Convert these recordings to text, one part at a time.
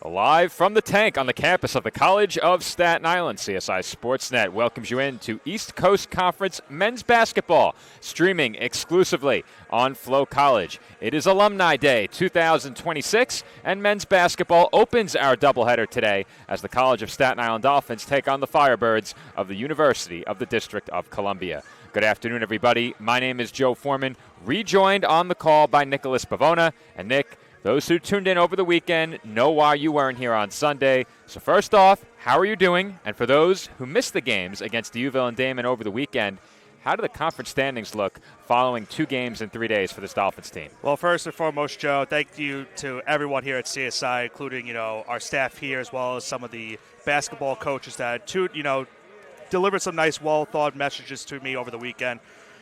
Live from the tank on the campus of the College of Staten Island, CSI Sportsnet welcomes you into East Coast Conference men's basketball, streaming exclusively on Flow College. It is Alumni Day 2026, and men's basketball opens our doubleheader today as the College of Staten Island Dolphins take on the Firebirds of the University of the District of Columbia. Good afternoon, everybody. My name is Joe Foreman, rejoined on the call by Nicholas Pavona. And Nick, those who tuned in over the weekend know why you weren't here on Sunday. So first off, how are you doing? And for those who missed the games against D'Youville and Damon over the weekend, how do the conference standings look following 2 games in 3 days for this Dolphins team? Well, first and foremost, Joe, thank you to everyone here at CSI, including, our staff here as well as some of the basketball coaches that, delivered some nice, well-thought messages to me over the weekend.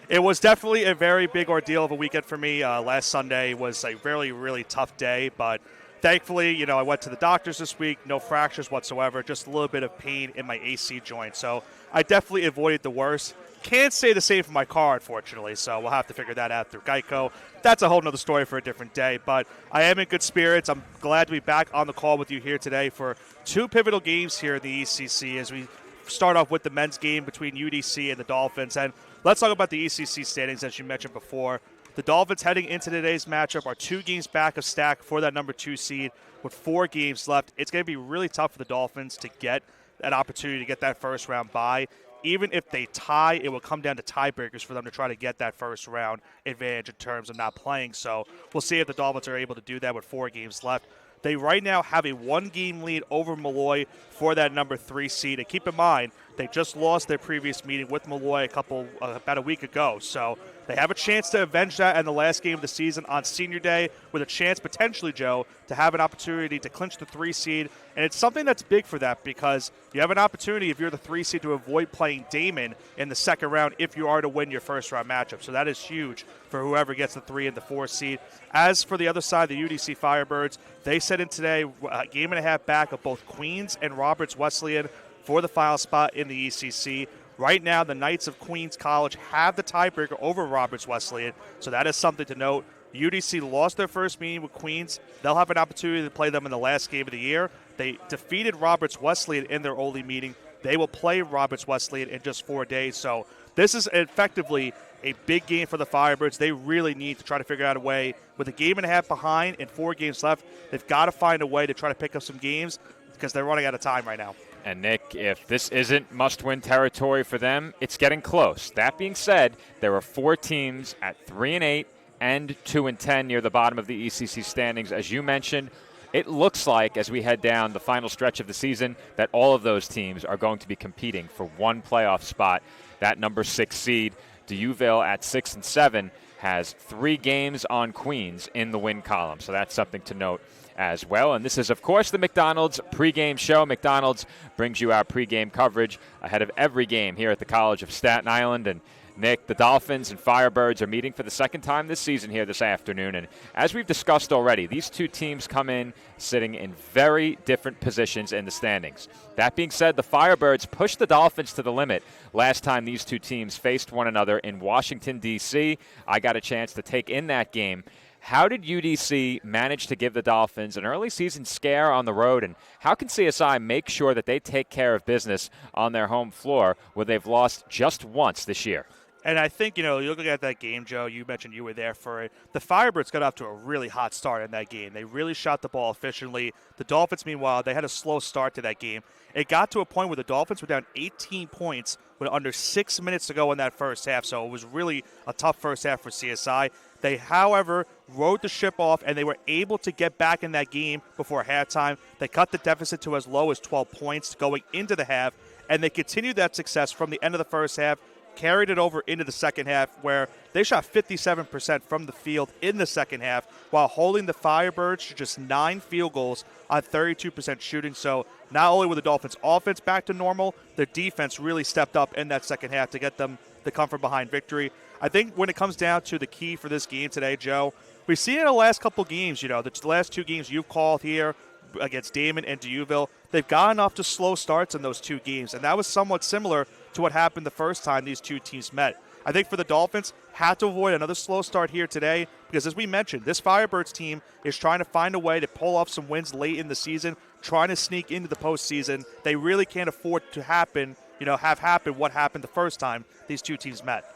It was definitely a very big ordeal of a weekend for me. Last Sunday was a really, really tough day, but thankfully, I went to the doctors this week, no fractures whatsoever, just a little bit of pain in my AC joint. So I definitely avoided the worst. Can't say the same for my car, unfortunately, so we'll have to figure that out through Geico. That's a whole nother story for a different day, but I am in good spirits. I'm glad to be back on the call with you here today for 2 pivotal games here in the ECC as we start off with the men's game between UDC and the Dolphins. And let's talk about the ECC standings, as you mentioned before. The Dolphins heading into today's matchup are 2 games back of stack for that number 2 seed with 4 games left. It's going to be really tough for the Dolphins to get that opportunity to get that first round bye. Even if they tie, it will come down to tiebreakers for them to try to get that first round advantage in terms of not playing. So we'll see if the Dolphins are able to do that with 4 games left. They right now have a 1-game lead over Malloy for that number 3 seed. And keep in mind, they just lost their previous meeting with Malloy about a week ago. So they have a chance to avenge that in the last game of the season on Senior Day, with a chance potentially, Joe, to have an opportunity to clinch the 3 seed. And it's something that's big for that because you have an opportunity, if you're the 3 seed, to avoid playing Damon in the second round if you are to win your first round matchup. So that is huge for whoever gets the 3 and the 4 seed. As for the other side, the UDC Firebirds, they set in today a game and a half back of both Queens and Roberts Wesleyan for the final spot in the ECC. Right now, the Knights of Queens College have the tiebreaker over Roberts Wesleyan, so that is something to note. UDC lost their first meeting with Queens. They'll have an opportunity to play them in the last game of the year. They defeated Roberts Wesleyan in their only meeting. They will play Roberts Wesleyan in just 4 days, so this is effectively a big game for the Firebirds. They really need to try to figure out a way. With a game and a half behind and 4 games left, they've got to find a way to try to pick up some games because they're running out of time right now. And Nick, if this isn't must-win territory for them, it's getting close. That being said, there are 4 teams at 3-8 and 2-10 near the bottom of the ECC standings. As you mentioned, it looks like, as we head down the final stretch of the season, that all of those teams are going to be competing for one playoff spot. That number 6 seed, D'Youville at 6-7, has 3 games on Queens in the win column. So that's something to note as well. And this is, of course, the McDonald's pregame show. McDonald's brings you our pregame coverage ahead of every game here at the College of Staten Island. And Nick, the Dolphins and Firebirds are meeting for the second time this season here this afternoon. And as we've discussed already, these 2 teams come in sitting in very different positions in the standings. That being said, the Firebirds pushed the Dolphins to the limit last time these 2 teams faced one another in Washington, D.C. I got a chance to take in that game. How did UDC manage to give the Dolphins an early season scare on the road, and how can CSI make sure that they take care of business on their home floor where they've lost just once this year? And I think, you're looking at that game, Joe, you mentioned you were there for it. The Firebirds got off to a really hot start in that game. They really shot the ball efficiently. The Dolphins, meanwhile, they had a slow start to that game. It got to a point where the Dolphins were down 18 points with under 6 minutes to go in that first half, so it was really a tough first half for CSI. They, however, rode the ship off, and they were able to get back in that game before halftime. They cut the deficit to as low as 12 points going into the half, and they continued that success from the end of the first half, carried it over into the second half, where they shot 57% from the field in the second half while holding the Firebirds to just 9 field goals on 32% shooting. So not only were the Dolphins' offense back to normal, their defense really stepped up in that second half to get them the comfort behind victory. I think when it comes down to the key for this game today, Joe, we've seen in the last couple games, the last 2 games you've called here against Damon and D'Youville, they've gotten off to slow starts in those 2 games, and that was somewhat similar to what happened the first time these 2 teams met. I think for the Dolphins, have to avoid another slow start here today because, as we mentioned, this Firebirds team is trying to find a way to pull off some wins late in the season, trying to sneak into the postseason. They really can't afford to have happen what happened the first time these two teams met.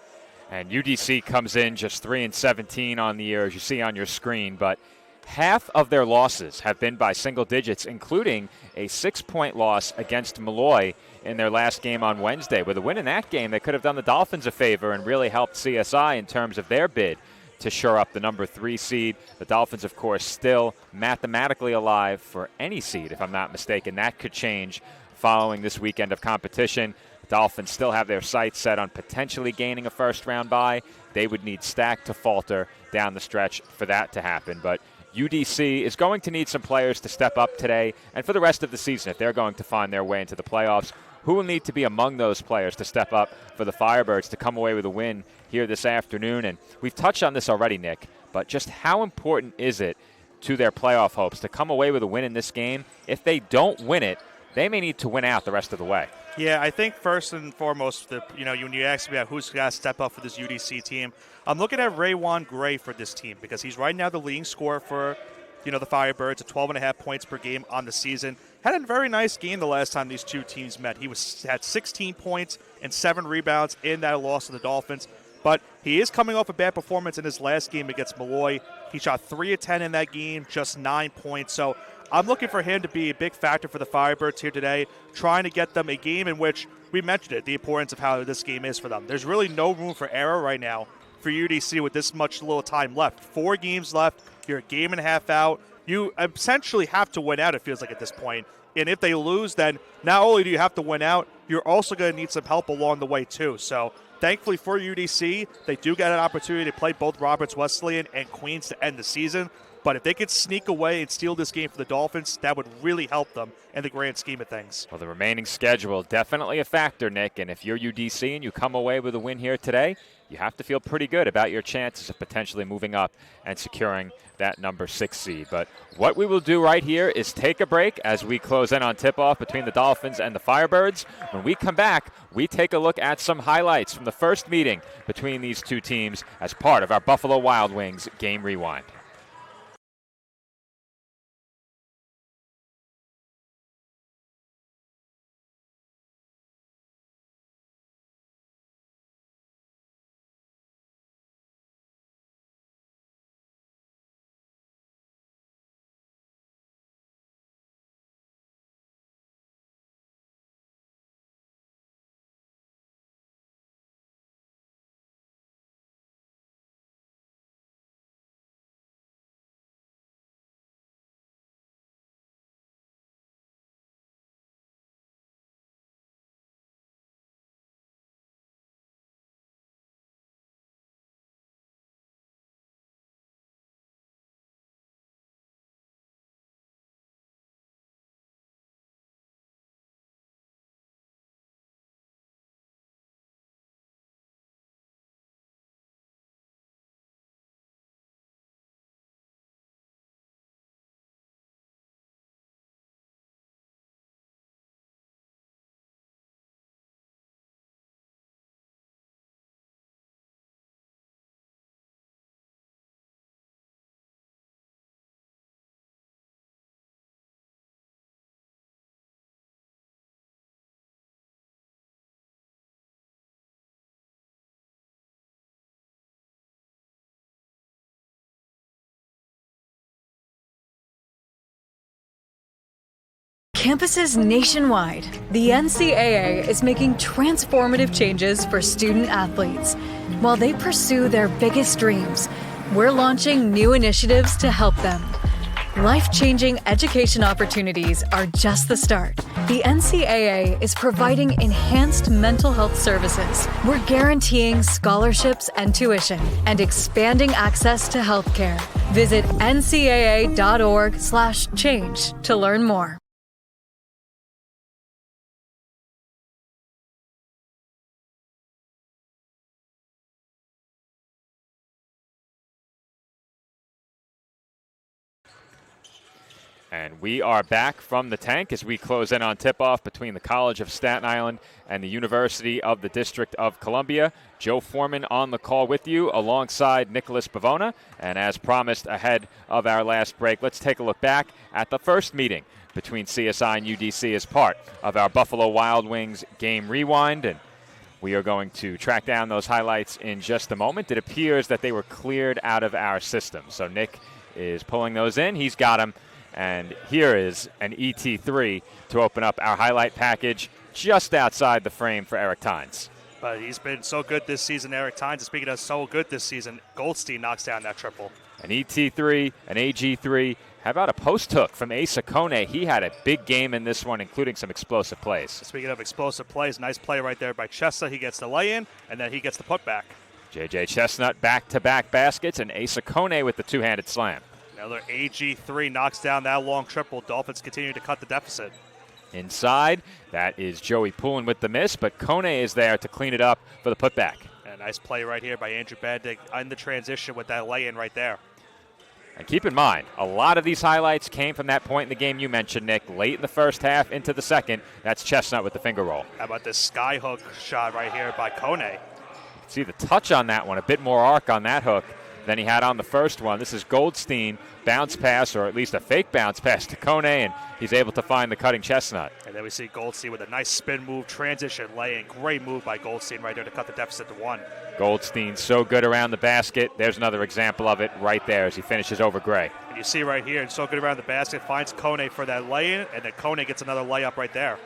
And UDC comes in just 3-17 on the year, as you see on your screen, but half of their losses have been by single digits, including a 6-point loss against Malloy in their last game on Wednesday. With a win in that game, they could have done the Dolphins a favor and really helped CSI in terms of their bid to shore up the number 3 seed. The Dolphins, of course, still mathematically alive for any seed, if I'm not mistaken. That could change following this weekend of competition. The Dolphins still have their sights set on potentially gaining a first-round bye. They would need Stack to falter down the stretch for that to happen. But UDC is going to need some players to step up today and for the rest of the season if they're going to find their way into the playoffs. Who will need to be among those players to step up for the Firebirds to come away with a win here this afternoon? And we've touched on this already, Nick, but just how important is it to their playoff hopes to come away with a win in this game? If they don't win it, they may need to win out the rest of the way. Yeah, I think first and foremost, when you ask me about who's got to step up for this UDC team, I'm looking at Raywan Gray for this team because he's right now the leading scorer for, the Firebirds at 12.5 points per game on the season. Had a very nice game the last time these two teams met. He had 16 points and 7 rebounds in that loss to the Dolphins. But he is coming off a bad performance in his last game against Malloy. He shot 3 of 10 in that game, just 9 points. So I'm looking for him to be a big factor for the Firebirds here today, trying to get them a game in which we mentioned it, the importance of how this game is for them. There's really no room for error right now for UDC with this much little time left. 4 games left. You're a game and a half out. You essentially have to win out, it feels like, at this point. And if they lose, then not only do you have to win out, you're also going to need some help along the way, too. So thankfully for UDC, they do get an opportunity to play both Roberts Wesleyan and Queens to end the season. But if they could sneak away and steal this game for the Dolphins, that would really help them in the grand scheme of things. Well, the remaining schedule, definitely a factor, Nick. And if you're UDC and you come away with a win here today, you have to feel pretty good about your chances of potentially moving up and securing that number 6 seed. But what we will do right here is take a break as we close in on tip-off between the Dolphins and the Firebirds. When we come back, we take a look at some highlights from the first meeting between these two teams as part of our Buffalo Wild Wings Game Rewind. Campuses nationwide, the NCAA is making transformative changes for student athletes. While they pursue their biggest dreams, we're launching new initiatives to help them. Life-changing education opportunities are just the start. The NCAA is providing enhanced mental health services. We're guaranteeing scholarships and tuition and expanding access to healthcare. Visit ncaa.org/change to learn more. And we are back from the tank as we close in on tip-off between the College of Staten Island and the University of the District of Columbia. Joe Foreman on the call with you alongside Nicholas Pavona. And as promised ahead of our last break, let's take a look back at the first meeting between CSI and UDC as part of our Buffalo Wild Wings game rewind. And we are going to track down those highlights in just a moment. It appears that they were cleared out of our system. So Nick is pulling those in. He's got them. And here is an ET3 to open up our highlight package just outside the frame for Eric Tynes. But he's been so good this season, Eric Tynes. And speaking of so good this season, Goldstein knocks down that triple. An ET3, an AG3. How about a post hook from Asa Kone? He had a big game in this one, including some explosive plays. Speaking of explosive plays, nice play right there by Chestnut. He gets the lay-in, and then he gets the putback. J.J. Chestnut back-to-back baskets, and Asa Kone with the two-handed slam. Another AG3 knocks down that long triple. Dolphins continue to cut the deficit. Inside, that is Joey Poulin with the miss, but Kone is there to clean it up for the putback. And a nice play right here by Andrew Bendig on the transition with that lay-in right there. And keep in mind, a lot of these highlights came from that point in the game you mentioned, Nick, late in the first half into the second. That's Chestnut with the finger roll. How about this skyhook shot right here by Kone? See the touch on that one, a bit more arc on that hook than he had on the first one. This is Goldstein, bounce pass, or at least a fake bounce pass to Kone, and he's able to find the cutting Chestnut. And then we see Goldstein with a nice spin move, transition, lay-in. Great move by Goldstein right there to cut the deficit to 1. Goldstein so good around the basket. There's another example of it right there as he finishes over Gray. And you see right here, and so good around the basket, finds Kone for that lay-in, and then Kone gets another layup right there.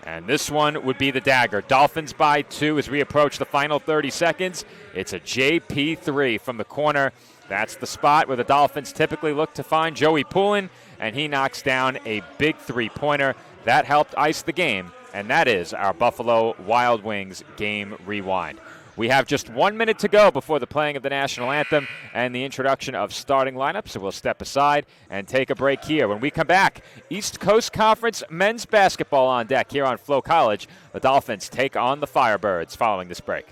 And this one would be the dagger. Dolphins by 2 as we approach the final 30 seconds. It's a JP3 from the corner. That's the spot where the Dolphins typically look to find Joey Poulin, and he knocks down a big three-pointer. That helped ice the game, and that is our Buffalo Wild Wings game rewind. We have just 1 minute to go before the playing of the national anthem and the introduction of starting lineups, so we'll step aside and take a break here. When we come back, East Coast Conference men's basketball on deck here on Flow College. The Dolphins take on the Firebirds following this break.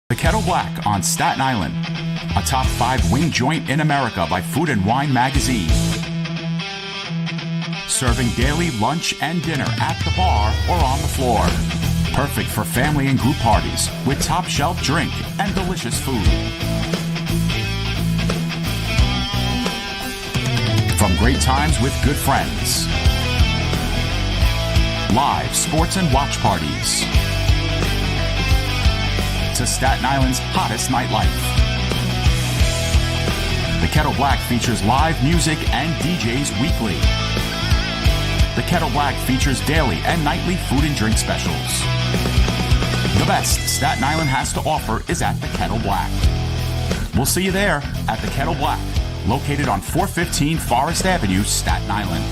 The Kettle Black on Staten Island, a top 5 wing joint in America by Food and Wine magazine. Serving daily lunch and dinner at the bar or on the floor. Perfect for family and group parties with top shelf drink and delicious food. From great times with good friends. Live sports and watch parties. To Staten Island's hottest nightlife. The Kettle Black features live music and DJs weekly. The Kettle Black features daily and nightly food and drink specials. The best Staten Island has to offer is at the Kettle Black. We'll see you there at the Kettle Black, located on 415 Forest Avenue, Staten Island.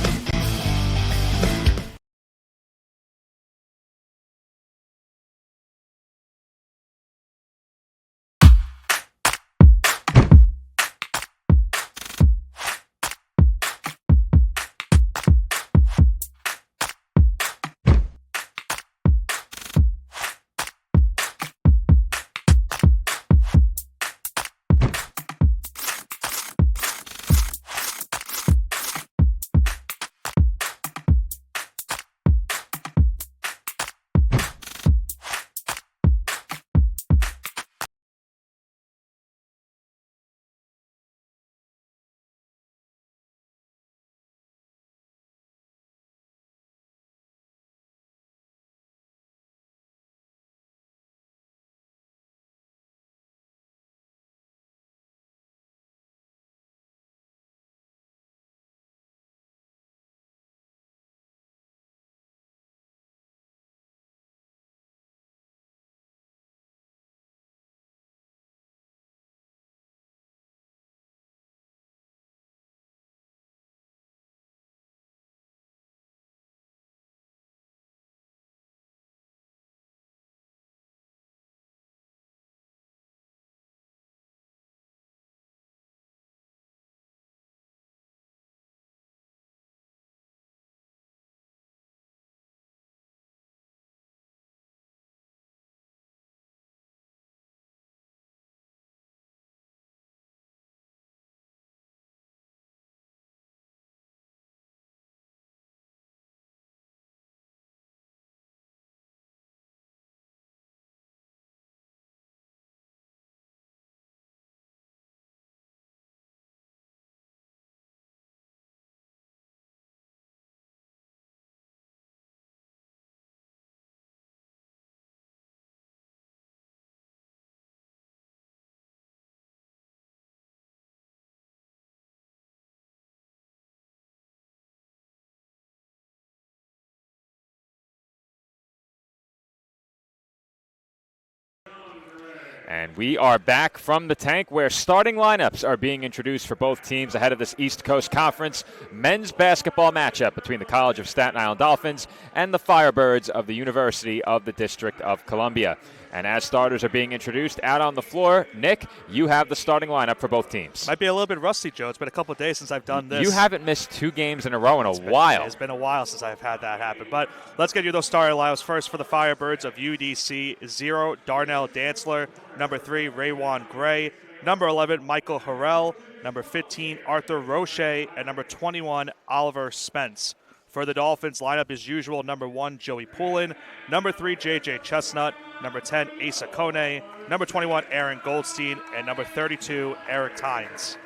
And we are back from the tank where starting lineups are being introduced for both teams ahead of this East Coast Conference men's basketball matchup between the College of Staten Island Dolphins and the Firebirds of the University of the District of Columbia. And as starters are being introduced out on the floor, Nick, you have the starting lineup for both teams. Might be a little bit rusty, Joe. It's been a couple of days since I've done this. You haven't missed 2 games in a row in a while. It's been a while since I've had that happen. But let's get you those starting lineups. First for the Firebirds of UDC, 0, Darnell Dantzler. Number 3, Raywan Gray. Number 11, Michael Harrell. Number 15, Arthur Roche. And number 21, Oliver Spence. For the Dolphins, lineup as usual, number 1, Joey Poulin. Number 3, J.J. Chestnut. Number 10, Asa Kone. Number 21, Aaron Goldstein. And number 32, Eric Tynes.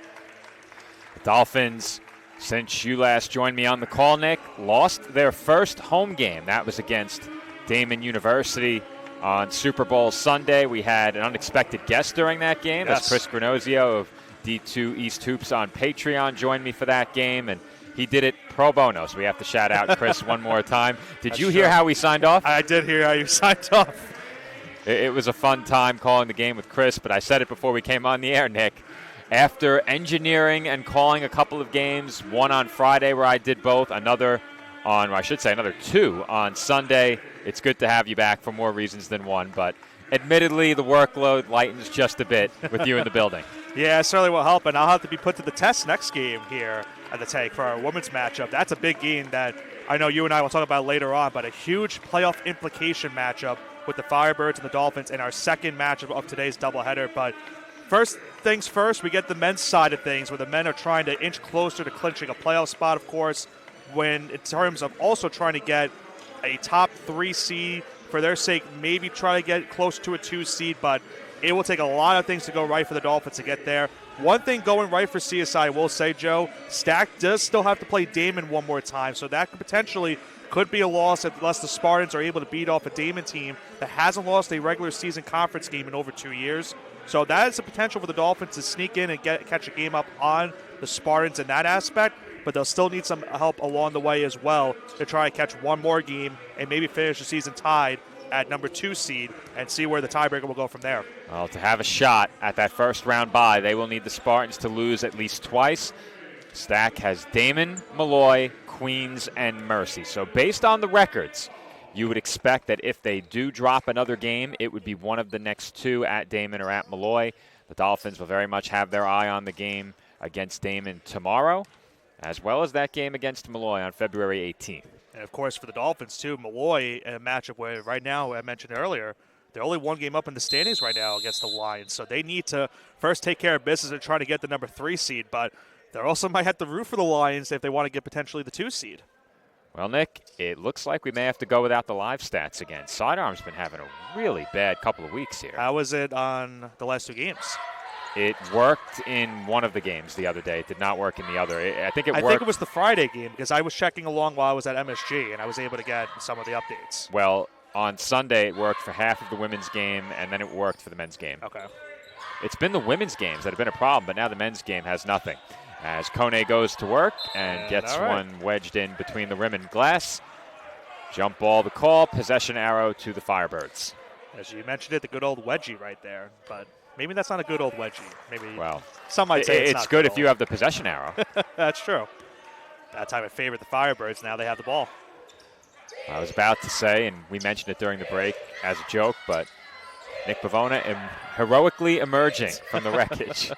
The Dolphins, since you last joined me on the call, Nick, lost their first home game. That was against Damon University on Super Bowl Sunday. We had an unexpected guest during that game. Yes. As Chris Granozio of D2 East Hoops on Patreon joined me for that game, and he did it pro bono, so we have to shout out Chris one more time. Did you hear how we signed off? I did hear how you signed off. It was a fun time calling the game with Chris, but I said it before we came on the air, Nick. After engineering and calling a couple of games, one on Friday where I did both, another 2 on Sunday, it's good to have you back for more reasons than one, but admittedly the workload lightens just a bit with you in the building. Yeah, it certainly will help, and I'll have to be put to the test next game here at the Tank for our women's matchup. That's a big game that I know you and I will talk about later on, but a huge playoff implication matchup with the Firebirds and the Dolphins in our second matchup of today's doubleheader. But first things first, we get the men's side of things, where the men are trying to inch closer to clinching a playoff spot, of course, when in terms of also trying to get a top 3 seed. For their sake, maybe try to get close to a 2 seed, but it will take a lot of things to go right for the Dolphins to get there. One thing going right for CSI, I will say, Joe, Stack does still have to play Damon one more time, so that could be a loss unless the Spartans are able to beat off a Damon team that hasn't lost a regular season conference game in over 2 years. So that is a potential for the Dolphins to sneak in and catch a game up on the Spartans in that aspect, but they'll still need some help along the way as well to try and catch one more game and maybe finish the season tied at number 2 seed and see where the tiebreaker will go from there. Well, to have a shot at that first round bye, they will need the Spartans to lose at least twice. Stack has Damon, Malloy, Queens, and Mercy. So based on the records, you would expect that if they do drop another game, it would be one of the next 2 at Damon or at Malloy. The Dolphins will very much have their eye on the game against Damon tomorrow, as well as that game against Malloy on February 18th. And, of course, for the Dolphins, too, Malloy in a matchup where right now, I mentioned earlier, they're only 1 game up in the standings right now against the Lions. So they need to first take care of business and try to get the number 3 seed. But they also might have to root for the Lions if they want to get potentially the 2 seed. Well, Nick, it looks like we may have to go without the live stats again. Sidearm's been having a really bad couple of weeks here. How was it on the last 2 games? It worked in one of the games the other day. It did not work in the other. I think it worked. I think it was the Friday game because I was checking along while I was at MSG, and I was able to get some of the updates. Well, on Sunday it worked for half of the women's game, and then it worked for the men's game. Okay. It's been the women's games that have been a problem, but now the men's game has nothing. As Kone goes to work and gets one wedged in between the rim and glass. Jump ball the call, possession arrow to the Firebirds. As you mentioned it, the good old wedgie right there, but maybe that's not a good old wedgie. Maybe some might say it's not good if you have the possession arrow. That's true. That time it favored the Firebirds. Now they have the ball. I was about to say, and we mentioned it during the break as a joke, but Nick Pavona heroically emerging from the wreckage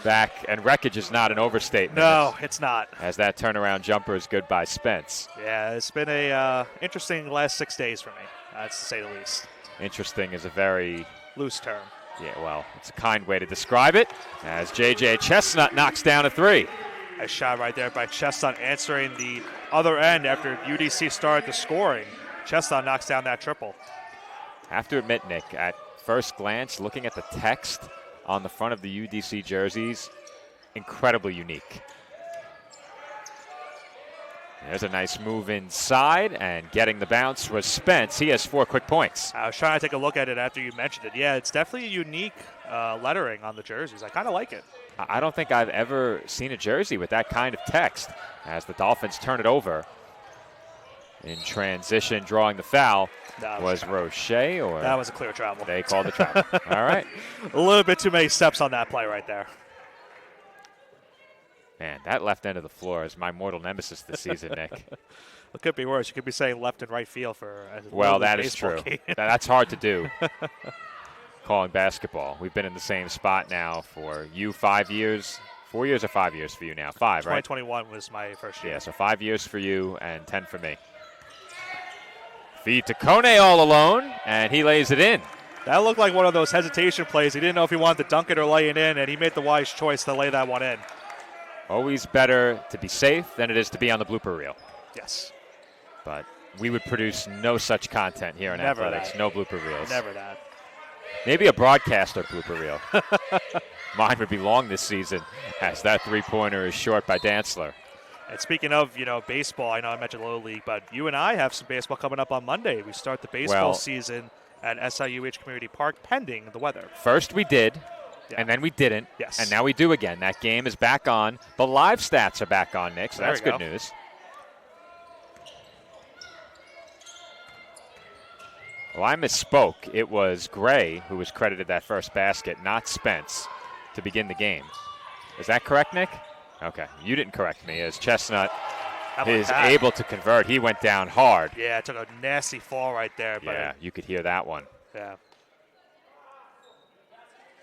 back, and wreckage is not an overstatement. No, it's not. As that turnaround jumper is good by Spence. Yeah, it's been a interesting last 6 days for me, that's to say the least. Interesting is a very loose term. Yeah, well, it's a kind way to describe it, as J.J. Chestnut knocks down a 3. Nice shot right there by Chestnut answering the other end after UDC started the scoring. Chestnut knocks down that triple. Have to admit, Nick, at first glance, looking at the text on the front of the UDC jerseys, incredibly unique. There's a nice move inside, and getting the bounce was Spence. He has 4 quick points. I was trying to take a look at it after you mentioned it. Yeah, it's definitely a unique lettering on the jerseys. I kind of like it. I don't think I've ever seen a jersey with that kind of text as the Dolphins turn it over. in transition, drawing the foul. That Was Roche, or that was a clear travel. they called the travel? All right. A little bit too many steps on that play right there. Man, that left end of the floor is my mortal nemesis this season, Nick. It could be worse. You could be saying left and right field for a Well, Little League that is baseball true. game. That's hard to do. Calling basketball. We've been in the same spot now for you 5 years. 4 years or 5 years for you now? 5, right? 2021 was my first year. Yeah, so 5 years for you and 10 for me. Feed to Kone all alone, and he lays it in. That looked like one of those hesitation plays. He didn't know if he wanted to dunk it or lay it in, and he made the wise choice to lay that one in. Always better to be safe than it is to be on the blooper reel. Yes. But we would produce no such content here in Never athletics. that. No blooper reels. Never that. Maybe a broadcaster blooper reel. Mine would be long this season, as that three-pointer is short by Dantzler. And speaking of, baseball, I know I mentioned Little League, but you and I have some baseball coming up on Monday. We start the baseball season at SIUH Community Park, pending the weather. First we did, and then we didn't, Yes. and now we do again. That game is back on. The live stats are back on, Nick, so There that's we good go. news. Well, I misspoke. It was Gray who was credited that first basket, not Spence, to begin the game. Is that correct, Nick? Okay. You didn't correct me, as Chestnut How about is that? able to convert. He went down hard. Yeah, it took a nasty fall right there. But Yeah, you could hear that one. Yeah.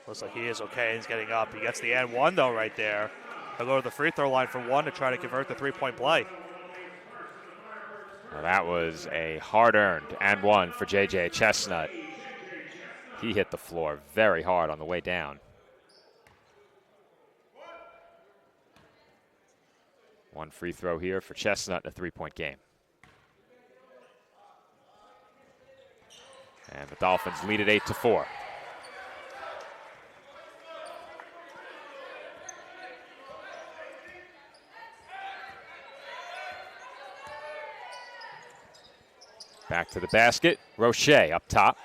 Looks like he is okay. He's getting up. He gets the and one, though, right there. He'll go to the free throw line for one to try to convert the three-point play. Well, that was a hard-earned and one for J.J. Chestnut. He hit the floor very hard on the way down. One free throw here for Chestnut in a three-point game. And the Dolphins lead it 8-4. Back to the basket. Roche up top.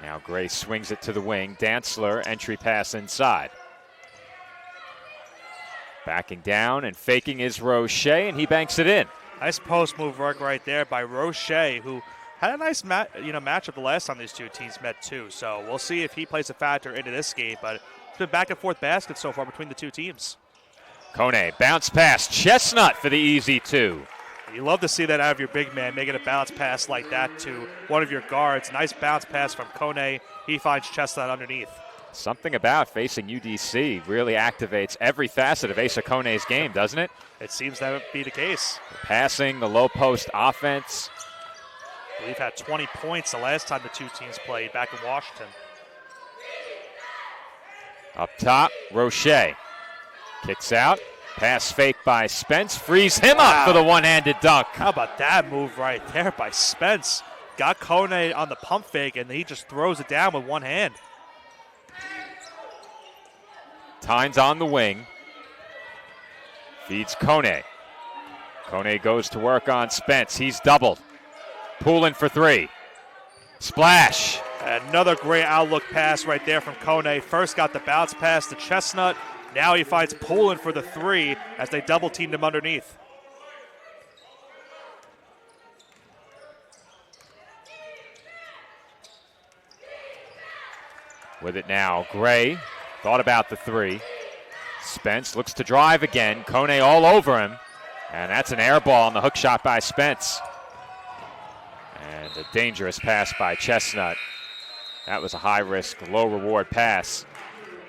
Now Gray swings it to the wing. Dantzler, entry pass inside. Backing down and faking is Roche, and he banks it in. Nice post move work right there by Roche, who had a nice matchup the last time these two teams met too. So we'll see if he plays a factor into this game. But it's been back and forth baskets so far between the two teams. Kone bounce pass. Chestnut for the easy two. You love to see that out of your big man, making a bounce pass like that to one of your guards. Nice bounce pass from Kone. He finds Chestnut underneath. Something about facing UDC really activates every facet of Asa Kone's game, doesn't it? It seems that would be the case. The passing, the low post offense. We've had 20 points the last time the two teams played back in Washington. Up top, Roche. Kicks out. Pass fake by Spence. Frees him up for the one-handed dunk. How about that move right there by Spence? Got Kone on the pump fake, and he just throws it down with one hand. Tynes on the wing. Feeds Kone. Kone goes to work on Spence. He's doubled. Poulin for three. Splash. Another great outlook pass right there from Kone. First got the bounce pass to Chestnut. Now he finds Poulin for the three as they double-teamed him underneath. With it now, Gray thought about the three. Spence looks to drive again. Kone all over him. And that's an air ball on the hook shot by Spence. And a dangerous pass by Chestnut. That was a high-risk, low-reward pass.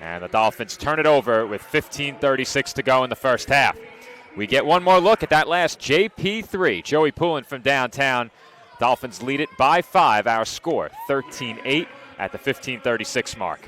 And the Dolphins turn it over with 15:36 to go in the first half. We get one more look at that last JP3. Joey Poulin from downtown. Dolphins lead it by 5. Our score, 13-8 at the 15:36 mark.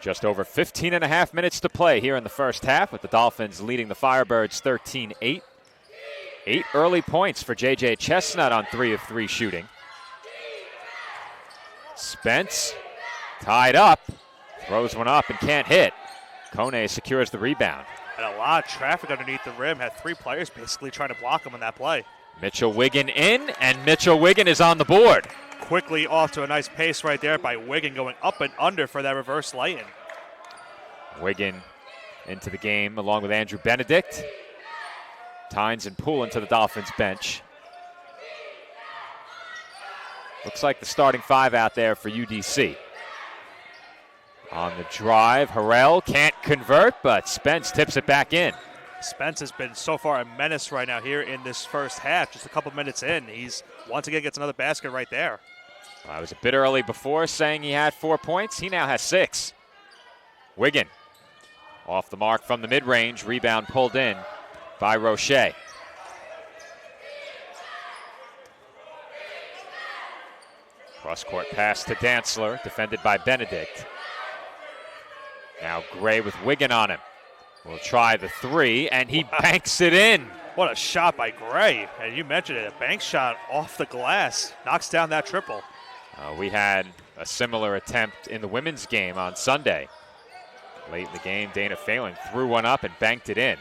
Just over 15 and a half minutes to play here in the first half, with the Dolphins leading the Firebirds 13-8. 8 early points for J.J. Chestnut on 3 of 3 shooting. Spence tied up, throws one up and can't hit. Kone secures the rebound. And a lot of traffic underneath the rim. Had 3 players basically trying to block him on that play. Mitchell Wiggin in, and Mitchell Wiggin is on the board. Quickly off to a nice pace right there by Wiggin, going up and under for that reverse lay-in. Wiggin into the game along with Andrew Benedict. Tynes and Poole into the Dolphins bench. Looks like the starting 5 out there for UDC. On the drive, Harrell can't convert, but Spence tips it back in. Spence has been so far a menace right now here in this first half. Just a couple minutes in, he's once again gets another basket right there. I was a bit early before saying he had 4 points. He now has 6. Wiggin off the mark from the mid-range. Rebound pulled in by Roche. Cross-court pass to Dantzler, defended by Benedict. Now Gray with Wiggin on him. Will try the 3, and he banks it in. What a shot by Gray. And you mentioned it, a bank shot off the glass. Knocks down that triple. We had a similar attempt in the women's game on Sunday. Late in the game, Dana Phelan threw one up and banked it in.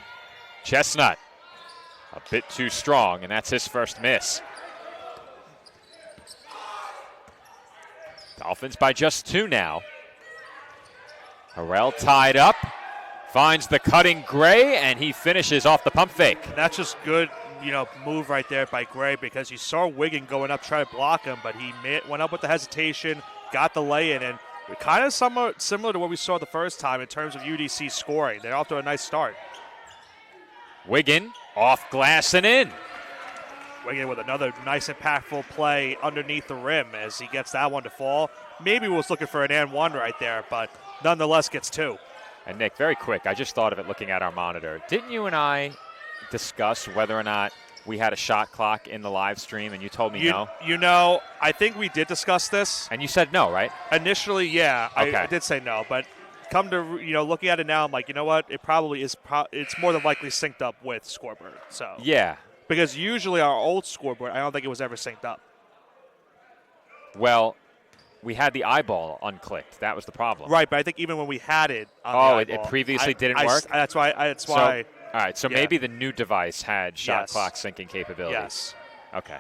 Chestnut, a bit too strong, and that's his first miss. Dolphins by just 2 now. Harrell tied up, finds the cutting Gray, and he finishes off the pump fake. That's just good, move right there by Gray, because you saw Wiggin going up trying to block him, but he went up with the hesitation, got the lay-in, and kind of somewhat similar to what we saw the first time in terms of UDC scoring. They're off to a nice start. Wiggin off glass and in. Wiggin with another nice impactful play underneath the rim as he gets that one to fall. Maybe was looking for an and one right there, but nonetheless gets 2. And Nick, very quick, I just thought of it looking at our monitor. Didn't you and I discuss whether or not we had a shot clock in the live stream, and you told me no? I think we did discuss this. And you said no, right? Initially, yeah, okay. I did say no, but come to, looking at it now, I'm like, you know what? It probably is, it's more than likely synced up with Scoreboard. So yeah. Because usually our old Scoreboard, I don't think it was ever synced up. Well, we had the eyeball unclicked. That was the problem. Right, but I think even when we had it on the it eyeball, previously didn't work? That's why. All right, so yeah. maybe the new device had shot Yes. clock syncing capabilities. Yes. Okay.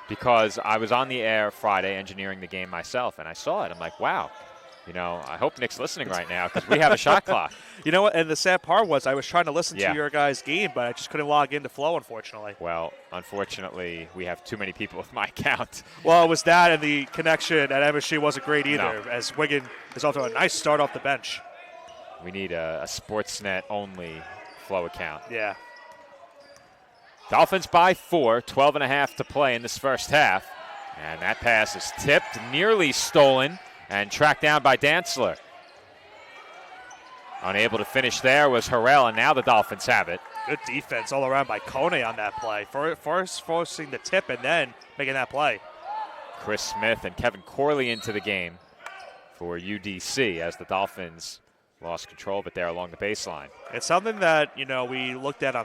Because I was on the air Friday engineering the game myself, and I saw it. I'm like, wow. I hope Nick's listening right now because we have a shot clock. You know what? And the sad part was I was trying to listen Yeah. to your guys' game, but I just couldn't log into Flow, unfortunately. Well, unfortunately, we have too many people with my account. Well, it was that, and the connection at MSG wasn't great either, No. as Wiggin is off to a nice start off the bench. We need a Sportsnet-only Flow account. Yeah. Dolphins by 4, 12 and a half to play in this first half. And that pass is tipped, nearly stolen, and tracked down by Dantzler. Unable to finish there was Harrell, and now the Dolphins have it. Good defense all around by Kone on that play. First forcing the tip and then making that play. Chris Smith and Kevin Corley into the game for UDC as the Dolphins lost control of it there along the baseline. It's something that, we looked at on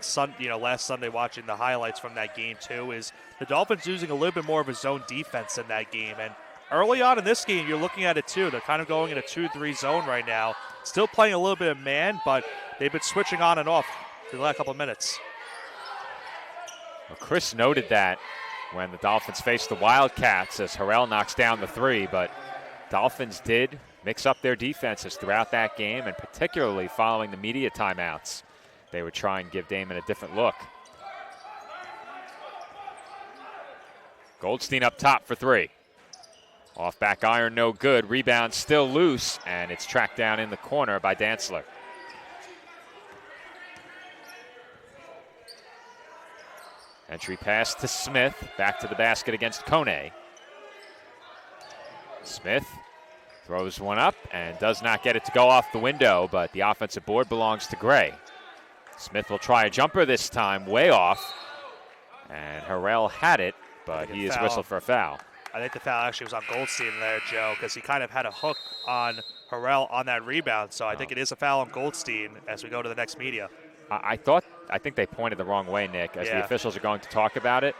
last Sunday watching the highlights from that game too, is the Dolphins using a little bit more of a zone defense in that game. And early on in this game, you're looking at it too. They're kind of going in a 2-3 zone right now. Still playing a little bit of man, but they've been switching on and off for the last couple of minutes. Well, Chris noted that when the Dolphins faced the Wildcats as Harrell knocks down the 3, but Dolphins did mix up their defenses throughout that game, and particularly following the media timeouts. They would try and give Damon a different look. Goldstein up top for 3. Off back iron, no good. Rebound still loose, and it's tracked down in the corner by Dantzler. Entry pass to Smith. Back to the basket against Kone. Smith throws one up and does not get it to go off the window, but the offensive board belongs to Gray. Smith will try a jumper this time, way off. And Harrell had it, but he is whistled for a foul. I think the foul actually was on Goldstein there, Joe, because he kind of had a hook on Harrell on that rebound. So I think it is a foul on Goldstein as we go to the next media. I think they pointed the wrong way, Nick, as the officials are going to talk about it.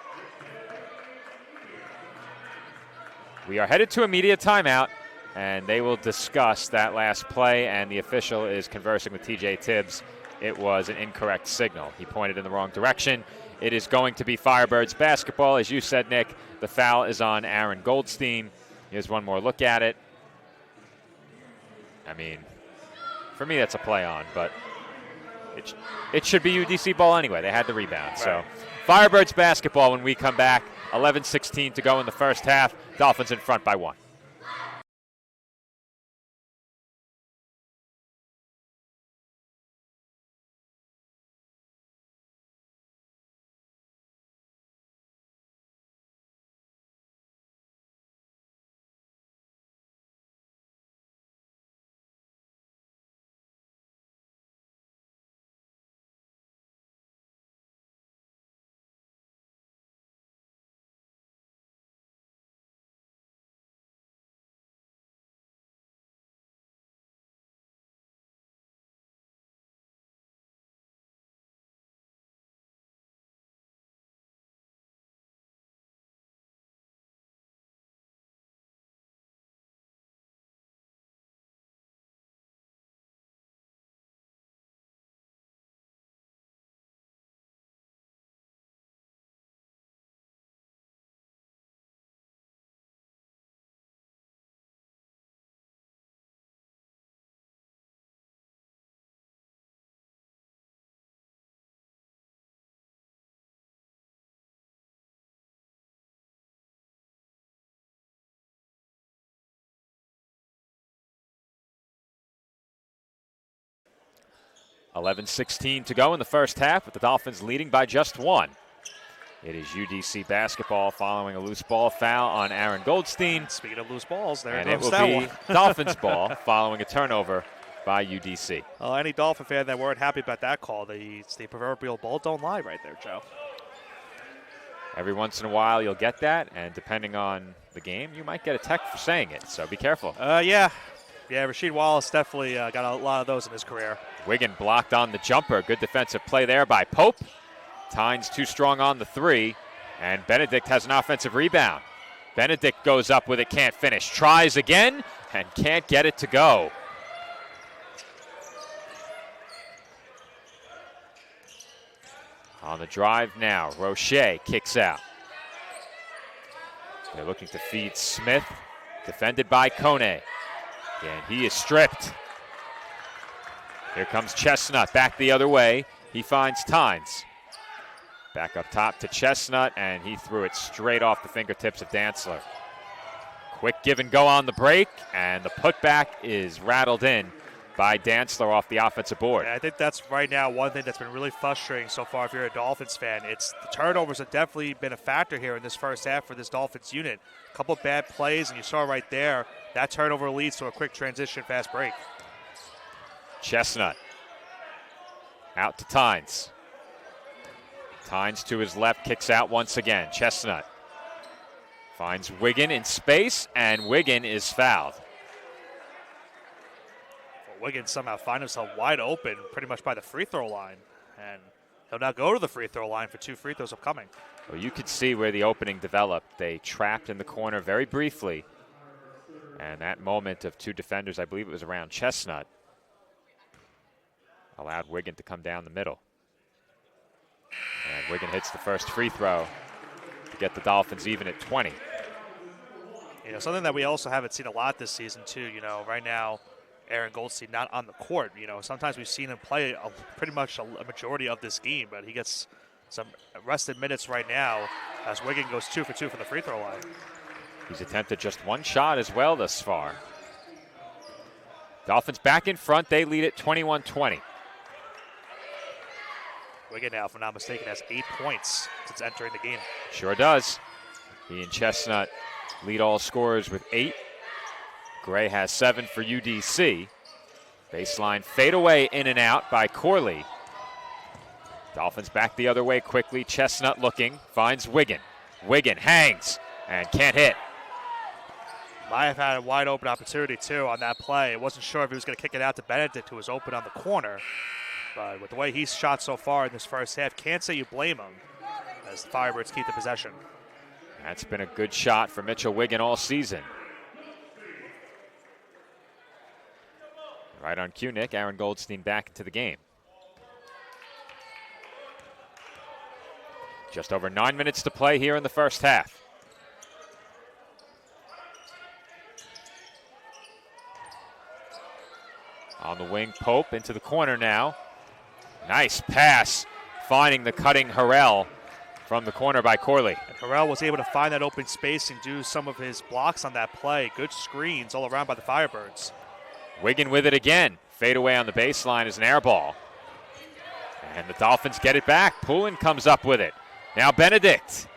We are headed to a media timeout, and they will discuss that last play, and the official is conversing with TJ Tibbs. It was an incorrect signal. He pointed in the wrong direction. It is going to be Firebirds basketball. As you said, Nick, the foul is on Aaron Goldstein. Here's one more look at it. I mean, for me, that's a play on, but it should be UDC ball anyway. They had the rebound. Right. So Firebirds basketball when we come back. 11:16 to go in the first half. Dolphins in front by 1. $11:16 to go in the first half, with the Dolphins leading by just 1. It is UDC basketball following a loose ball foul on Aaron Goldstein. Speaking of loose balls, there and it will be Dolphins ball following a turnover by UDC. Well, any Dolphin fan that weren't happy about that call, it's the proverbial ball don't lie right there, Joe. Every once in a while you'll get that, and depending on the game, you might get a tech for saying it, so be careful. Yeah, Rasheed Wallace definitely got a lot of those in his career. Wiggin blocked on the jumper. Good defensive play there by Pope. Tynes too strong on the 3, and Benedict has an offensive rebound. Benedict goes up with it, can't finish. Tries again, and can't get it to go. On the drive now, Roche kicks out. They're looking to feed Smith, defended by Kone. And he is stripped. Here comes Chestnut back the other way. He finds Tynes. Back up top to Chestnut, and he threw it straight off the fingertips of Dantzler. Quick give and go on the break, and the putback is rattled in by Dantzler off the offensive board. Yeah, I think that's right now one thing that's been really frustrating so far if you're a Dolphins fan. It's the turnovers have definitely been a factor here in this first half for this Dolphins unit. A couple of bad plays, and you saw right there, that turnover leads to a quick transition, fast break. Chestnut out to Tynes. Tynes to his left, kicks out once again. Chestnut finds Wiggin in space, and Wiggin is fouled. Wiggins somehow find himself wide open pretty much by the free throw line, and he'll now go to the free throw line for 2 free throws upcoming. Well, you could see where the opening developed. They trapped in the corner very briefly, and that moment of 2 defenders, I believe it was around Chestnut, allowed Wiggin to come down the middle. And Wiggin hits the first free throw to get the Dolphins even at 20. Something that we also haven't seen a lot this season too, right now, Aaron Goldstein not on the court. Sometimes we've seen him play pretty much a majority of this game, but he gets some rested minutes right now as Wiggin goes 2 for 2 from the free throw line. He's attempted just 1 shot as well thus far. Dolphins back in front. They lead at 21-20. Wiggin now, if I'm not mistaken, has 8 points since entering the game. Sure does. He and Chestnut lead all scorers with 8. Gray has 7 for UDC. Baseline fadeaway in and out by Corley. Dolphins back the other way quickly. Chestnut looking, finds Wiggin. Wiggin hangs and can't hit. Might have had a wide open opportunity too on that play. I wasn't sure if he was going to kick it out to Benedict, who was open on the corner. But with the way he's shot so far in this first half, can't say you blame him as the Firebirds keep the possession. That's been a good shot for Mitchell Wiggin all season. Right on cue, Nick. Aaron Goldstein back into the game. Just over 9 minutes to play here in the first half. On the wing, Pope into the corner now. Nice pass, finding the cutting Harrell from the corner by Corley. And Harrell was able to find that open space and do some of his blocks on that play. Good screens all around by the Firebirds. Wiggin with it again. Fade away on the baseline is an air ball. And the Dolphins get it back. Poulin comes up with it. Now Benedict.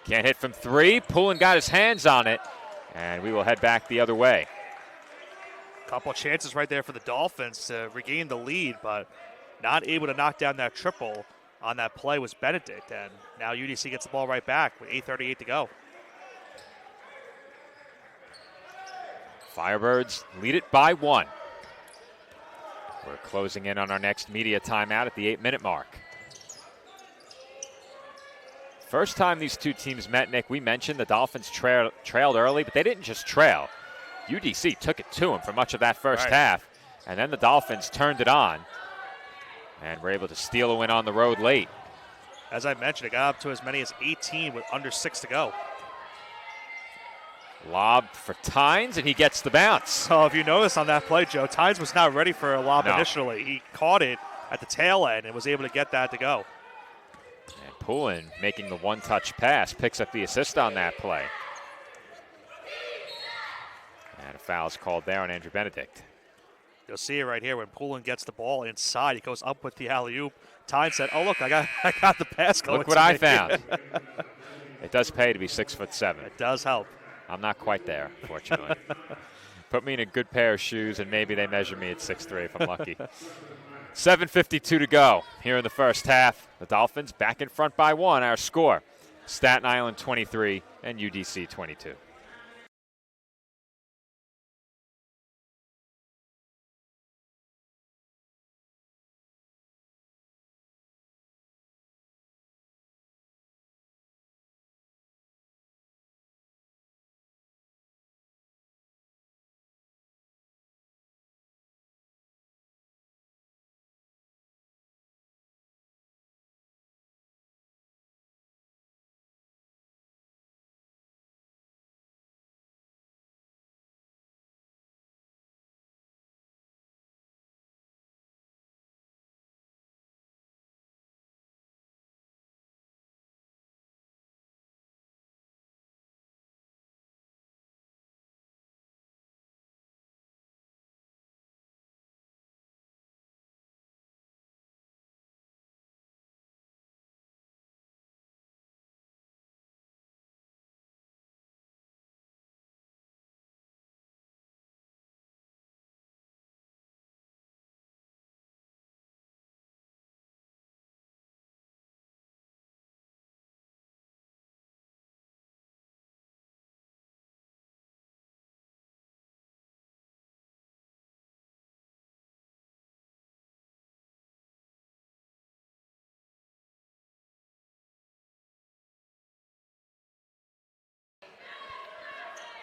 Can't hit from three. Poulin got his hands on it. And we will head back the other way. Couple chances right there for the Dolphins to regain the lead, but not able to knock down that triple on that play was Benedict. And now UDC gets the ball right back with 8:38 to go. Firebirds lead it by 1. We're closing in on our next media timeout at the 8-minute mark. First time these two teams met, Nick, we mentioned the Dolphins trailed early, but they didn't just trail. UDC took it to them for much of that first half, and then the Dolphins turned it on and were able to steal a win on the road late. As I mentioned, it got up to as many as 18 with under 6 to go. Lob for Tynes, and he gets the bounce. So if you notice on that play, Joe, Tynes was not ready for a lob No. initially. He caught it at the tail end and was able to get that to go. And Poulin making the one-touch pass, picks up the assist on that play. And a foul's called there on Andrew Benedict. You'll see it right here when Poulin gets the ball inside. He goes up with the alley-oop. Tynes said, "Oh look, I got the pass going." Look what to I me." found. It does pay to be 6'7". It does help. I'm not quite there, fortunately. Put me in a good pair of shoes, and maybe they measure me at 6'3" if I'm lucky. 7:52 to go here in the first half. The Dolphins back in front by 1. Our score, Staten Island 23 and UDC 22.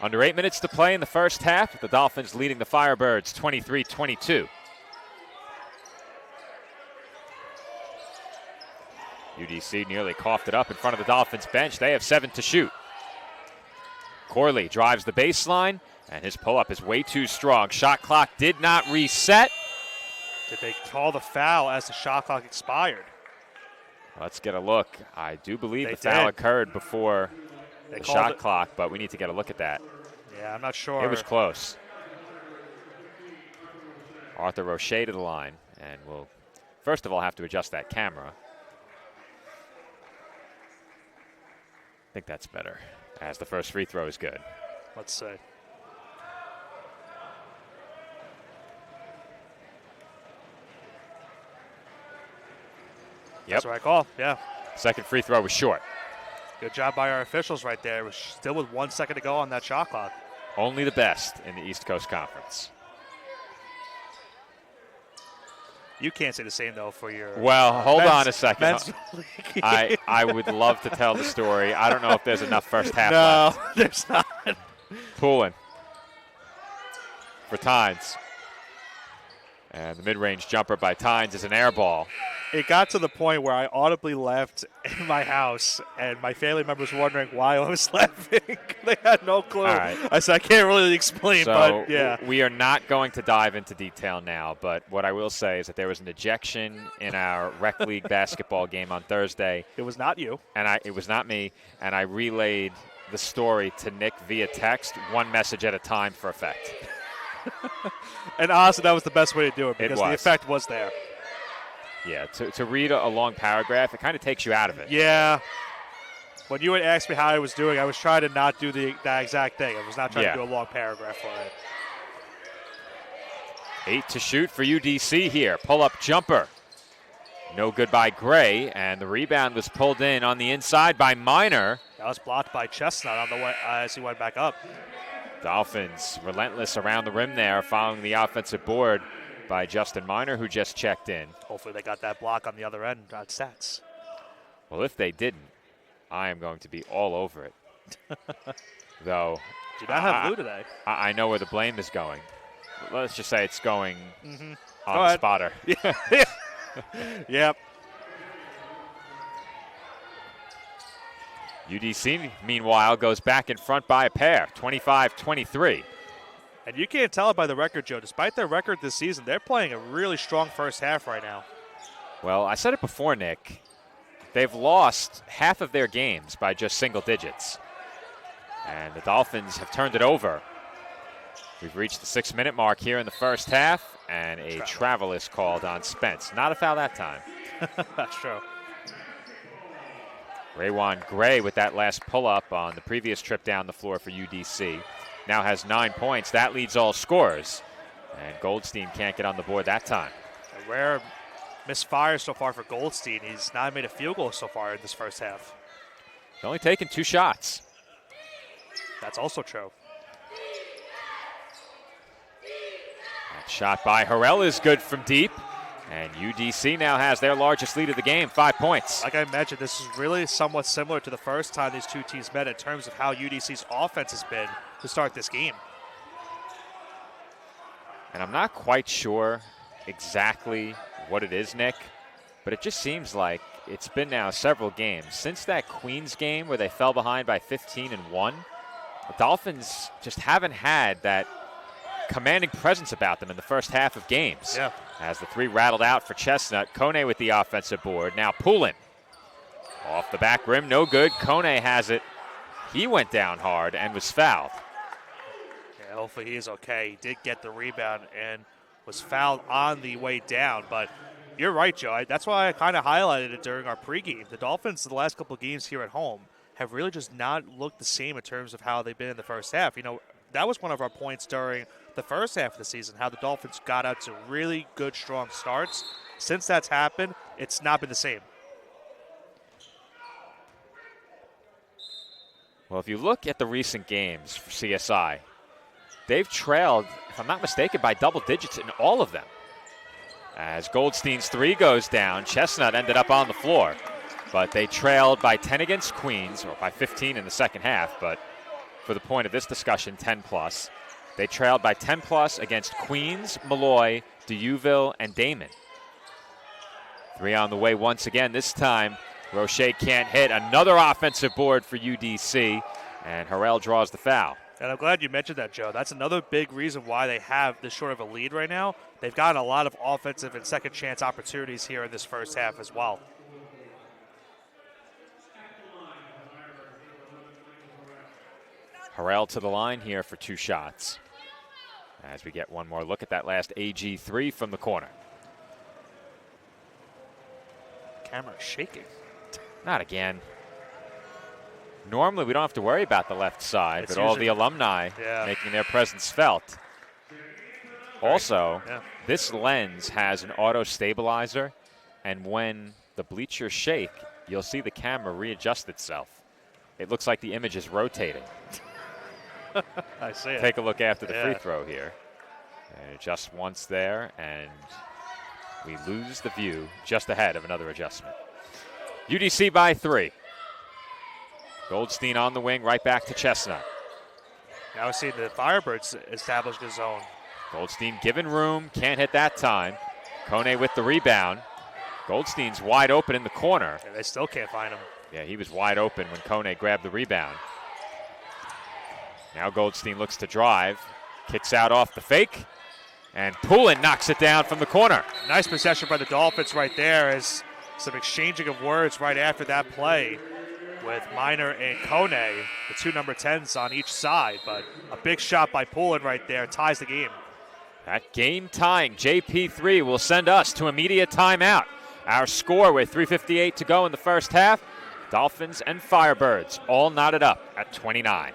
Under 8 minutes to play in the first half. The Dolphins leading the Firebirds 23-22. UDC nearly coughed it up in front of the Dolphins bench. They have 7 to shoot. Corley drives the baseline, and his pull-up is way too strong. Shot clock did not reset. Did they call the foul as the shot clock expired? Let's get a look. I do believe They the foul did. occurred before They the called shot it- clock, but we need to get a look at that. Yeah, I'm not sure. It was close. Arthur Roche to the line, and we'll first of all have to adjust that camera. I think that's better, as the first free throw is good. Let's see. Yep. That's the right call. Yeah. Second free throw was short. Good job by our officials right there. We're still with 1 second to go on that shot clock. Only the best in the East Coast Conference. You can't say the same, though, for your Well, hold on a second. men's league. I would love to tell the story. I don't know if there's enough first half No, left. there's not. Poulin for Tynes. And the mid-range jumper by Tynes is an air ball. It got to the point where I audibly laughed in my house, and my family members were wondering why I was laughing. They had no clue. All right. I said, I can't really explain, So but yeah. we are not going to dive into detail now, but what I will say is that there was an ejection in our rec league basketball game on Thursday, It was not you. and it was not me, and I relayed the story to Nick via text, one message at a time for effect. And honestly, that was the best way to do it because the was. effect was there. Yeah, to read a long paragraph, it kind of takes you out of it. Yeah. When you had asked me how I was doing, I was trying to not do that exact thing. I was not trying to do a long paragraph for it. 8 to shoot for UDC here. Pull-up jumper. No good by Gray, and the rebound was pulled in on the inside by Minor. That was blocked by Chestnut on the way as he went back up. Dolphins relentless around the rim there, following the offensive board by Justin Minor, who just checked in. Hopefully they got that block on the other end on stats. Well, if they didn't, I am going to be all over it. Though, Do not have Lou today. I know where the blame is going. Let's just say it's going on Go the ahead. spotter. Yep. UDC, meanwhile, goes back in front by a pair, 25-23. And you can't tell it by the record, Joe. Despite their record this season, they're playing a really strong first half right now. Well, I said it before, Nick. They've lost half of their games by just single digits. And the Dolphins have turned it over. We've reached the 6-minute mark here in the first half, and a travel is called on Spence. Not a foul that time. That's true. Raywan Gray with that last pull-up on the previous trip down the floor for UDC. Now has 9 points. That leads all scorers. And Goldstein can't get on the board that time. A rare misfire so far for Goldstein. He's not made a field goal so far in this first half. He's only taken 2 shots. That's also true. That shot by Harrell is good from deep. And UDC now has their largest lead of the game, 5 points. Like I mentioned, this is really somewhat similar to the first time these two teams met in terms of how UDC's offense has been to start this game. And I'm not quite sure exactly what it is, Nick, but it just seems like it's been now several games. Since that Queens game where they fell behind by 15-1, the Dolphins just haven't had that commanding presence about them in the first half of games. Yeah. As the 3 rattled out for Chestnut, Kone with the offensive board. Now Poulin off the back rim, no good. Kone has it. He went down hard and was fouled. Yeah, hopefully he is okay. He did get the rebound and was fouled on the way down. But you're right, Joe. That's why I kind of highlighted it during our pregame. The Dolphins, the last couple of games here at home, have really just not looked the same in terms of how they've been in the first half. You know, that was one of our points during the first half of the season, how the Dolphins got out to really good, strong starts. Since that's happened, it's not been the same. Well, if you look at the recent games for CSI, they've trailed, if I'm not mistaken, by double digits in all of them. As Goldstein's 3 goes down, Chestnut ended up on the floor. But they trailed by 10 against Queens, or by 15 in the second half, but for the point of this discussion, 10+. They trailed by 10+ against Queens, Malloy, Deauville, and Damon. 3 on the way once again. This time, Roche can't hit. Another offensive board for UDC, and Harrell draws the foul. And I'm glad you mentioned that, Joe. That's another big reason why they have this short of a lead right now. They've gotten a lot of offensive and second chance opportunities here in this first half as well. Harrell to the line here for 2 shots. As we get one more look at that last AG3 from the corner. Camera shaking. Not again. Normally we don't have to worry about the left side, It's but all the usually- alumni making their presence felt. Also, Yeah. this lens has an auto stabilizer, and when the bleachers shake, you'll see the camera readjust itself. It looks like the image is rotating. I see it. Take a look after the free throw here. And just once there, and we lose the view just ahead of another adjustment. UDC by 3. Goldstein on the wing, right back to Chestnut. Now we see the Firebirds establish the zone. Goldstein given room, can't hit that time. Kone with the rebound. Goldstein's wide open in the corner. Yeah, they still can't find him. Yeah, he was wide open when Kone grabbed the rebound. Now Goldstein looks to drive, kicks out off the fake, and Poulin knocks it down from the corner. Nice possession by the Dolphins right there, as some exchanging of words right after that play with Minor and Kone, the 2 number 10s on each side. But a big shot by Poulin right there ties the game. That game-tying JP3 will send us to immediate timeout. Our score with 3:58 to go in the first half, Dolphins and Firebirds all knotted up at 29.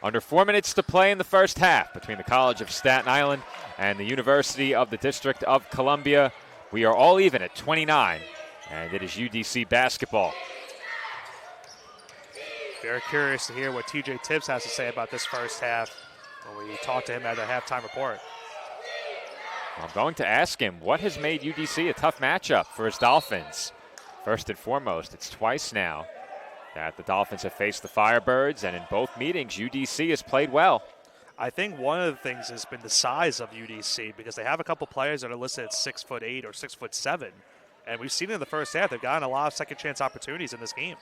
Under 4 minutes to play in the first half between the College of Staten Island and the University of the District of Columbia. We are all even at 29, and it is UDC basketball. Very curious to hear what TJ Tibbs has to say about this first half when we talk to him at the halftime report. I'm going to ask him what has made UDC a tough matchup for his Dolphins. First and foremost, it's twice now that the Dolphins have faced the Firebirds, and in both meetings, UDC has played well. I think one of the things has been the size of UDC, because they have a couple players that are listed at 6'8" or 6'7", and we've seen in the first half they've gotten a lot of second chance opportunities in this game.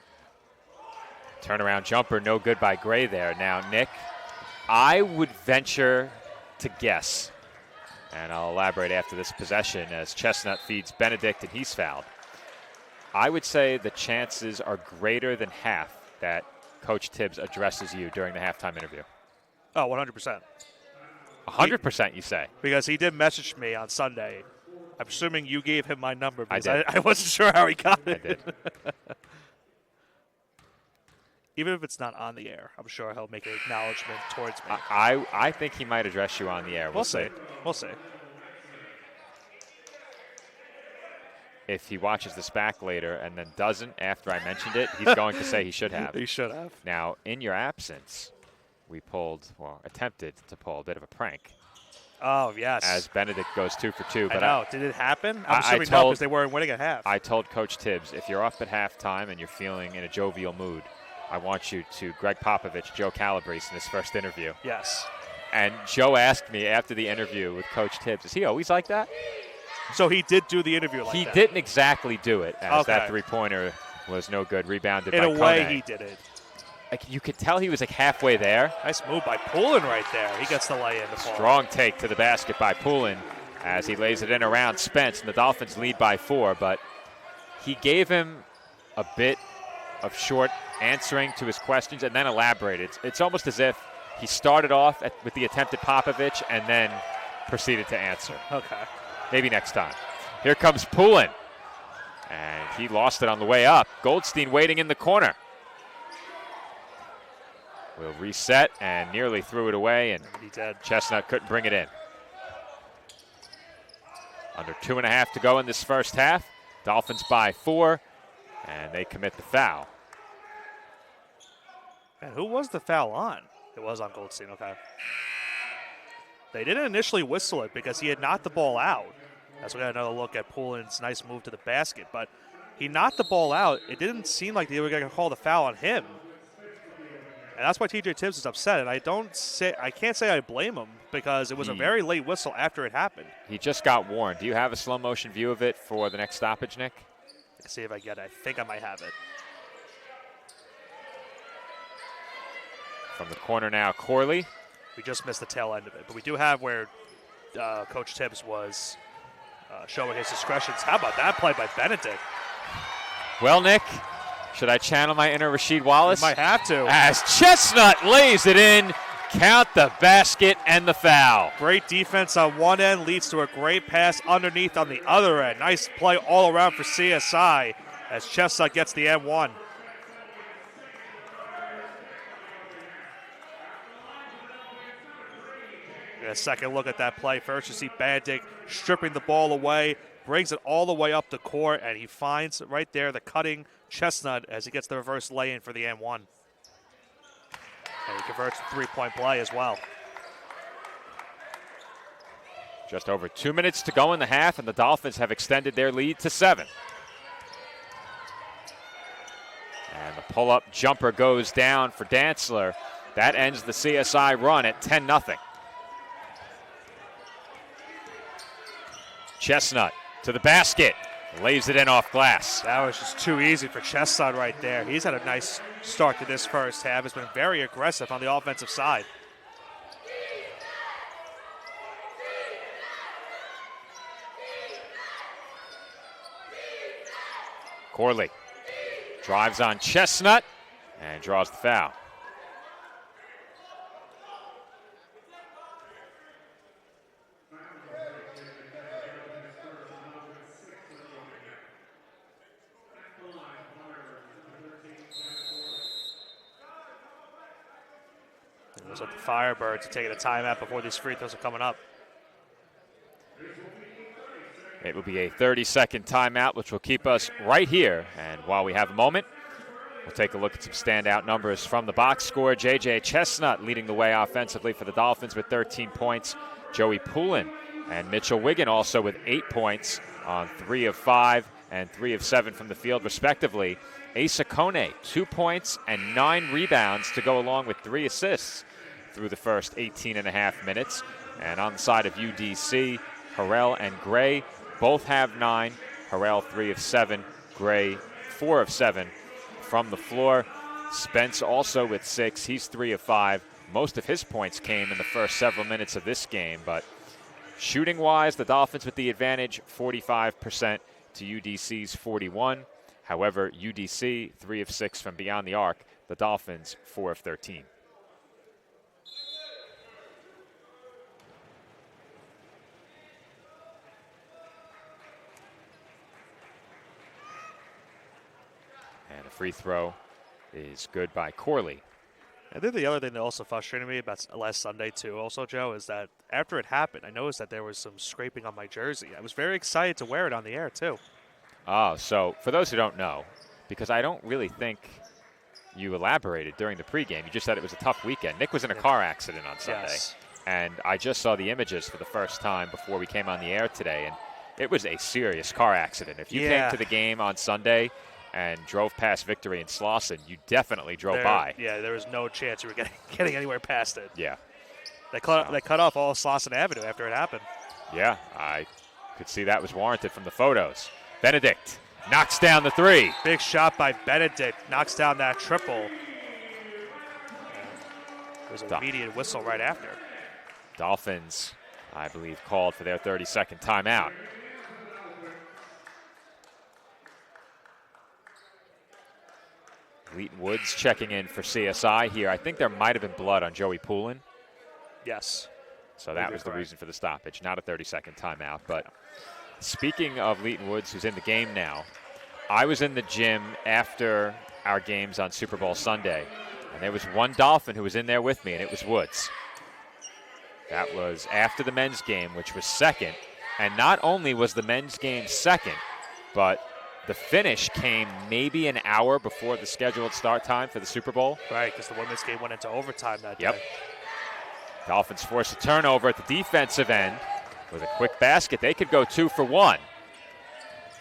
Turnaround jumper, no good by Gray there. Now, Nick, I would venture to guess, and I'll elaborate after this possession as Chestnut feeds Benedict and he's fouled. I would say the chances are greater than half that Coach Tibbs addresses you during the halftime interview. Oh, 100%. 100%, you say? Because he did message me on Sunday. I'm assuming you gave him my number because I did. I wasn't sure how he got it. I did. Even if it's not on the air, I'm sure he'll make an acknowledgement towards me. I think he might address you on the air. We'll see. We'll see. If he watches this back later and then doesn't after I mentioned it, he's going to say he should have. He should have. Now, in your absence, we attempted to pull a bit of a prank. Oh, yes. As Benedict goes 2 for 2. But I know. Did it happen? I'm assuming no, because they weren't winning at half. I told Coach Tibbs, if you're up at halftime and you're feeling in a jovial mood, I want you to Greg Popovich, Joe Calabrese in his first interview. Yes. And Joe asked me after the interview with Coach Tibbs, is he always like that? So he did do the interview like that. He didn't exactly do it, as Okay. that three-pointer was no good, rebounded In by a way, Kone. he did it. Like, you could tell he was like halfway there. Nice move by Poulin right there. He gets the lay in the ball. Strong take to the basket by Poulin as he lays it in around Spence, and the Dolphins lead by 4. But he gave him a bit of short answering to his questions and then elaborated. It's almost as if he started off with the attempted Popovich and then proceeded to answer. Okay. Maybe next time. Here comes Poulin. And he lost it on the way up. Goldstein waiting in the corner. will reset and nearly threw it away, and He did. Chestnut couldn't bring it in. Under 2.5 to go in this first half. Dolphins by 4, and they commit the foul. And who was the foul on? It was on Goldstein, okay. They didn't initially whistle it because he had knocked the ball out. As we got another look at Poulin's nice move to the basket. But he knocked the ball out. It didn't seem like they were going to call the foul on him. And that's why TJ Tibbs is upset. And I can't say I blame him because it was a very late whistle after it happened. He just got warned. Do you have a slow motion view of it for the next stoppage, Nick? Let's see if I get it. I think I might have it. From the corner now, Corley. We just missed the tail end of it. But we do have where Coach Tibbs was showing his discretions. How about that play by Benedict? Well, Nick, should I channel my inner Rasheed Wallace? You might have to. As Chestnut lays it in, count the basket and the foul. Great defense on one end leads to a great pass underneath on the other end. Nice play all around for CSI as Chestnut gets the M1. A second look at that play. First, you see Benedict stripping the ball away, brings it all the way up the court, and he finds right there the cutting Chestnut as he gets the reverse lay-in for the M1. And he converts the three-point play as well. Just over 2 minutes to go in the half, and the Dolphins have extended their lead to 7. And the pull-up jumper goes down for Dantzler. That ends the CSI run at 10-0. Chestnut to the basket, lays it in off glass. That was just too easy for Chestnut right there. He's had a nice start to this first half. He's been very aggressive on the offensive side. Corley drives on Chestnut and draws the foul. Looks like the Firebirds are taking a timeout before these free throws are coming up. It will be a 30-second timeout, which will keep us right here. And while we have a moment, we'll take a look at some standout numbers from the box score. J.J. Chestnut leading the way offensively for the Dolphins with 13 points. Joey Poulin and Mitchell Wiggin also with 8 points on 3 of 5 and 3 of 7 from the field, respectively. Asa Kone, 2 points and 9 rebounds to go along with 3 assists through the first 18.5 minutes. And on the side of UDC, Harrell and Gray both have 9. Harrell 3 of 7, Gray 4 of 7 from the floor. Spence also with 6. He's 3 of 5. Most of his points came in the first several minutes of this game, but shooting-wise, the Dolphins with the advantage, 45% to UDC's 41. However, UDC 3 of 6 from beyond the arc. The Dolphins 4 of 13. And a free throw is good by Corley. I think the other thing that also frustrated me about last Sunday, too, also, Joe, is that after it happened, I noticed that there was some scraping on my jersey. I was very excited to wear it on the air, too. Oh, so for those who don't know, because I don't really think you elaborated during the pregame, you just said it was a tough weekend. Nick was in a car accident on Sunday, Yes. and I just saw the images for the first time before we came on the air today, and it was a serious car accident. If you came to the game on Sunday and drove past Victory and Slauson, you definitely drove by. Yeah, there was no chance you were getting anywhere past it. Yeah. They cut off all Slauson Avenue after it happened. Yeah, I could see that was warranted from the photos. Benedict knocks down the 3. Big shot by Benedict. Knocks down that triple. There's an immediate whistle right after. Dolphins, I believe, called for their 30-second timeout. Leighton Woods checking in for CSI here. I think there might have been blood on Joey Poulin. Yes. So that was the reason for the stoppage, not a 30-second timeout. But speaking of Leighton Woods, who's in the game now, I was in the gym after our games on Super Bowl Sunday, And there was one Dolphin who was in there with me, and it was Woods. That was after the men's game, which was second. And not only was the men's game second, but the finish came maybe an hour before the scheduled start time for the Super Bowl. Right, because the women's game went into overtime that Yep. day. Dolphins forced a turnover at the defensive end with a quick basket. They could go 2 for 1.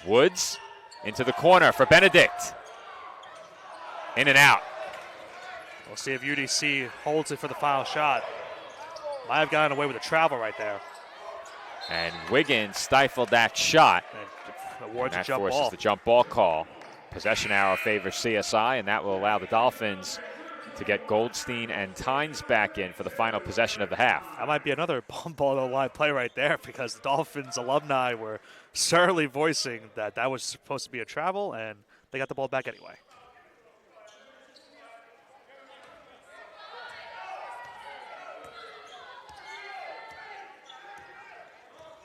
Woods into the corner for Benedict. In and out. We'll see if UDC holds it for the final shot. Might have gotten away with a travel right there. And Wiggins stifled that shot. And awards a that jump forces ball. the jump ball call. Possession arrow favors CSI, and that will allow the Dolphins to get Goldstein and Tynes back in for the final possession of the half. That might be another bump ball to line play right there because the Dolphins alumni were certainly voicing that was supposed to be a travel, and they got the ball back anyway.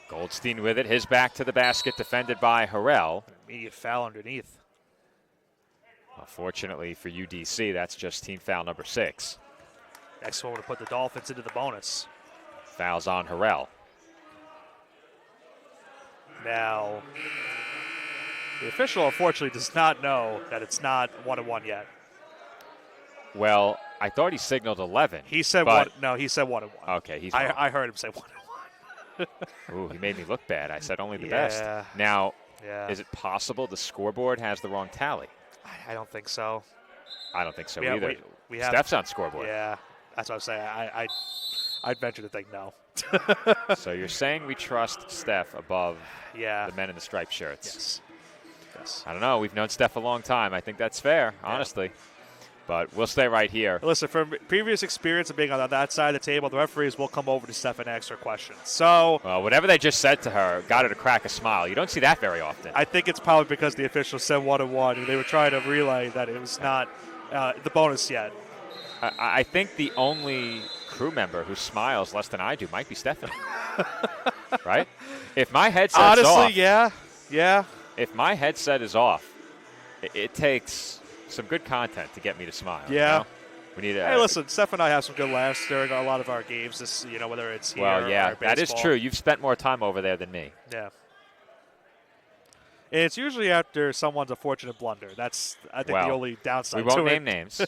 Goldstein with it, his back to the basket, defended by Harrell. Immediate foul underneath. Fortunately for UDC, that's just team foul number 6. Next one to put the Dolphins into the bonus. Fouls on Harrell. Now, the official unfortunately does not know that it's not 1-1 yet. Well, I thought he signaled 11. He said but, one. No, he said 1-1. Okay, he's wrong. I heard him say 1-1. Ooh, he made me look bad. I said only the Yeah. best. Now, Yeah. is it possible the scoreboard has the wrong tally? I don't think so. I don't think so Yeah, either. we have. Steph's on scoreboard. Yeah, that's what I'm saying. I'd venture to think no. So you're saying we trust Steph above Yeah. the men in the striped shirts? Yes. Yes. I don't know. We've known Steph a long time. I think that's fair, honestly. But we'll stay right here. Listen, from previous experience of being on that side of the table, the referees will come over to Steph and ask her questions. So Well, whatever they just said to her got her to crack a smile. You don't see that very often. I think it's probably because the officials said 1-1, and they were trying to relay that it was not the bonus yet. I think the only crew member who smiles less than I do might be Stephanie. Right? If my headset's Honestly, off, yeah. if my headset is off, it takes some good content to get me to smile. Yeah. You know? We need. Hey, listen, Steph and I have some good laughs during a lot of our games. This, whether it's here Well, yeah, or that is baseball. true. You've spent more time over there than me. Yeah. And it's usually after someone's unfortunate blunder. That's, I think, Well, the only downside We won't to name it. names.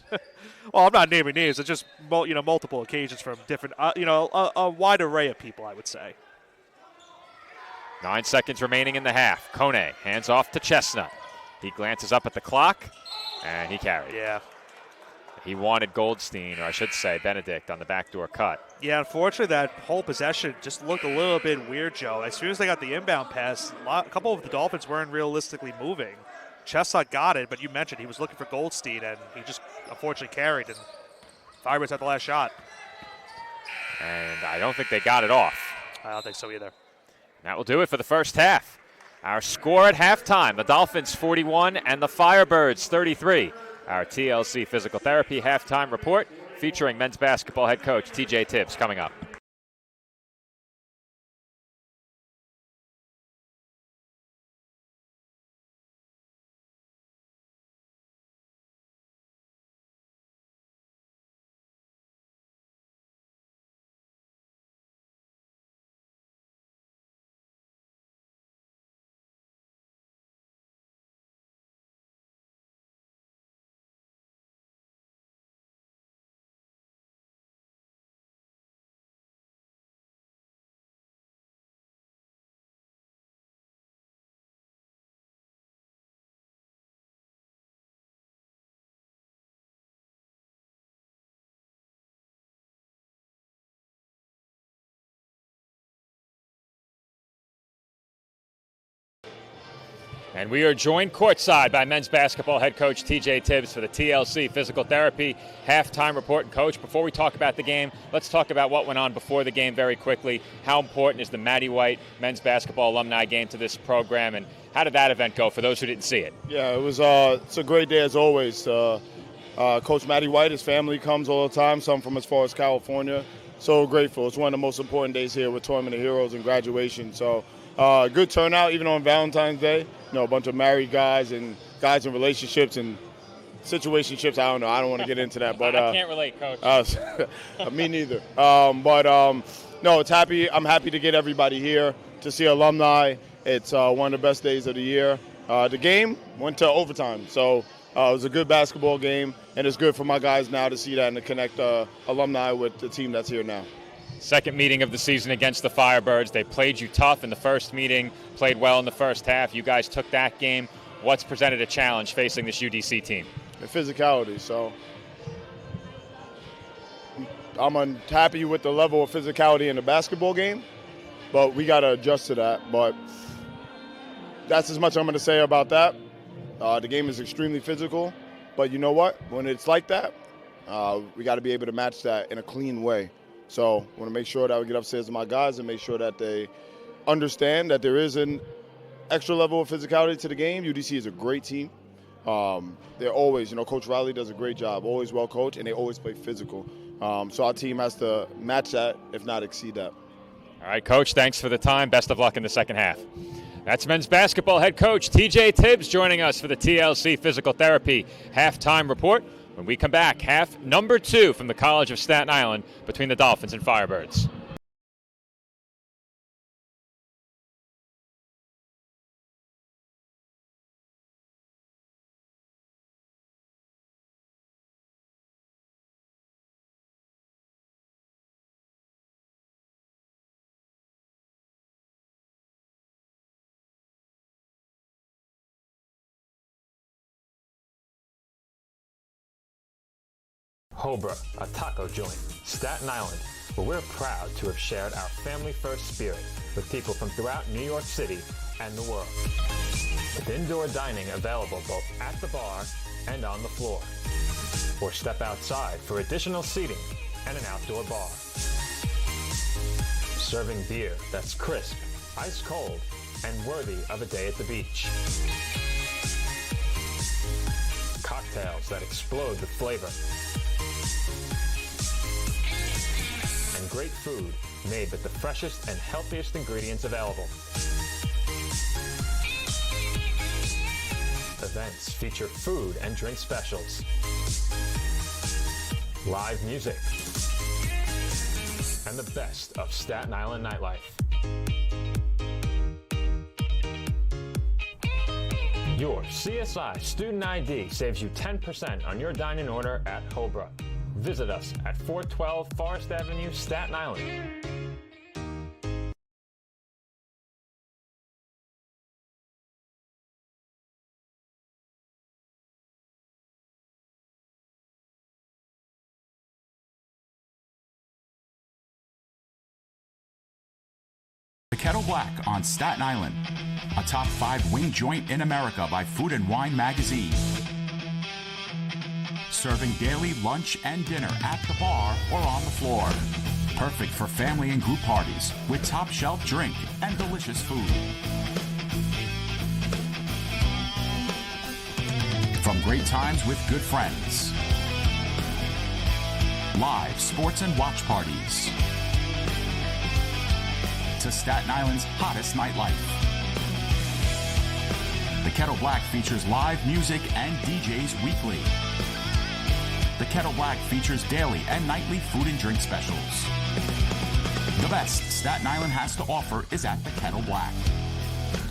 Well, I'm not naming names. It's just multiple occasions from different, a wide array of people, I would say. 9 seconds remaining in the half. Kone hands off to Chestnut. He glances up at the clock, and he carried. Yeah. He wanted Goldstein, or I should say Benedict, on the backdoor cut. Yeah, unfortunately, that whole possession just looked a little bit weird, Joe. As soon as they got the inbound pass, a couple of the Dolphins weren't realistically moving. Chestnut got it, but you mentioned he was looking for Goldstein, and he just unfortunately carried, and Firebirds had the last shot. And I don't think they got it off. I don't think so either. That will do it for the first half. Our score at halftime, the Dolphins 41 and the Firebirds 33. Our TLC Physical Therapy halftime report featuring men's basketball head coach TJ Tibbs coming up. And we are joined courtside by men's basketball head coach TJ Tibbs for the TLC Physical Therapy halftime report. And Coach, before we talk about the game, let's talk about what went on before the game very quickly. How important is the Matty White men's basketball alumni game to this program, and how did that event go for those who didn't see it? Yeah, it was. It's a great day as always. Coach Matty White, his family comes all the time, some from as far as California. So grateful. It's one of the most important days here with Tournament of Heroes and graduation. So good turnout even on Valentine's Day. A bunch of married guys and guys in relationships, and situationships. I don't know. I don't want to get into that, but I can't relate, Coach. me neither. No, it's happy. I'm happy to get everybody here to see alumni. It's one of the best days of the year. The game went to overtime, so it was a good basketball game, and it's good for my guys now to see that and to connect alumni with the team that's here now. Second meeting of the season against the Firebirds. They played you tough in the first meeting, played well in the first half. You guys took that game. What's presented a challenge facing this UDC team? The physicality. So I'm unhappy with the level of physicality in the basketball game, but we got to adjust to that. But that's as much I'm going to say about that. The game is extremely physical, but you know what? When it's like that, we got to be able to match that in a clean way. So I want to make sure that we get upstairs to my guys and make sure that they understand that there is an extra level of physicality to the game. UDC is a great team. They're always, Coach Riley does a great job, always well coached, and they always play physical. So our team has to match that, if not exceed that. All right, Coach, thanks for the time. Best of luck in the second half. That's men's basketball head coach TJ Tibbs joining us for the TLC Physical Therapy halftime report. When we come back, half number 2 from the College of Staten Island between the Dolphins and Firebirds. Hobra, a taco joint, Staten Island, where we're proud to have shared our family-first spirit with people from throughout New York City and the world. With indoor dining available both at the bar and on the floor. Or step outside for additional seating and an outdoor bar. Serving beer that's crisp, ice cold, and worthy of a day at the beach. Cocktails that explode with flavor. And great food made with the freshest and healthiest ingredients available. Events feature food and drink specials, live music, and the best of Staten Island nightlife. Your CSI Student ID saves you 10% on your dining order at Hobra. Visit us at 412 Forest Avenue, Staten Island. The Kettle Black on Staten Island, a top 5 wing joint in America by Food and Wine magazine. Serving daily lunch and dinner at the bar or on the floor. Perfect for family and group parties with top shelf drink and delicious food. From great times with good friends, live sports and watch parties, to Staten Island's hottest nightlife. The Kettle Black features live music and DJs weekly. The Kettle Black features daily and nightly food and drink specials. The best Staten Island has to offer is at the Kettle Black.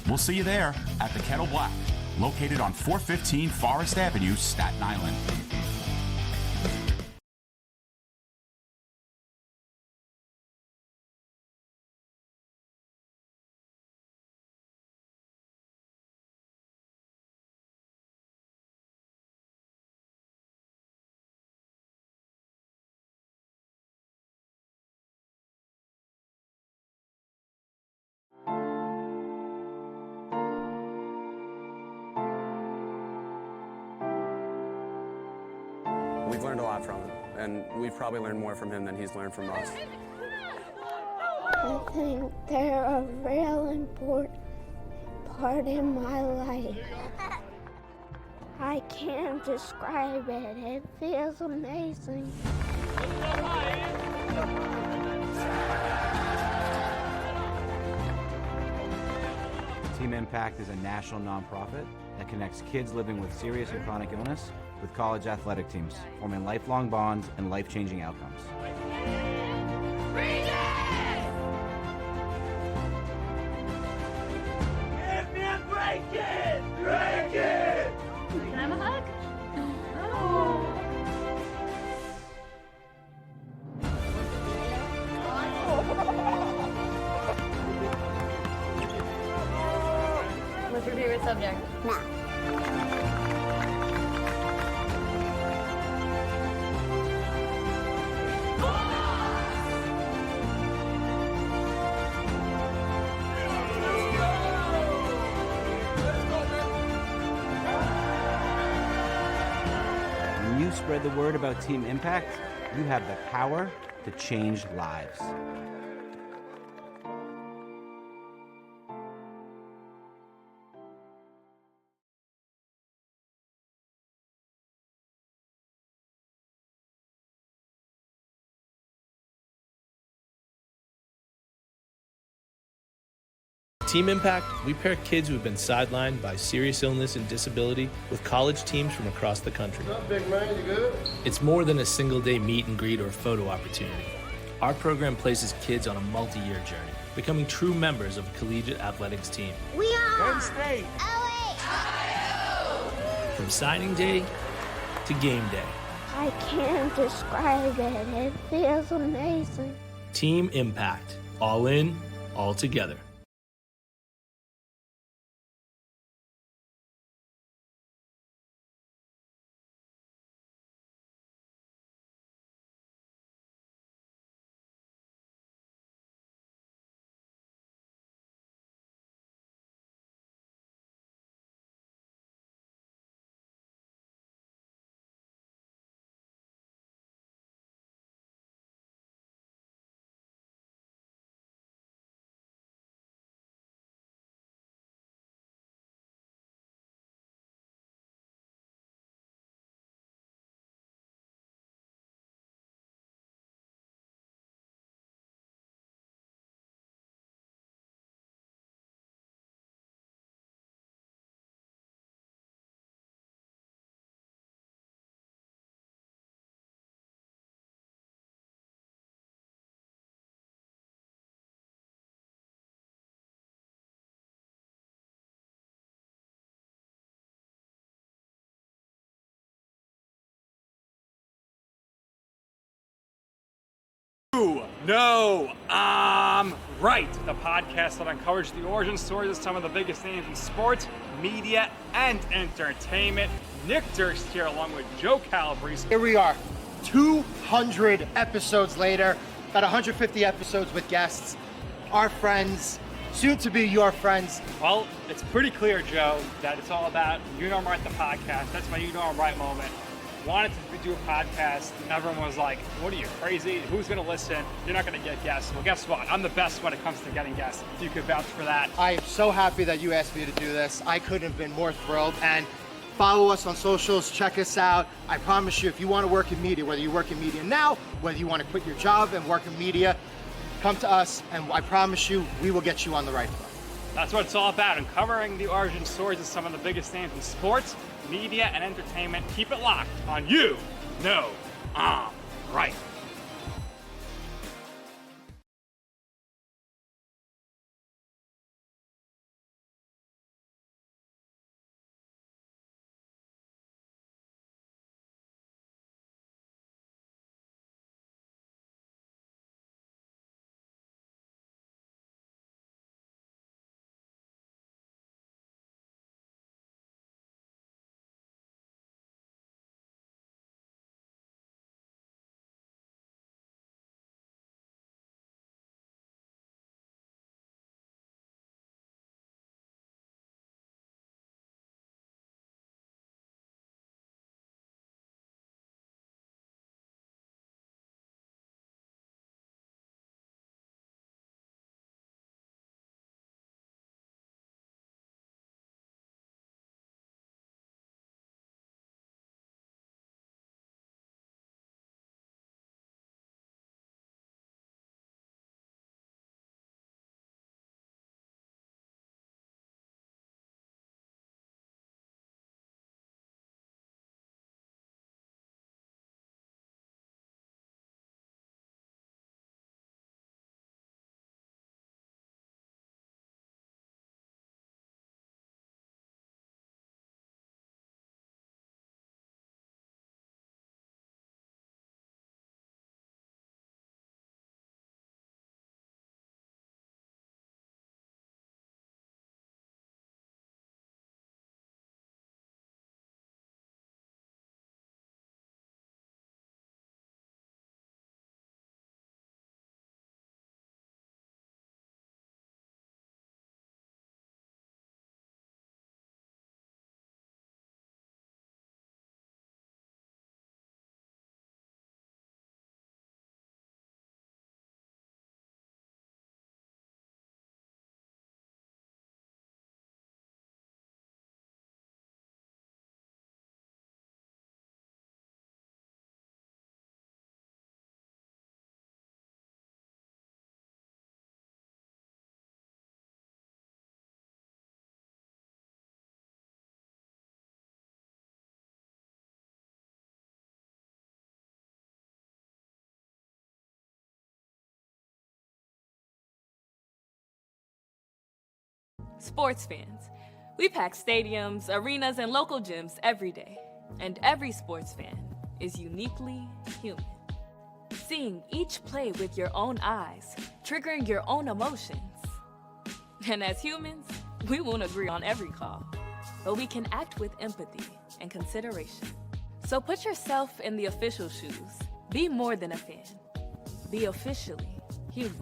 We'll see you there at the Kettle Black, located on 415 Forest Avenue, Staten Island. We've learned a lot from him, and we've probably learned more from him than he's learned from us. I think they're a real important part in my life. I can't describe it. It feels amazing. Team Impact is a national nonprofit that connects kids living with serious and chronic illness with college athletic teams, forming lifelong bonds and life-changing outcomes. Can I have a hug? What's your favorite subject? Math. When you spread the word about Team Impact, you have the power to change lives. Team Impact, we pair kids who have been sidelined by serious illness and disability with college teams from across the country. What's up, big man? You good? It's more than a single-day meet and greet or photo opportunity. Our program places kids on a multi-year journey, becoming true members of a collegiate athletics team. We are Penn State. From signing day to game day, I can't describe it. It feels amazing. Team Impact. All in, all together. No, I'm right. The podcast that uncovers the origin stories of some of the biggest names in sports, media, and entertainment. Nick Durst here along with Joe Calabrese. Here we are, 200 episodes later, about 150 episodes with guests, our friends, soon to be your friends. Well, it's pretty clear, Joe, that it's all about You Know I'm Right, the podcast. That's my You Know I'm Right moment. Wanted to do a podcast, and everyone was like, what are you, crazy? Who's going to listen? You're not going to get guests. Well, guess what? I'm the best when it comes to getting guests. If you could vouch for that. I am so happy that you asked me to do this. I couldn't have been more thrilled. And follow us on socials, check us out. I promise you, if you want to work in media, whether you work in media now, whether you want to quit your job and work in media, come to us, and I promise you, we will get you on the right foot. That's what it's all about, uncovering the origin stories of some of the biggest names in sports, media, and entertainment. Keep it locked on You Know I'm Right. sports fans. We pack stadiums, arenas, and local gyms every day. And every sports fan is uniquely human. Seeing each play with your own eyes, triggering your own emotions. And as humans, we won't agree on every call, but we can act with empathy and consideration. So put yourself in the official shoes. Be more than a fan. Be officially human.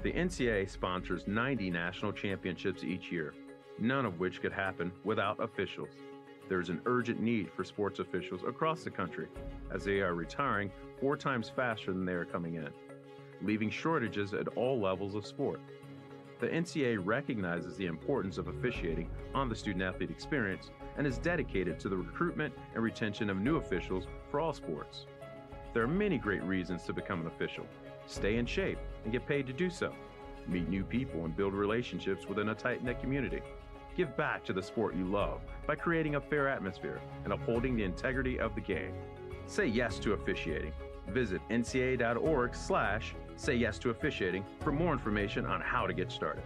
The NCAA sponsors 90 national championships each year, none of which could happen without officials. There's an urgent need for sports officials across the country, as they are retiring 4 times faster than they are coming in, leaving shortages at all levels of sport. The NCAA recognizes the importance of officiating on the student-athlete experience and is dedicated to the recruitment and retention of new officials for all sports. There are many great reasons to become an official. Stay in shape and get paid to do so. Meet new people and build relationships within a tight-knit community. Give back to the sport you love by creating a fair atmosphere and upholding the integrity of the game. Say yes to officiating. Visit ncaa.org/say yes to officiating for more information on how to get started.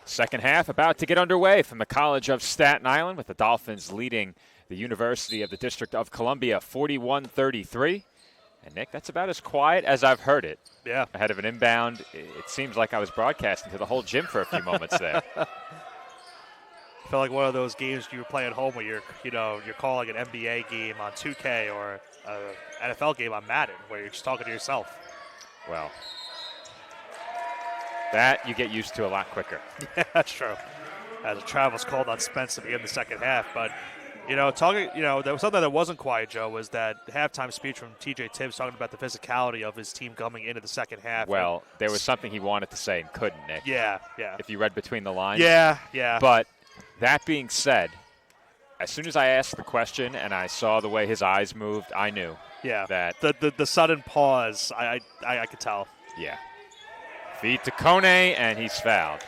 Second half about to get underway from the College of Staten Island, with the Dolphins leading the University of the District of Columbia 41-33. And, Nick, that's about as quiet as I've heard it. Yeah. Ahead of an inbound, it seems like I was broadcasting to the whole gym for a few moments there. I feel like one of those games you play at home where you're calling an NBA game on 2K or an NFL game on Madden, where you're just talking to yourself. Well, that you get used to a lot quicker. Yeah, that's true. As a Travis called on Spence to begin the second half, but there was something that wasn't quiet, Joe, was that halftime speech from TJ Tibbs talking about the physicality of his team coming into the second half. Well, there was something he wanted to say and couldn't, Nick. Yeah. If you read between the lines. Yeah. But that being said, as soon as I asked the question and I saw the way his eyes moved, I knew. Yeah. That the sudden pause, I could tell. Yeah. Feed to Kone, and he's fouled.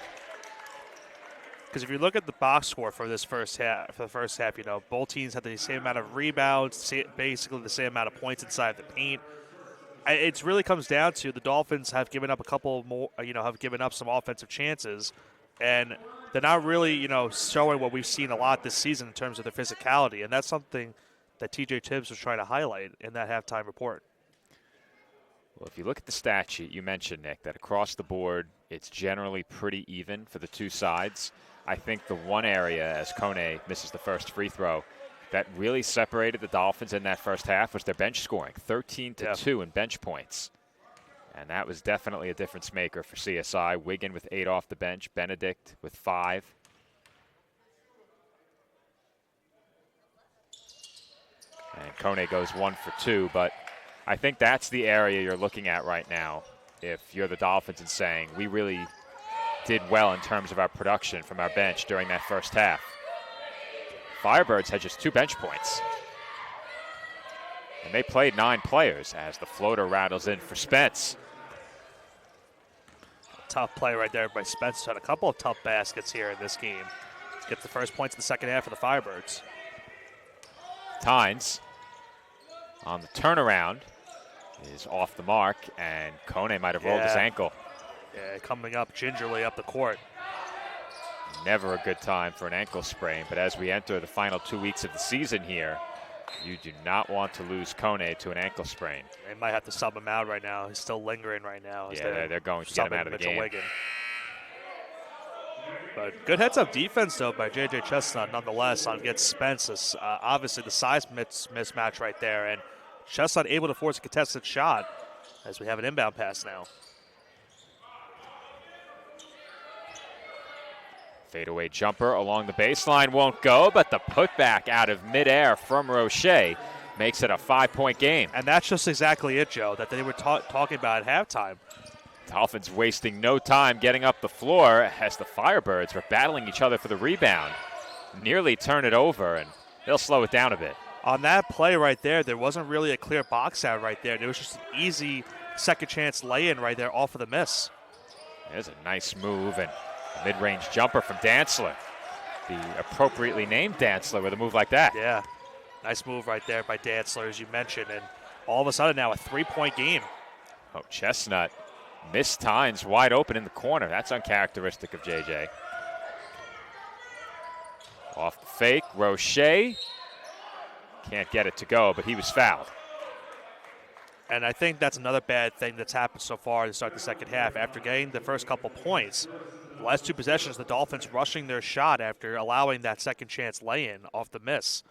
Because if you look at the box score for the first half, both teams had the same amount of rebounds, basically the same amount of points inside the paint. It really comes down to the Dolphins have given up a couple more, have given up some offensive chances, and they're not really, showing what we've seen a lot this season in terms of their physicality, and that's something that TJ Tibbs was trying to highlight in that halftime report. Well, if you look at the stat sheet, you mentioned, Nick, that across the board, it's generally pretty even for the two sides. I think the one area, as Kone misses the first free throw, that really separated the Dolphins in that first half was their bench scoring, 13-2 in bench points. And that was definitely a difference maker for CSI. Wiggin with 8 off the bench, Benedict with 5. And Kone goes 1 for 2, but I think that's the area you're looking at right now if you're the Dolphins and saying, we really did well in terms of our production from our bench during that first half. Firebirds had just 2 bench points. And they played 9 players as the floater rattles in for Spence. Tough play right there by Spence. Had a couple of tough baskets here in this game. Gets the first points in the second half for the Firebirds. Tynes on the turnaround is off the mark, and Kone might have rolled his ankle. Yeah, coming up gingerly up the court. Never a good time for an ankle sprain, but as we enter the final 2 weeks of the season here, you do not want to lose Kone to an ankle sprain. They might have to sub him out right now. He's still lingering right now. Yeah, they're going to get him out of the game. Wiggin. But good heads-up defense, though, by J.J. Chestnut, nonetheless, on against Spence. Obviously, the size mismatch right there, and Chestnut able to force a contested shot as we have an inbound pass now. Fadeaway jumper along the baseline won't go, but the putback out of midair from Roche makes it a 5-point game. And that's just exactly it, Joe, that they were talking about at halftime. Dolphins wasting no time getting up the floor as the Firebirds were battling each other for the rebound. Nearly turn it over, and they'll slow it down a bit. On that play right there wasn't really a clear box out right there. There was just an easy second chance lay-in right there off of the miss. There's a nice move and a mid-range jumper from Dantzler. The appropriately named Dantzler with a move like that. Yeah, nice move right there by Dantzler, as you mentioned. And all of a sudden now a 3-point game. Oh, Chestnut missed Tynes wide open in the corner. That's uncharacteristic of JJ. Off the fake, Roche. Can't get it to go, but he was fouled. And I think that's another bad thing that's happened so far to start the second half. After getting the first couple points, the last 2 possessions, the Dolphins rushing their shot after allowing that second chance lay-in off the miss.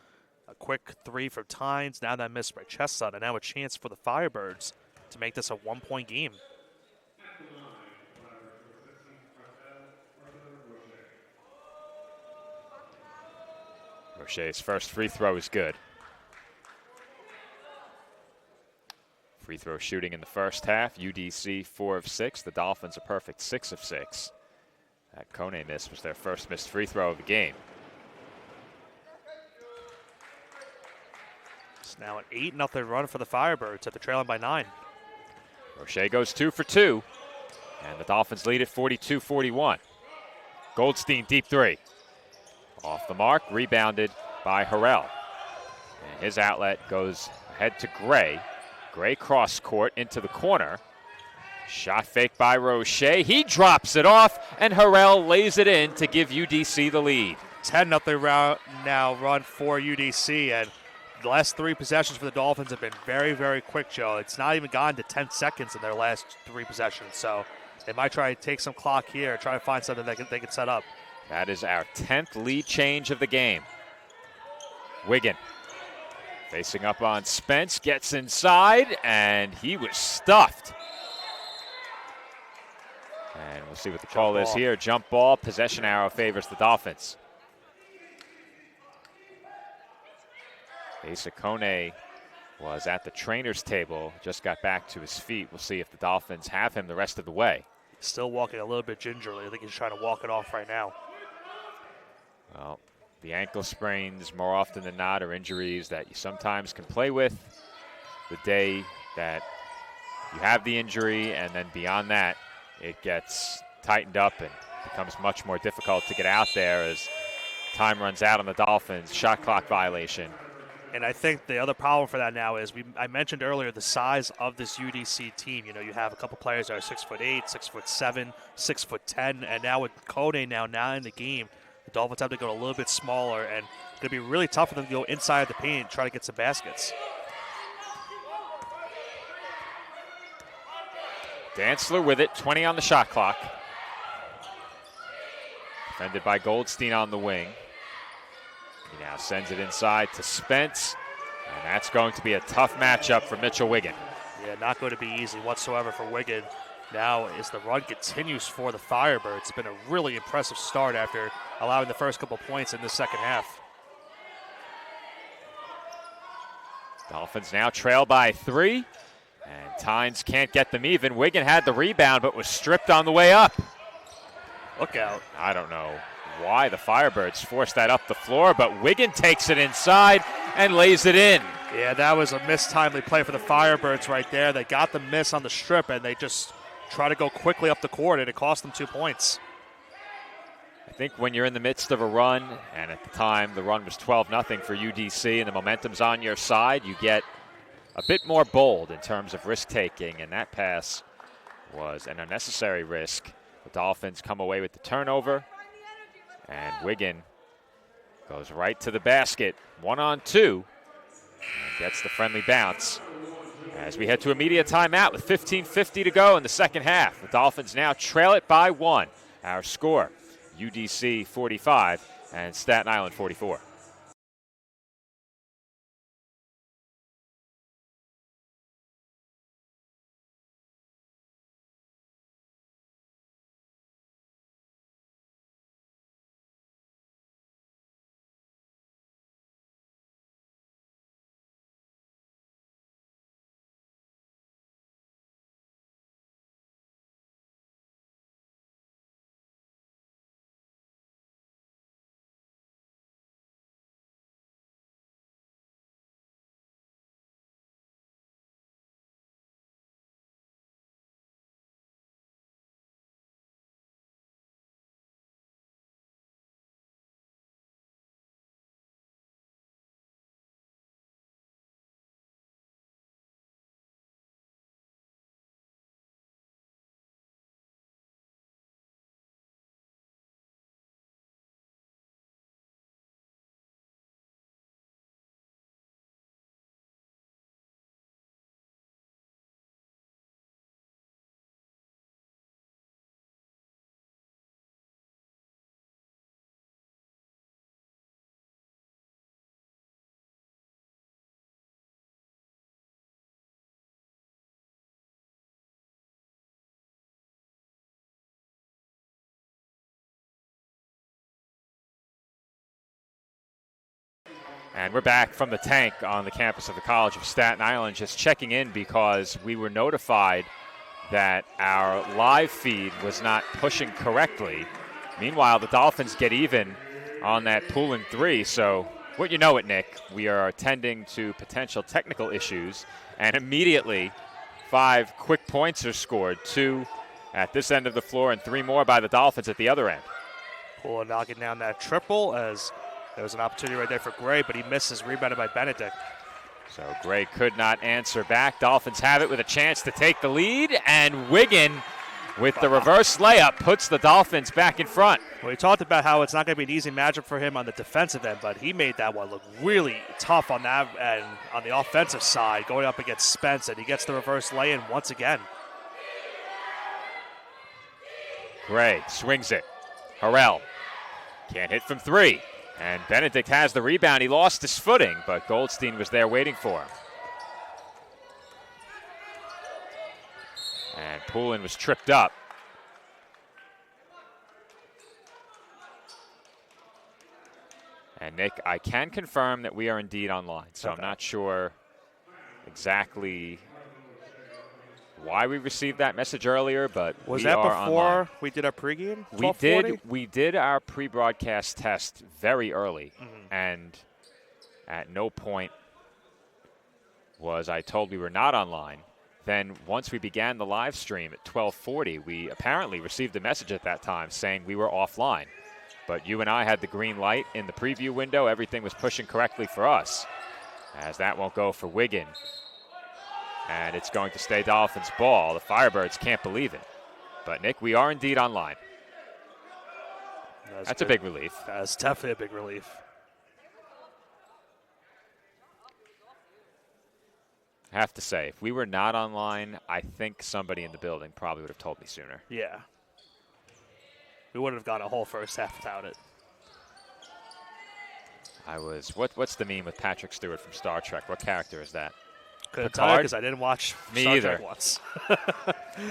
A quick 3 from Tynes, now that miss by Chestnut, and now a chance for the Firebirds to make this a 1-point game. Roche's first free throw is good. Free throw shooting in the first half. UDC 4 of 6. The Dolphins a perfect 6 of 6. That Kone miss was their first missed free throw of the game. It's now an 8-0 run for the Firebirds at the trailing by 9. Roche goes 2 for 2. And the Dolphins lead at 42-41. Goldstein deep 3. Off the mark, rebounded by Harrell. And his outlet goes ahead to Gray. Gray cross court into the corner. Shot fake by Roche. He drops it off, and Harrell lays it in to give UDC the lead. 10-0 now run for UDC, and the last 3 possessions for the Dolphins have been very, very quick, Joe. It's not even gone to 10 seconds in their last 3 possessions, so they might try to take some clock here, try to find something they can set up. That is our 10th lead change of the game. Wiggin facing up on Spence, gets inside, and he was stuffed. And we'll see what the call is here. Jump ball, possession arrow favors the Dolphins. Asa Kone was at the trainer's table, just got back to his feet. We'll see if the Dolphins have him the rest of the way. Still walking a little bit gingerly. I think he's trying to walk it off right now. Well, the ankle sprains, more often than not, are injuries that you sometimes can play with the day that you have the injury, and then beyond that, it gets tightened up and becomes much more difficult to get out there as time runs out on the Dolphins. Shot clock violation. And I think the other problem for that now is I mentioned earlier the size of this UDC team. You know, you have a couple players that are 6'8", 6'7", 6'10", and now with Kone now in the game, the Dolphins have to go a little bit smaller, and it's going to be really tough for them to go inside the paint and try to get some baskets. Dantzler with it, 20 on the shot clock. Defended by Goldstein on the wing. He now sends it inside to Spence, and that's going to be a tough matchup for Mitchell Wiggin. Yeah, not going to be easy whatsoever for Wiggin. Now, as the run continues for the Firebirds, it's been a really impressive start after allowing the first couple points in the second half. Dolphins now trail by 3, and Tynes can't get them even. Wiggin had the rebound, but was stripped on the way up. Look out. I don't know why the Firebirds forced that up the floor, but Wiggin takes it inside and lays it in. Yeah, that was a mistimely play for the Firebirds right there. They got the miss on the strip, and they just try to go quickly up the court, and it cost them 2 points. I think when you're in the midst of a run, and at the time the run was 12-0 for UDC and the momentum's on your side, you get a bit more bold in terms of risk-taking, and that pass was an unnecessary risk. The Dolphins come away with the turnover, and Wiggin goes right to the basket, 1-on-2, and gets the friendly bounce. As we head to a media timeout with 15:50 to go in the second half, the Dolphins now trail it by 1. Our score, UDC 45 and Staten Island 44. And we're back from the tank on the campus of the College of Staten Island, just checking in because we were notified that our live feed was not pushing correctly. Meanwhile, the Dolphins get even on that Poulin 3. So, what you know it, Nick, we are attending to potential technical issues, and immediately 5 quick points are scored, 2 at this end of the floor and 3 more by the Dolphins at the other end. Poulin knocking down that triple as there was an opportunity right there for Gray, but he misses, rebounded by Benedict. So Gray could not answer back. Dolphins have it with a chance to take the lead, and Wiggin with the reverse layup puts the Dolphins back in front. Well, we talked about how it's not going to be an easy matchup for him on the defensive end, but he made that one look really tough on that end on the offensive side, going up against Spence, and he gets the reverse lay-in once again. Gray swings it. Harrell can't hit from 3. And Benedict has the rebound. He lost his footing, but Goldstein was there waiting for him. And Poulin was tripped up. And Nick, I can confirm that we are indeed online, so I'm not sure exactly why we received that message earlier, but was we that are before online. We did our pregame? We did our pre-broadcast test very early, and at no point was I told we were not online. Then once we began the live stream at 12:40, we apparently received a message at that time saying we were offline. But you and I had the green light in the preview window. Everything was pushing correctly for us, as that won't go for Wiggin. And it's going to stay Dolphins ball. The Firebirds can't believe it. But, Nick, we are indeed online. That's a big relief. That's definitely a big relief. I have to say, if we were not online, I think somebody in the building probably would have told me sooner. Yeah. We wouldn't have gone a whole first half without it. What's the meme with Patrick Stewart from Star Trek? What character is that? Couldn't tell because I didn't watch Star Trek once.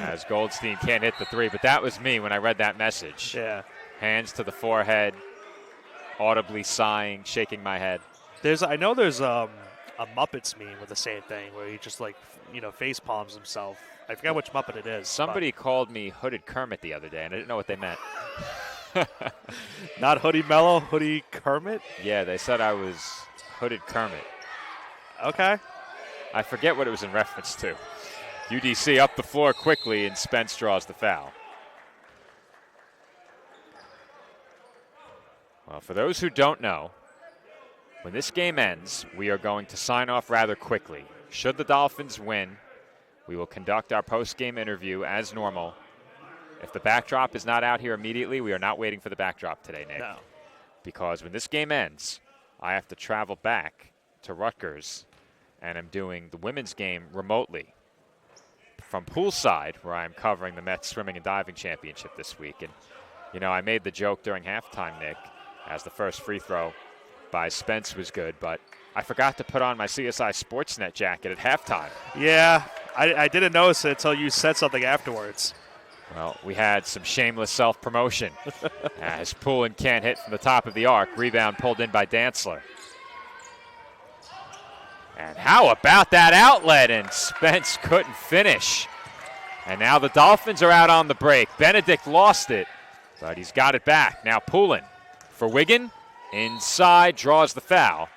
As Goldstein can't hit the 3, but that was me when I read that message. Yeah. Hands to the forehead, audibly sighing, shaking my head. I know there's a Muppets meme with the same thing where he just face palms himself. I forget which Muppet it is. Somebody called me Hooded Kermit the other day, and I didn't know what they meant. Not Hoodie Mello, Hoodie Kermit? Yeah, they said I was Hooded Kermit. Okay. I forget what it was in reference to. UDC up the floor quickly, and Spence draws the foul. Well, for those who don't know, when this game ends, we are going to sign off rather quickly. Should the Dolphins win, we will conduct our post-game interview as normal. If the backdrop is not out here immediately, we are not waiting for the backdrop today, Nick. No. Because when this game ends, I have to travel back to Rutgers, and I'm doing the women's game remotely from poolside, where I'm covering the Mets Swimming and Diving Championship this week. And, I made the joke during halftime, Nick, as the first free throw by Spence was good, but I forgot to put on my CSI Sportsnet jacket at halftime. Yeah, I didn't notice it until you said something afterwards. Well, we had some shameless self-promotion as Poulin can't hit from the top of the arc. Rebound pulled in by Dantzler. And how about that outlet? And Spence couldn't finish. And now the Dolphins are out on the break. Benedict lost it, but he's got it back. Now Poulin for Wigan. Inside, draws the foul.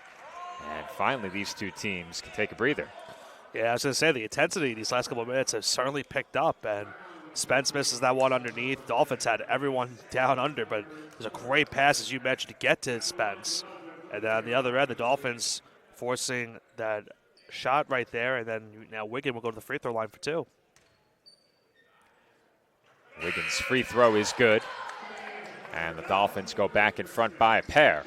And finally, these two teams can take a breather. Yeah, I was going to say, the intensity these last couple of minutes has certainly picked up, and Spence misses that one underneath. Dolphins had everyone down under, but there's a great pass, as you mentioned, to get to Spence. And then on the other end, the Dolphins forcing that shot right there, and then now Wigan will go to the free throw line for two. Wigan's free throw is good. And the Dolphins go back in front by a pair.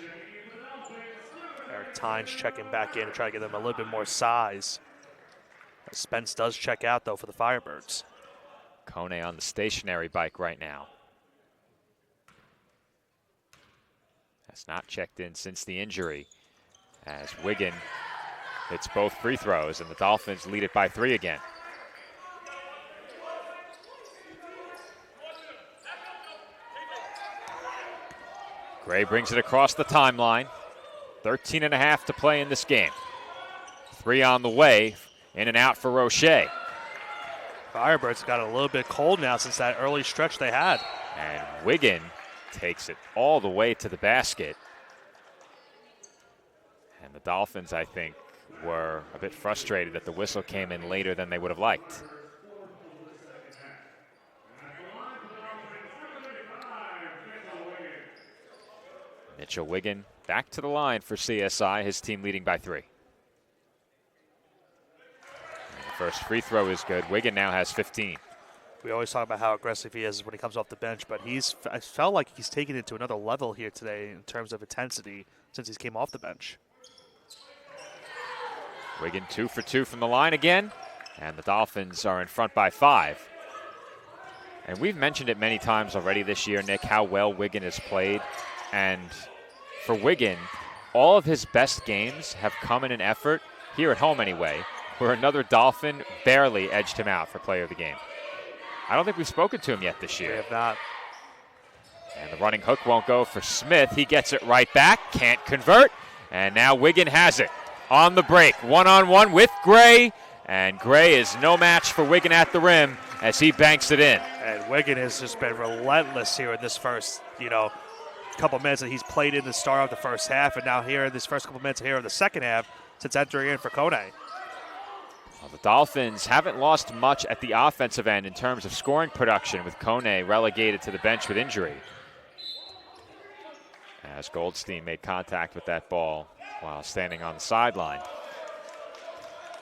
Eric Tynes checking back in to try to give them a little bit more size. Spence does check out, though, for the Firebirds. Kone on the stationary bike right now. Has not checked in since the injury, as Wigan hits both free throws, and the Dolphins lead it by 3 again. Gray brings it across the timeline. 13.5 to play in this game. 3 on the way, in and out for Roche. Firebirds got a little bit cold now since that early stretch they had. And Wigan takes it all the way to the basket. And the Dolphins, I think, were a bit frustrated that the whistle came in later than they would have liked. Mitchell Wigan back to the line for CSI, his team leading by 3. And the first free throw is good. Wigan now has 15. We always talk about how aggressive he is when he comes off the bench, but I felt like he's taken it to another level here today in terms of intensity since he came off the bench. Wigan 2 for 2 from the line again, and the Dolphins are in front by 5. And we've mentioned it many times already this year, Nick, how well Wigan has played. And for Wigan, all of his best games have come in an effort, here at home anyway, where another Dolphin barely edged him out for player of the game. I don't think we've spoken to him yet this year. We have not. And the running hook won't go for Smith. He gets it right back, can't convert, and now Wigan has it. On the break, one-on-one with Gray, and Gray is no match for Wigan at the rim as he banks it in. And Wigan has just been relentless here in this first, couple minutes that he's played in the start of the first half, and now here in this first couple minutes here of the second half since entering in for Kone. Well, the Dolphins haven't lost much at the offensive end in terms of scoring production, with Kone relegated to the bench with injury. As Goldstein made contact with that ball while standing on the sideline.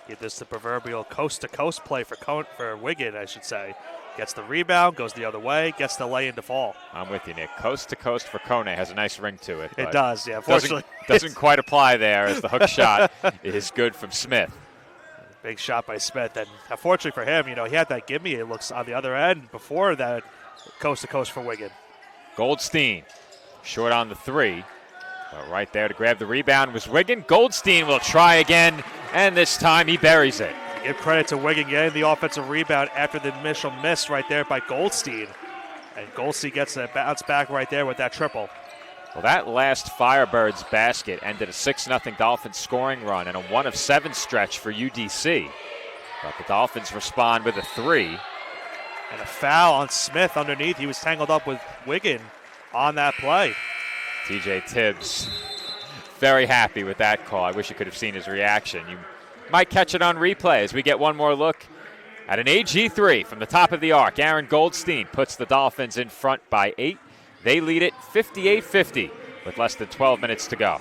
Get this the proverbial coast-to-coast play for Wigan, I should say. Gets the rebound, goes the other way, gets the lay-in to fall. I'm with you, Nick. Coast-to-coast for Kone has a nice ring to it. It does, yeah. Unfortunately, doesn't quite apply there as the hook shot is good from Smith. Big shot by Smith, and unfortunately for him, he had that gimme. It looks on the other end before that coast-to-coast for Wigan. Goldstein, short on the 3. But right there to grab the rebound was Wigan. Goldstein will try again, and this time he buries it. Give credit to Wigan getting the offensive rebound after the initial miss right there by Goldstein. And Goldstein gets a bounce back right there with that triple. Well, that last Firebirds basket ended a 6-0 Dolphins scoring run and a 1-of-7 stretch for UDC. But the Dolphins respond with a 3. And a foul on Smith underneath. He was tangled up with Wiggin on that play. TJ Tibbs very happy with that call. I wish you could have seen his reaction. You might catch it on replay as we get one more look at an AG3 from the top of the arc. Aaron Goldstein puts the Dolphins in front by 8. They lead it 58-50 with less than 12 minutes to go.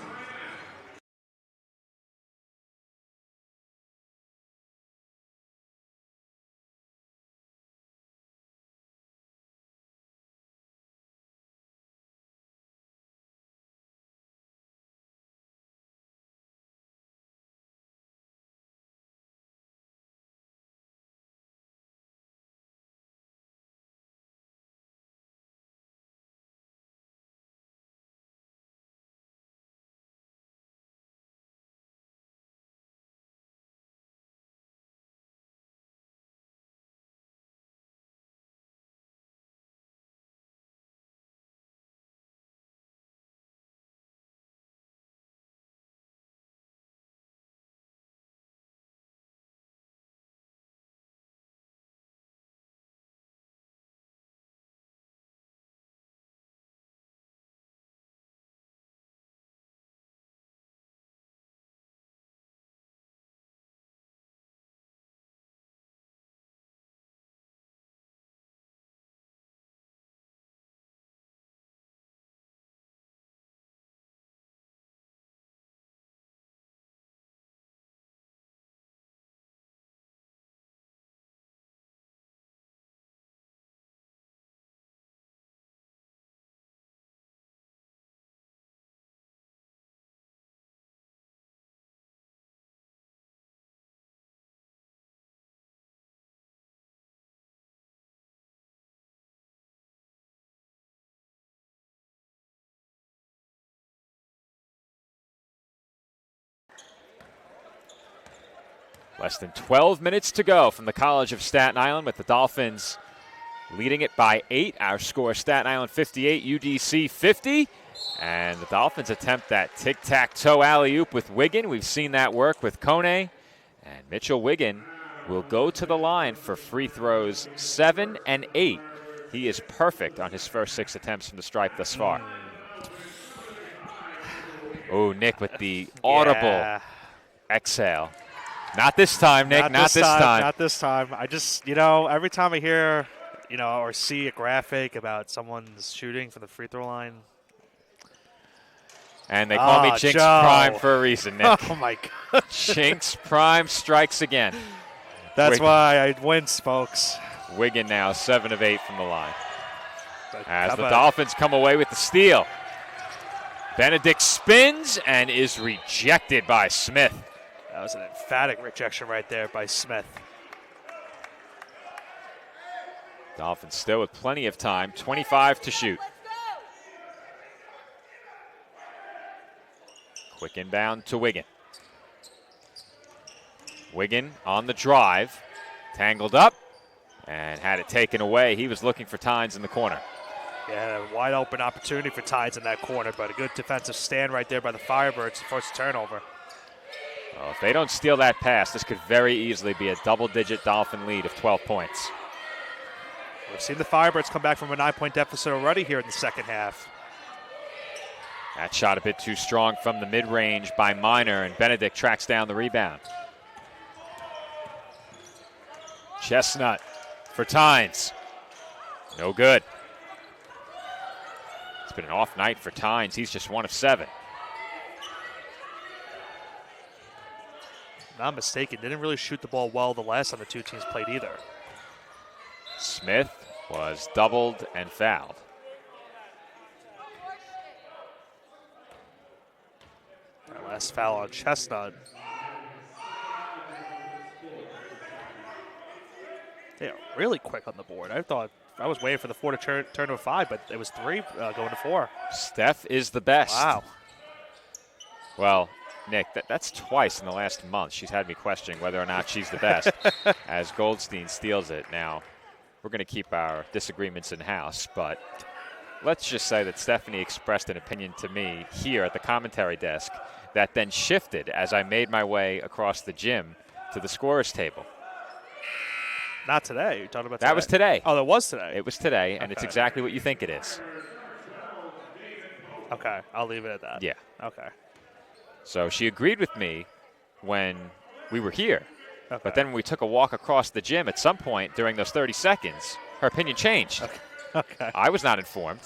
Less than 12 minutes to go from the College of Staten Island with the Dolphins leading it by 8. Our score, Staten Island 58, UDC 50. And the Dolphins attempt that tic-tac-toe alley-oop with Wiggin. We've seen that work with Kone. And Mitchell Wiggin will go to the line for free throws 7 and 8. He is perfect on his first 6 attempts from the stripe thus far. Oh, Nick with the audible exhale. Not this time, Nick. Not this time. Not this time. I just, every time I hear, or see a graphic about someone's shooting from the free throw line. And they call me Jinx Prime for a reason, Nick. Oh, my God. Jinx Prime strikes again. That's why I wince, folks. Wiggin now 7 of 8 from the line. As the Dolphins come away with the steal. Benedict spins and is rejected by Smith. That was an emphatic rejection right there by Smith. Dolphins still with plenty of time. 25 to shoot. Quick inbound to Wiggin. Wiggin on the drive. Tangled up and had it taken away. He was looking for Tynes in the corner. Yeah, a wide open opportunity for Tynes in that corner, but a good defensive stand right there by the Firebirds. First turnover. Well, if they don't steal that pass, this could very easily be a double-digit Dolphin lead of 12 points. We've seen the Firebirds come back from a 9-point deficit already here in the second half. That shot a bit too strong from the mid-range by Minor, and Benedict tracks down the rebound. Chestnut for Tynes. No good. It's been an off night for Tynes. He's just 1 of 7. Not mistaken, didn't really shoot the ball well the last time the two teams played either. Smith was doubled and fouled. That last foul on Chestnut. They are really quick on the board. I was waiting for the 4 to turn to a 5, but it was 3 going to 4. Steph is the best. Wow. Well, Nick, that's twice in the last month she's had me questioning whether or not she's the best as Goldstein steals it. Now, we're going to keep our disagreements in-house, but let's just say that Stephanie expressed an opinion to me here at the commentary desk that then shifted as I made my way across the gym to the scorer's table. Not today. You're talking about today? That was today. Oh, that was today. It was today, and it's exactly what you think it is. Okay, I'll leave it at that. Yeah. Okay. So she agreed with me when we were here. Okay. But then when we took a walk across the gym at some point during those 30 seconds, her opinion changed. Okay. I was not informed.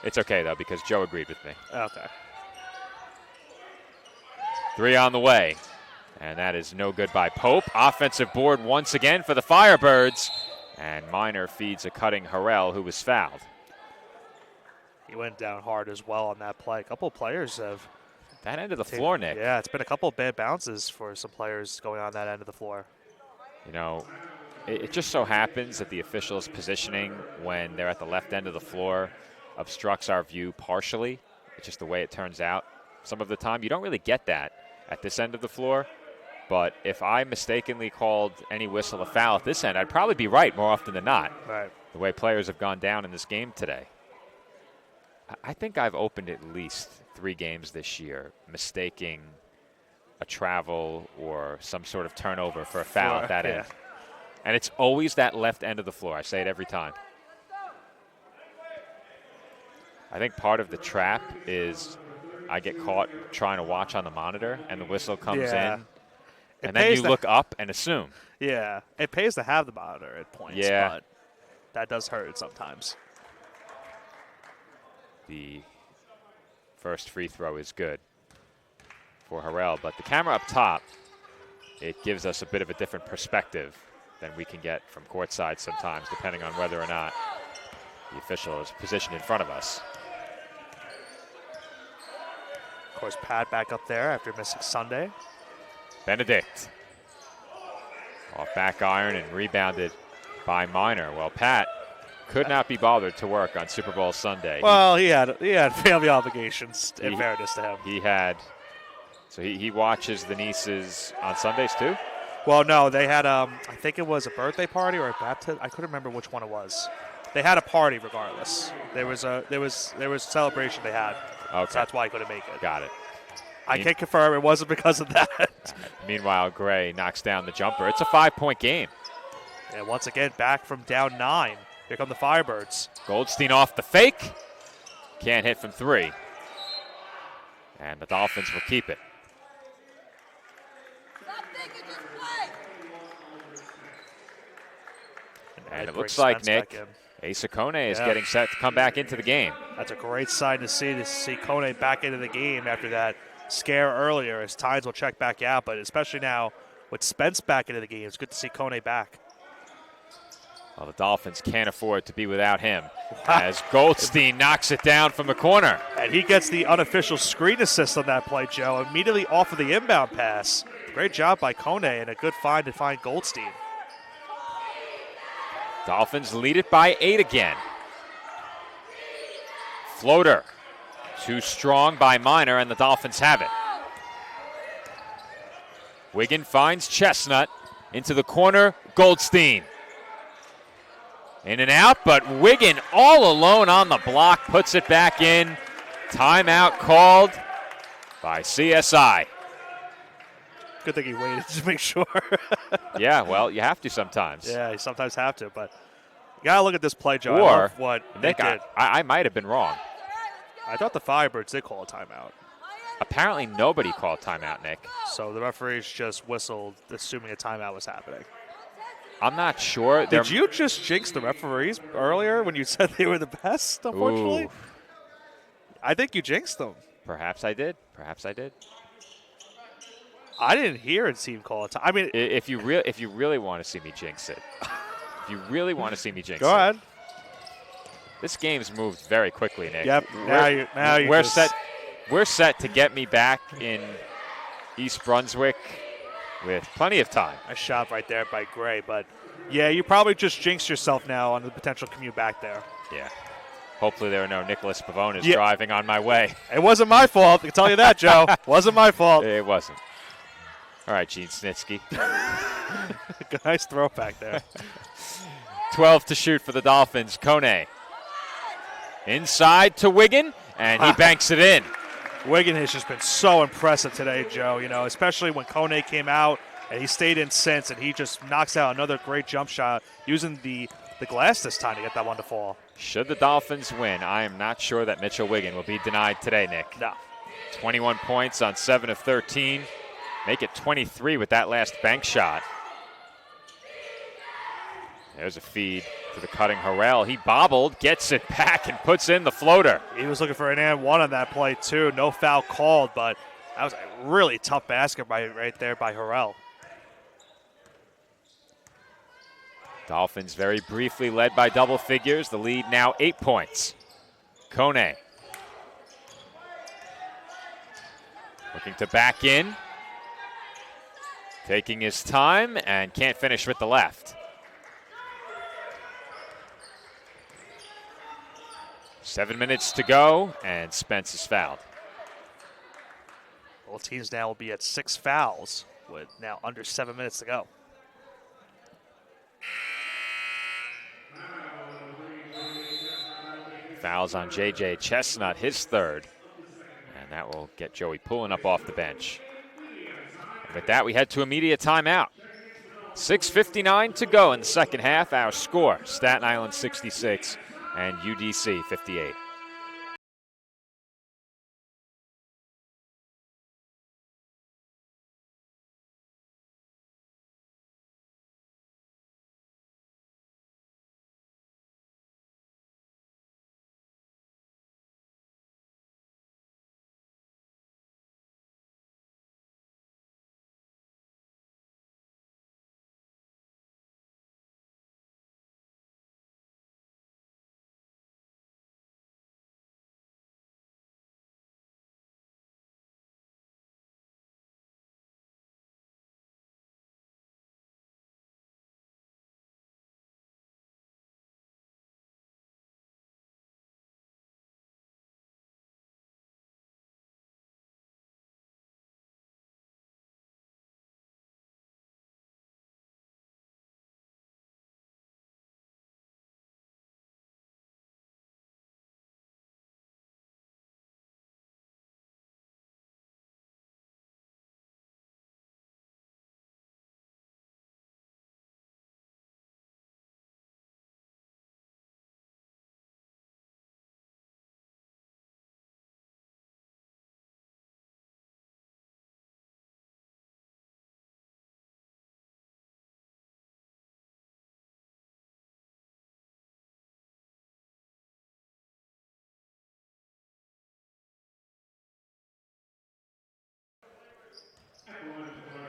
It's okay, though, because Joe agreed with me. Okay. 3 on the way. And that is no good by Pope. Offensive board once again for the Firebirds. And Minor feeds a cutting Harrell, who was fouled. He went down hard as well on that play. A couple of players have. That end of the floor, Nick. Yeah, it's been a couple of bad bounces for some players going on that end of the floor. You know, it just so happens that the officials' positioning when they're at the left end of the floor obstructs our view partially. It's just the way it turns out. Some of the time, you don't really get that at this end of the floor. But if I mistakenly called any whistle a foul at this end, I'd probably be right more often than not. Right. The way players have gone down in this game today. I think I've opened at least 3 games this year mistaking a travel or some sort of turnover for a foul at that end. And it's always that left end of the floor. I say it every time. I think part of the trap is I get caught trying to watch on the monitor and the whistle comes in. And then you look up and assume. Yeah, it pays to have the monitor at points, but that does hurt sometimes. The first free throw is good for Harrell, but the camera up top, it gives us a bit of a different perspective than we can get from courtside sometimes, depending on whether or not the official is positioned in front of us. Of course, Pat back up there after missing Sunday. Benedict off back iron and rebounded by Minor. Well, Pat could not be bothered to work on Super Bowl Sunday. Well, he had family obligations, in fairness to him. He had. So he watches the nieces on Sundays too? Well, no, they had, I think it was a birthday party or a baptism. I couldn't remember which one it was. They had a party regardless. There was a celebration they had. Okay. So that's why I couldn't make it. Got it. I can confirm it wasn't because of that. Meanwhile, Gray knocks down the jumper. It's a 5-point game. And once again, back from down 9. Here come the Firebirds. Goldstein off the fake. Can't hit from 3. And the Dolphins will keep it. And it looks like, Nick, Asa Kone is getting set to come back into the game. That's a great sign to see Kone back into the game after that scare earlier, as Tynes will check back out. But especially now with Spence back into the game, it's good to see Kone back. Well, the Dolphins can't afford to be without him as Goldstein knocks it down from the corner. And he gets the unofficial screen assist on that play, Joe, immediately off of the inbound pass. Great job by Kone and a good find to find Goldstein. Dolphins lead it by 8 again. Floater. Too strong by Minor, and the Dolphins have it. Wiggin finds Chestnut into the corner. Goldstein. In and out, but Wiggin all alone on the block, puts it back in. Timeout called by CSI. Good thing he waited to make sure. Yeah, well, you have to sometimes. Yeah, you sometimes have to, but you got to look at this play, Joe. Or, I love what Nick, they did. I might have been wrong. I thought the Firebirds did call a timeout. Apparently nobody called timeout, Nick. So the referees just whistled, assuming a timeout was happening. I'm not sure. Did you just jinx the referees earlier when you said they were the best, unfortunately? Ooh. I think you jinxed them. Perhaps I did. Perhaps I did. I didn't hear a team call a time. I mean, if you really want to see me jinx it, Go ahead. This game's moved very quickly, Nick. Yep. We're set to get me back in East Brunswick with plenty of time. A shot right there by Gray, but yeah, you probably just jinxed yourself now on the potential commute back there. Yeah. Hopefully there are no Nicholas Pavonis driving on my way. It wasn't my fault. I can tell you that, Joe. Wasn't my fault. It wasn't. All right, Gene Snitsky. Nice throw back there. 12 to shoot for the Dolphins. Kone Inside to Wiggin, and he banks it in. Wiggin has just been so impressive today, Joe, especially when Kone came out and he stayed in since, and he just knocks out another great jump shot using the glass this time to get that one to fall. Should the Dolphins win, I am not sure that Mitchell Wiggin will be denied today, Nick. No. 21 points on 7 of 13. Make it 23 with that last bank shot. There's a feed to the cutting Harrell. He bobbled, gets it back, and puts in the floater. He was looking for an and one on that play, too. No foul called, but that was a really tough basket right there by Harrell. Dolphins very briefly led by double figures. The lead now 8 points. Kone looking to back in. Taking his time and can't finish with the left. 7 minutes to go, and Spence is fouled. Both teams now will be at 6 fouls with now under 7 minutes to go. Fouls on J.J. Chestnut, his third. And that will get Joey pulling up off the bench. And with that, we head to immediate timeout. 6:59 to go in the second half. Our score, Staten Island 66 and UDC 58.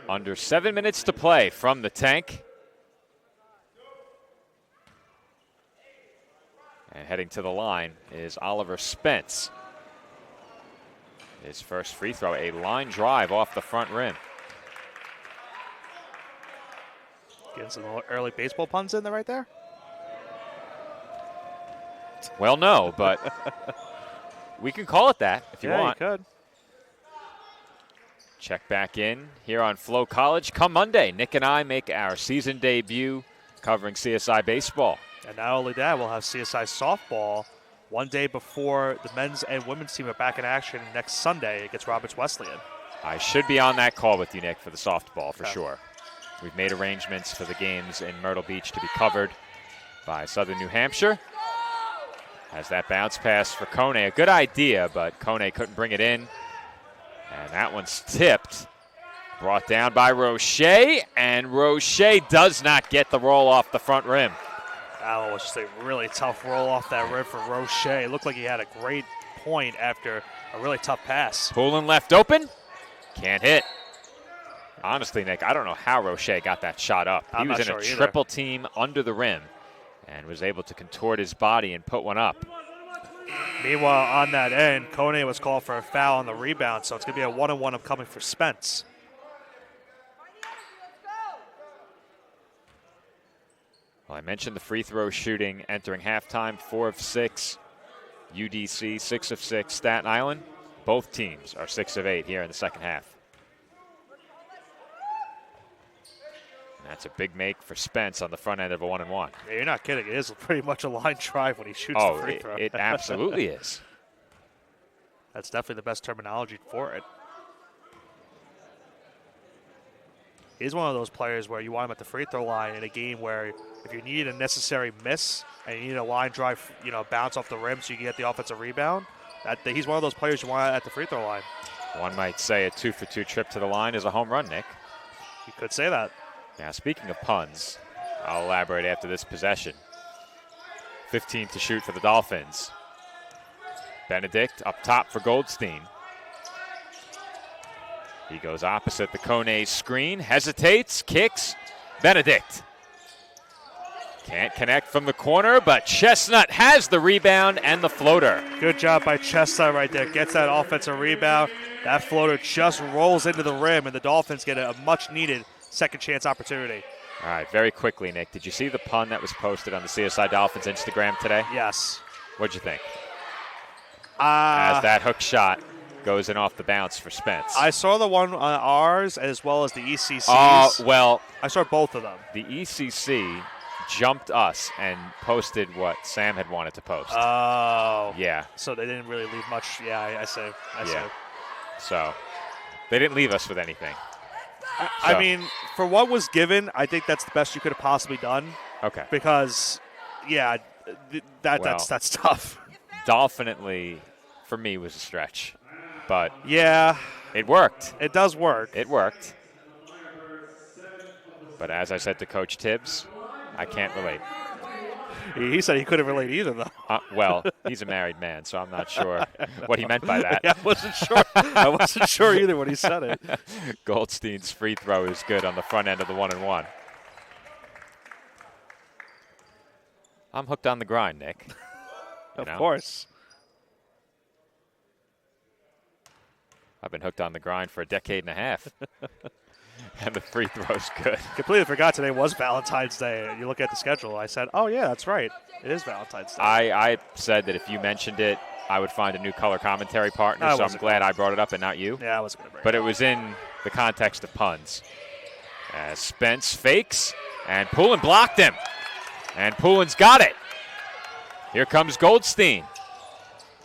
Under 7 minutes to play from the tank. And heading to the line is Oliver Spence. His first free throw, a line drive off the front rim. Getting some early baseball puns in there right there? Well, no, but we can call it that if you want. Yeah, you could. Check back in here on Flow College. Come Monday, Nick and I make our season debut covering CSI baseball. And not only that, we'll have CSI softball one day before the men's and women's team are back in action next Sunday against Roberts Wesleyan. I should be on that call with you, Nick, for the softball for sure. We've made arrangements for the games in Myrtle Beach to be covered by Southern New Hampshire. Has that bounce pass for Kone. A good idea, but Kone couldn't bring it in. And that one's tipped. Brought down by Roche, and Roche does not get the roll off the front rim. That was just a really tough roll off that rim for Roche. It looked like he had a great point after a really tough pass. Pulling left open. Can't hit. Honestly, Nick, I don't know how Roche got that shot up. He was in a triple team under the rim and was able to contort his body and put one up. Meanwhile, on that end, Kone was called for a foul on the rebound, so it's going to be a 1-on-1 upcoming for Spence. Well, I mentioned the free throw shooting entering halftime, 4 of 6. UDC, 6 of 6. Staten Island, both teams are 6 of 8 here in the second half. That's a big make for Spence on the front end of a 1-and-1. Yeah, you're not kidding. It is pretty much a line drive when he shoots the free throw. It absolutely is. That's definitely the best terminology for it. He's one of those players where you want him at the free throw line in a game where if you need a necessary miss and you need a line drive, bounce off the rim so you can get the offensive rebound, he's one of those players you want at the free throw line. One might say a 2-for-2 trip to the line is a home run, Nick. You could say that. Now, speaking of puns, I'll elaborate after this possession. 15 to shoot for the Dolphins. Benedict up top for Goldstein. He goes opposite the Kone screen, hesitates, kicks. Benedict can't connect from the corner, but Chestnut has the rebound and the floater. Good job by Chestnut right there. Gets that offensive rebound. That floater just rolls into the rim, and the Dolphins get a much-needed second chance opportunity. All right, very quickly, Nick. Did you see the pun that was posted on the CSI Dolphins Instagram today? Yes. What'd you think? As that hook shot goes in off the bounce for Spence. I saw the one on ours as well as the ECC's. Well, I saw both of them. The ECC jumped us and posted what Sam had wanted to post. Oh. Yeah. So they didn't really leave much. Yeah, I see. I see. So they didn't leave us with anything. I mean, for what was given, I think that's the best you could have possibly done. Okay. Because, that's tough. Dolphinately, for me, was a stretch. But yeah, it worked. It does work. It worked. But as I said to Coach Tibbs, I can't relate. He said he couldn't relate either, though. Well, he's a married man, so I'm not sure what he meant by that. Yeah, I wasn't sure either when he said it. Goldstein's free throw is good on the front end of the 1-and-1. I'm hooked on the grind, Nick. Of course. I've been hooked on the grind for a decade and a half. And the free throw's good. Completely forgot today was Valentine's Day. You look at the schedule. I said, oh, yeah, that's right. It is Valentine's Day. I said that if you mentioned it, I would find a new color commentary partner, so I'm glad I brought it up and not you. Yeah, I wasn't going to bring it up. But it was in the context of puns. As Spence fakes, and Poulin blocked him. And Poulin's got it. Here comes Goldstein.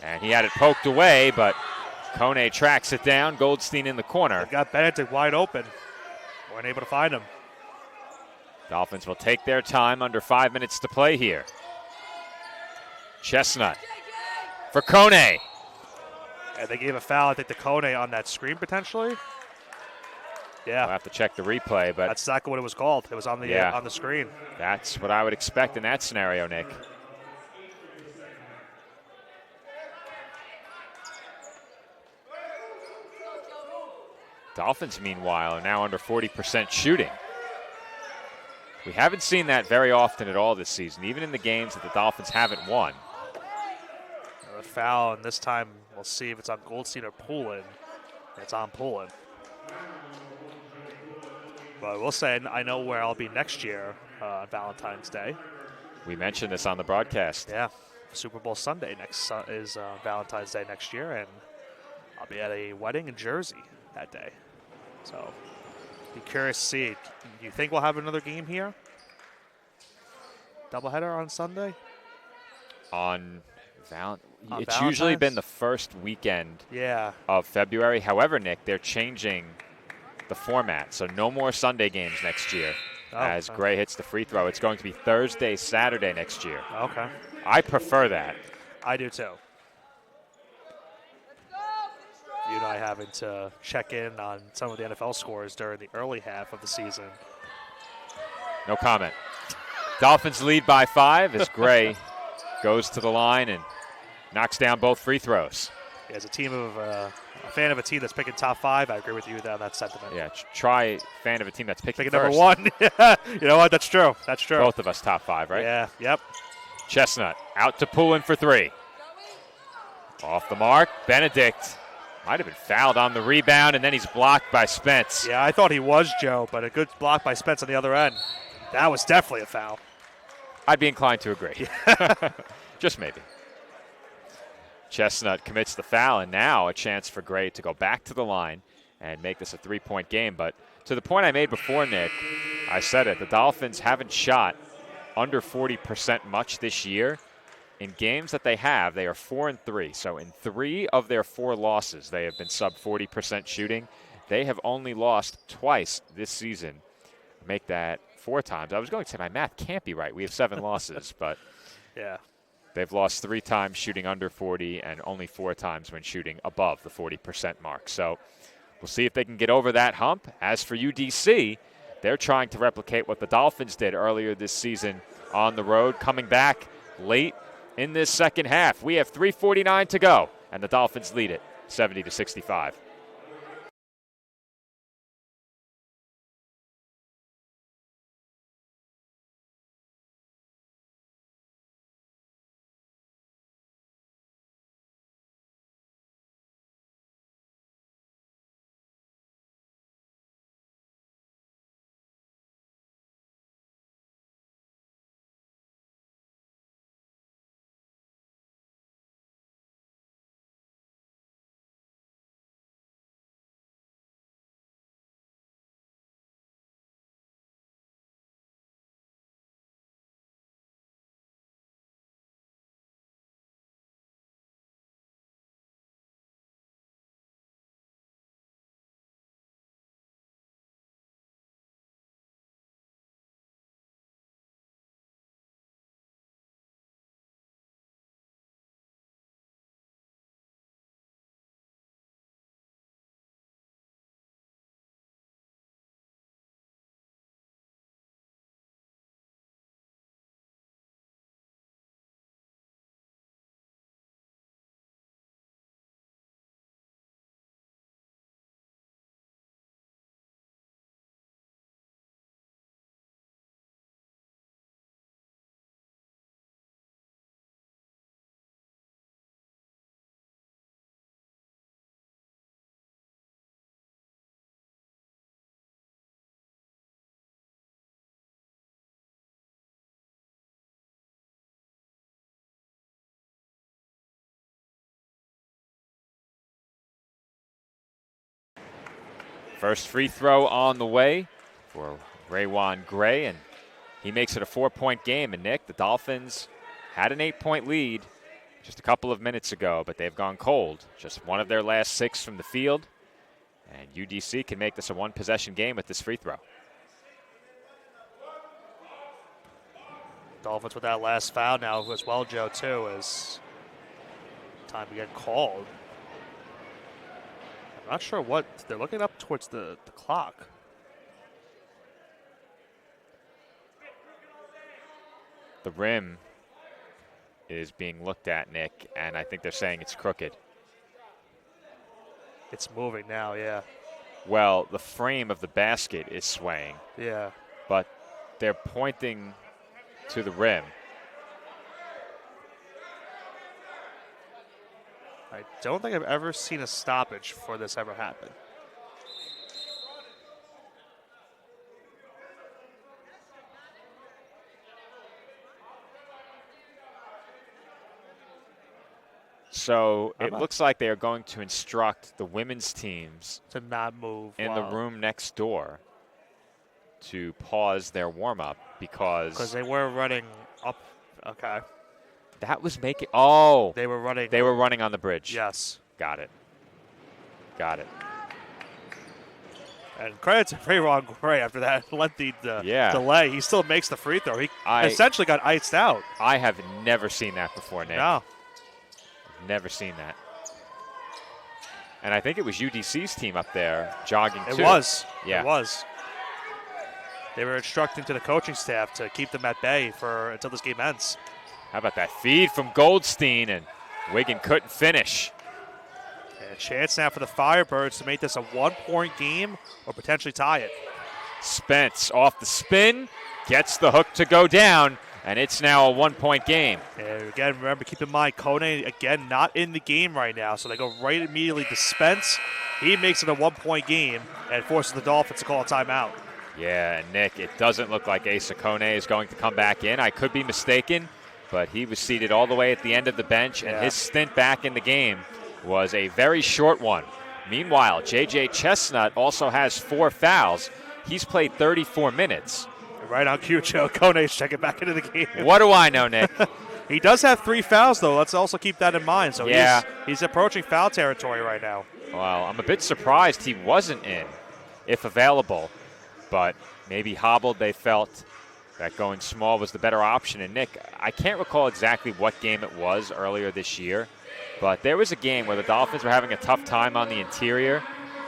And he had it poked away, but Kone tracks it down. Goldstein in the corner. They've got Benedict wide open. Weren't able to find him. Dolphins will take their time, under 5 minutes to play here. Chestnut for Kone. And they gave a foul, I think, to Kone on that screen potentially. Yeah. We'll have to check the replay, but that's exactly what it was called. It was on the screen. That's what I would expect in that scenario, Nick. Dolphins, meanwhile, are now under 40% shooting. We haven't seen that very often at all this season, even in the games that the Dolphins haven't won. A foul, and this time we'll see if it's on Goldstein or Poulin. It's on Poulin. But I will say I know where I'll be next year on Valentine's Day. We mentioned this on the broadcast. Yeah, Super Bowl Sunday is Valentine's Day next year, and I'll be at a wedding in Jersey that day. So, be curious to see. Do you think we'll have another game here? Doubleheader on Sunday? It's usually been the first weekend of February. However, Nick, they're changing the format, so no more Sunday games next year. As Gray hits the free throw, it's going to be Thursday, Saturday next year. Okay. I prefer that. I do too. You and I having to check in on some of the NFL scores during the early half of the season. No comment. Dolphins lead by 5 as Gray goes to the line and knocks down both free throws. As a fan of a team that's picking top 5, I agree with you on that sentiment. Yeah, try fan of a team that's picking number first. 1. Yeah, you know what? That's true. That's true. Both of us top 5, right? Yeah. Yep. Chestnut out to Poulin for 3. Off the mark. Benedict might have been fouled on the rebound, and then he's blocked by Spence. Yeah, I thought he was, Joe, but a good block by Spence on the other end. That was definitely a foul. I'd be inclined to agree. Just maybe. Chestnut commits the foul, and now a chance for Gray to go back to the line and make this a 3-point game. But to the point I made before, Nick, I said it. The Dolphins haven't shot under 40% much this year. In games that they have, they are 4-3. So in 3 of their 4 losses, they have been sub 40% shooting. They have only lost twice this season. Make that 4 times. I was going to say my math can't be right. We have 7 losses, but yeah, they've lost 3 times shooting under 40 and only 4 times when shooting above the 40% mark. So we'll see if they can get over that hump. As for UDC, they're trying to replicate what the Dolphins did earlier this season on the road, coming back late in this second half. We have 3:49 to go, and the Dolphins lead it 70-65. First free throw on the way for Raywan Gray, and he makes it a 4-point game. And, Nick, the Dolphins had an 8-point lead just a couple of minutes ago, but they've gone cold. Just one of their last 6 from the field, and UDC can make this a one-possession game with this free throw. Dolphins with that last foul now as well, Joe, too, is time to get called. I'm not sure what. They're looking up towards the clock. The rim is being looked at, Nick, and I think they're saying it's crooked. It's moving now, yeah. Well, the frame of the basket is swaying. Yeah. But they're pointing to the rim. I don't think I've ever seen a stoppage before this ever happened. So it looks like they are going to instruct the women's teams to not move in the room next door to pause their warm-up because they were running up. Okay. That was making. Oh. They were running. They were running on the bridge. Yes. Got it. Got it. And credit to Raywan Gray after that lengthy delay. He still makes the free throw. He essentially got iced out. I have never seen that before, Nick. No. Never seen that. And I think it was UDC's team up there jogging too. It was. Yeah. It was. They were instructing to the coaching staff to keep them at bay until this game ends. How about that feed from Goldstein, and Wigan couldn't finish. And a chance now for the Firebirds to make this a 1-point game or potentially tie it. Spence off the spin, gets the hook to go down, and it's now a 1-point game. And again, remember, keep in mind, Kone, again, not in the game right now, so they go right immediately to Spence. He makes it a 1-point game and forces the Dolphins to call a timeout. Yeah, and Nick, it doesn't look like Asa Kone is going to come back in. I could be mistaken, but he was seated all the way at the end of the bench, and his stint back in the game was a very short one. Meanwhile, J.J. Chestnut also has 4 fouls. He's played 34 minutes. Right on cue, Joe. Kone's checking back into the game. What do I know, Nick? He does have 3 fouls, though. Let's also keep that in mind. So yeah. he's approaching foul territory right now. Well, I'm a bit surprised he wasn't in, if available. But maybe hobbled, they felt that going small was the better option. And, Nick, I can't recall exactly what game it was earlier this year, but there was a game where the Dolphins were having a tough time on the interior,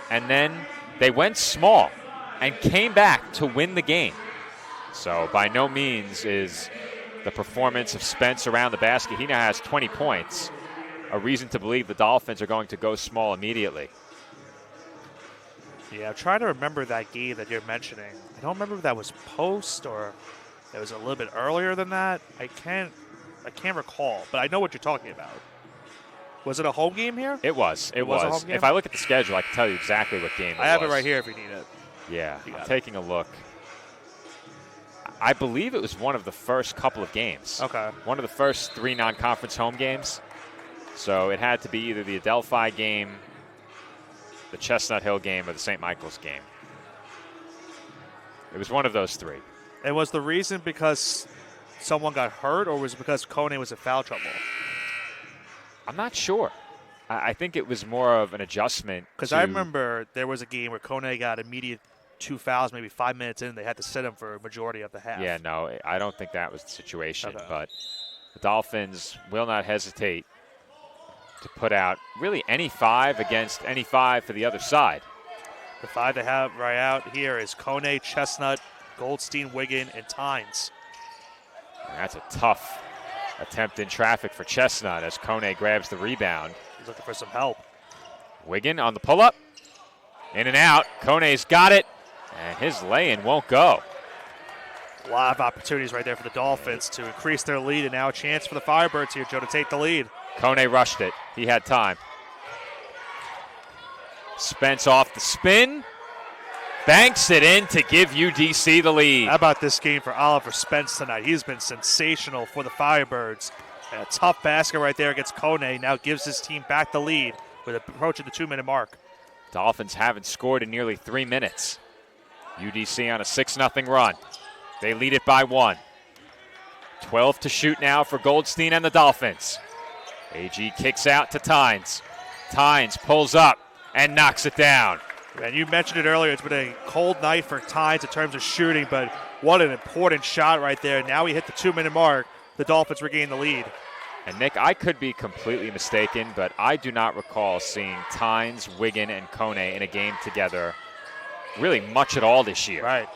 and then they went small and came back to win the game. So by no means is the performance of Spence around the basket, he now has 20 points, a reason to believe the Dolphins are going to go small immediately. Yeah, I'm trying to remember that game that you're mentioning. I don't remember if that was post or it was a little bit earlier than that. I can't recall, but I know what you're talking about. Was it a home game here? It was. It was. A was. home game? If I look at the schedule, I can tell you exactly what game it was. I have it right here if you need it. Yeah, I'm taking a look. I believe it was one of the first couple of games. Okay. One of the first 3 non-conference home games. So it had to be either the Adelphi game, the Chestnut Hill game, or the St. Michael's game. It was one of those 3. And was the reason because someone got hurt, or was it because Kone was in foul trouble? I'm not sure. I think it was more of an adjustment. Because I remember there was a game where Kone got immediate 2 fouls, maybe 5 minutes in. They had to sit him for a majority of the half. Yeah, no, I don't think that was the situation. Okay. But the Dolphins will not hesitate to put out really any 5 against any 5 for the other side. The 5 they have right out here is Kone, Chestnut, Goldstein, Wiggin, and Tynes. And that's a tough attempt in traffic for Chestnut as Kone grabs the rebound. He's looking for some help. Wiggin on the pull-up. In and out. Kone's got it. And his lay-in won't go. A lot of opportunities right there for the Dolphins to increase their lead, and now a chance for the Firebirds here, Joe, to take the lead. Kone rushed it. He had time. Spence off the spin. Banks it in to give UDC the lead. How about this game for Oliver Spence tonight? He's been sensational for the Firebirds. And a tough basket right there against Kone now gives his team back the lead with approaching the 2-minute mark. Dolphins haven't scored in nearly 3 minutes. UDC on a 6-0 run. They lead it by 1. 12 to shoot now for Goldstein and the Dolphins. AG kicks out to Tynes. Tynes pulls up and knocks it down. And you mentioned it earlier, it's been a cold night for Tynes in terms of shooting, but what an important shot right there. Now we hit the 2-minute mark. The Dolphins regain the lead. And Nick, I could be completely mistaken, but I do not recall seeing Tynes, Wiggin, and Kone in a game together really much at all this year. Right.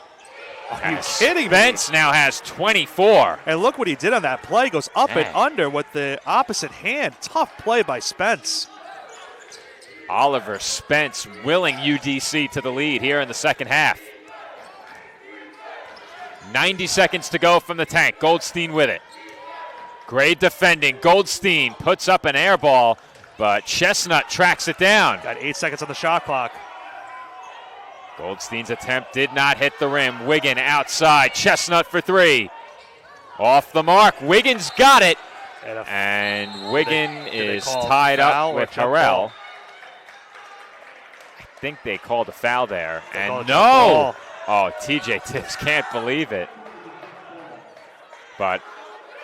Are you kidding me? Spence now has 24. And look what he did on that play. Goes up and under with the opposite hand. Tough play by Spence. Oliver Spence willing UDC to the lead here in the second half. 90 seconds to go from the tank. Goldstein with it. Great defending. Goldstein puts up an air ball, but Chestnut tracks it down. Got 8 seconds on the shot clock. Goldstein's attempt did not hit the rim. Wiggin outside. Chestnut for 3. Off the mark. Wiggin's got it. And Wiggin is tied up with Harrell. I think they called a foul there. And no! Oh, TJ Tibbs can't believe it. But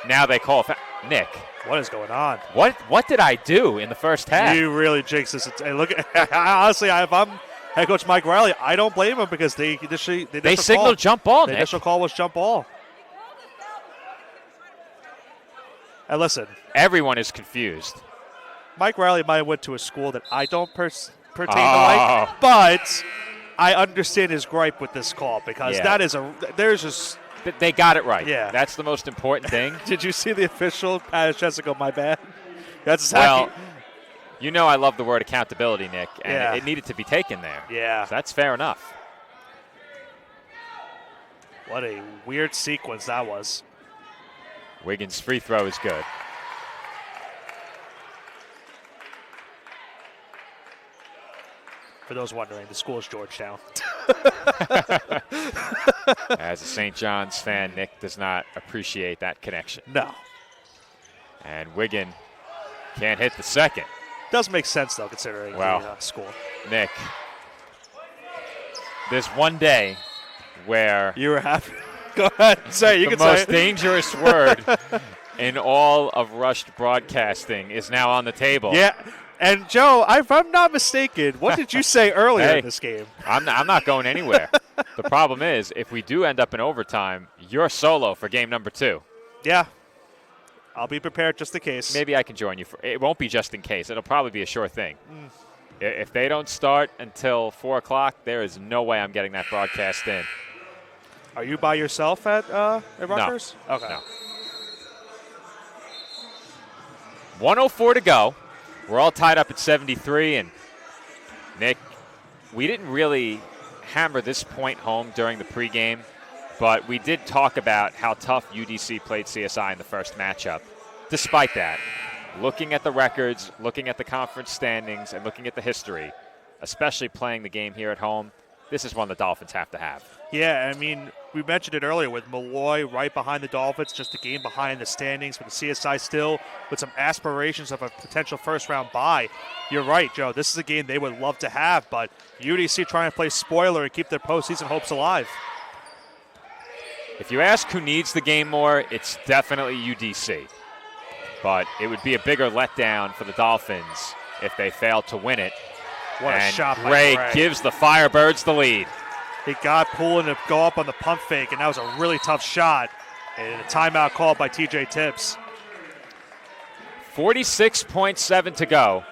now they call a foul. Nick. What is going on? What did I do in the first half? You really jinxed this. And look, honestly, if I'm head coach Mike Riley, I don't blame him because they signaled jump ball, The Nick. initial call was jump ball. And listen. Everyone is confused. Mike Riley might have went to a school that I don't pertain to like, but I understand his gripe with this call because They got it right. Yeah. That's the most important thing. Did you see the official? Pat Jessica, my bad. That's exactly. Well, you know I love the word accountability, Nick, and Yeah. it needed to be taken there. Yeah. So that's fair enough. What a weird sequence that was. Wiggins' free throw is good. For those wondering, the school is Georgetown. As a St. John's fan, Nick does not appreciate that connection. No. And Wiggin can't hit the second. Does make sense, though, considering the school. Nick, there's one day where You were happy. Go ahead. Say it. You the can say most it. dangerous word in all of rushed broadcasting is now on the table. Yeah. And, Joe, if I'm not mistaken, what did you say earlier Hey, in this game? I'm not going anywhere. The problem is, if we do end up in overtime, you're solo for game number 2. Yeah. I'll be prepared just in case. Maybe I can join you. It won't be just in case. It'll probably be a sure thing. If they don't start until 4 o'clock, there is no way I'm getting that broadcast in. Are you by yourself at Rutgers? No. Okay. No. 1:04 to go. We're all tied up at 73. And, Nick, we didn't really hammer this point home during the pregame, but we did talk about how tough UDC played CSI in the first matchup. Despite that, looking at the records, looking at the conference standings, and looking at the history, especially playing the game here at home, this is one the Dolphins have to have. Yeah, I mean, we mentioned it earlier with Malloy right behind the Dolphins, just a game behind the standings, but the CSI still with some aspirations of a potential first-round bye. You're right, Joe. This is a game they would love to have, but UDC trying to play spoiler and keep their postseason hopes alive. If you ask who needs the game more, it's definitely UDC. But it would be a bigger letdown for the Dolphins if they fail to win it. What a and shot by Gray Gray. gives the Firebirds the lead. He got Poulin to go up on the pump fake, and that was a really tough shot. And a timeout called by TJ Tibbs. 46.7 to go,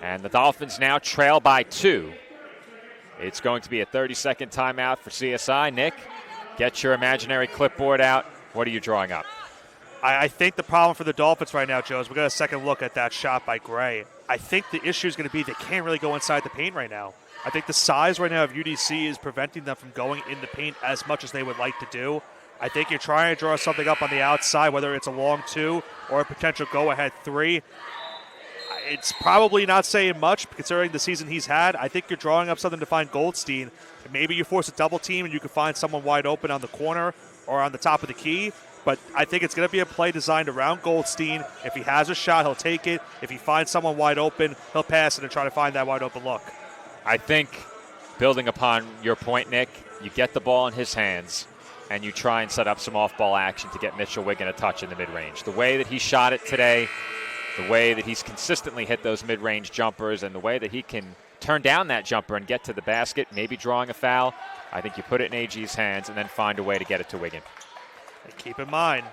and the Dolphins now trail by 2. It's going to be a 30-second timeout for CSI. Nick, get your imaginary clipboard out. What are you drawing up? I think the problem for the Dolphins right now, Joe, is we got a second look at that shot by Gray. I think the issue is going to be they can't really go inside the paint right now. I think the size right now of UDC is preventing them from going in the paint as much as they would like to do. I think you're trying to draw something up on the outside, whether it's a long 2 or a potential go-ahead 3. It's probably not saying much considering the season he's had. I think you're drawing up something to find Goldstein. Maybe you force a double team and you can find someone wide open on the corner or on the top of the key. But I think it's going to be a play designed around Goldstein. If he has a shot, he'll take it. If he finds someone wide open, he'll pass it and try to find that wide open look. I think, building upon your point, Nick, you get the ball in his hands and you try and set up some off-ball action to get Mitchell Wiggin a touch in the mid-range. The way that he shot it today, the way that he's consistently hit those mid-range jumpers, and the way that he can turn down that jumper and get to the basket, maybe drawing a foul, I think you put it in AG's hands and then find a way to get it to Wiggin. And keep in mind,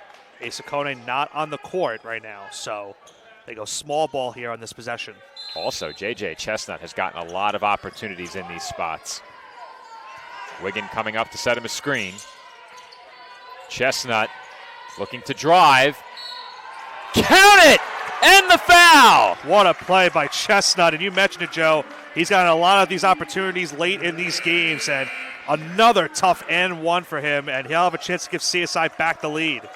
Asa Kone not on the court right now, so they go small ball here on this possession. Also, J.J. Chestnut has gotten a lot of opportunities in these spots. Wiggin coming up to set him a screen. Chestnut looking to drive. Count it! And the foul! What a play by Chestnut. And you mentioned it, Joe. He's gotten a lot of these opportunities late in these games, and another tough and one for him, and he'll have a chance to give CSI back the lead.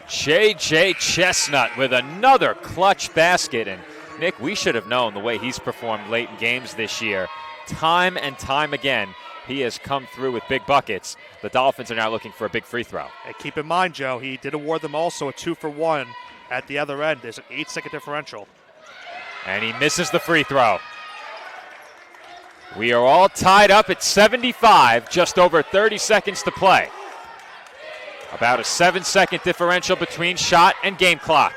J.J. Chestnut with another clutch basket. And, Nick, we should have known the way he's performed late in games this year. Time and time again, he has come through with big buckets. The Dolphins are now looking for a big free throw. And keep in mind, Joe, he did award them also a 2-for-1 at the other end. There's an 8-second differential. And he misses the free throw. We are all tied up at 75, just over 30 seconds to play. About a 7-second differential between shot and game clock.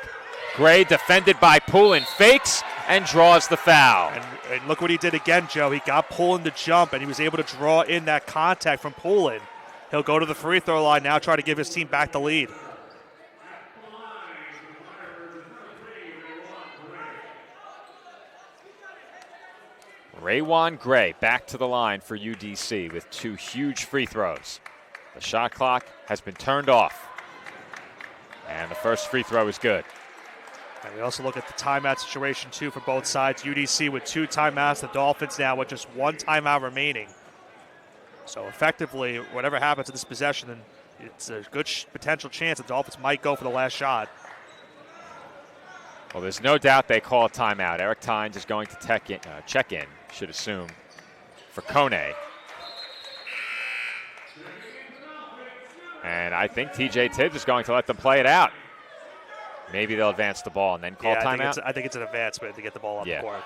Gray defended by Poulin, fakes and draws the foul. And look what he did again, Joe. He got Poulin to jump, and he was able to draw in that contact from Poulin. He'll go to the free throw line now, try to give his team back the lead. Raywan Gray back to the line for UDC with 2 huge free throws. The shot clock has been turned off. And the first free throw is good. And we also look at the timeout situation, too, for both sides. UDC with 2 timeouts, the Dolphins now with just 1 timeout remaining. So effectively, whatever happens in this possession, then it's a good potential chance the Dolphins might go for the last shot. Well, there's no doubt they call a timeout. Eric Tynes is going to check in, should assume, for Kone. And I think TJ Tibbs is going to let them play it out. Maybe they'll advance the ball and then call timeout. I think it's an advancement to get the ball up the court.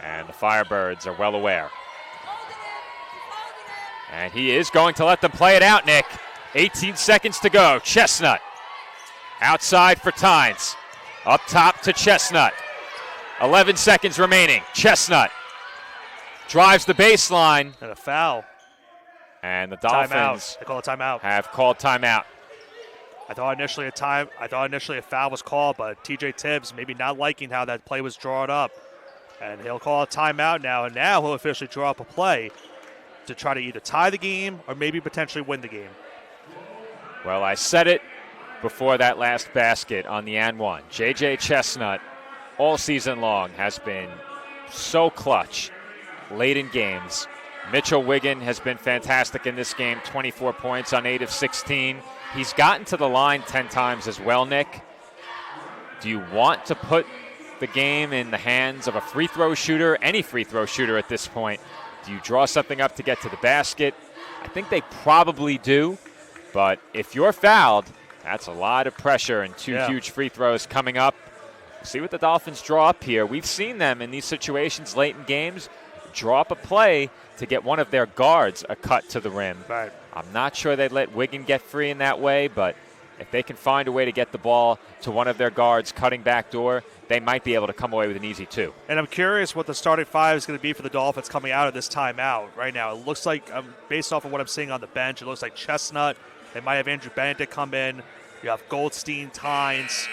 And the Firebirds are well aware. And he is going to let them play it out, Nick. 18 seconds to go. Chestnut outside for Tynes. Up top to Chestnut. 11 seconds remaining. Chestnut drives the baseline. And a foul. And the Dolphins timeout. They call a timeout. Have called timeout. I thought initially a foul was called, but TJ Tibbs maybe not liking how that play was drawn up. And he'll call a timeout now, and now he'll officially draw up a play to try to either tie the game or maybe potentially win the game. Well, I said it before that last basket on the and one. J.J. Chestnut all season long has been so clutch late in games. Mitchell Wiggin has been fantastic in this game, 24 points on 8 of 16. He's gotten to the line 10 times as well, Nick. Do you want to put the game in the hands of a free throw shooter, any free throw shooter at this point? Do you draw something up to get to the basket? I think they probably do, but if you're fouled, that's a lot of pressure and two huge free throws coming up. See what the Dolphins draw up here. We've seen them in these situations late in games draw up a play to get one of their guards a cut to the rim. Right. I'm not sure they'd let Wiggin get free in that way, but if they can find a way to get the ball to one of their guards cutting back door, they might be able to come away with an easy 2. And I'm curious what the starting 5 is going to be for the Dolphins coming out of this timeout right now. It looks like, based off of what I'm seeing on the bench, it looks like Chestnut. They might have Andrew Benedict come in. You have Goldstein, Tynes.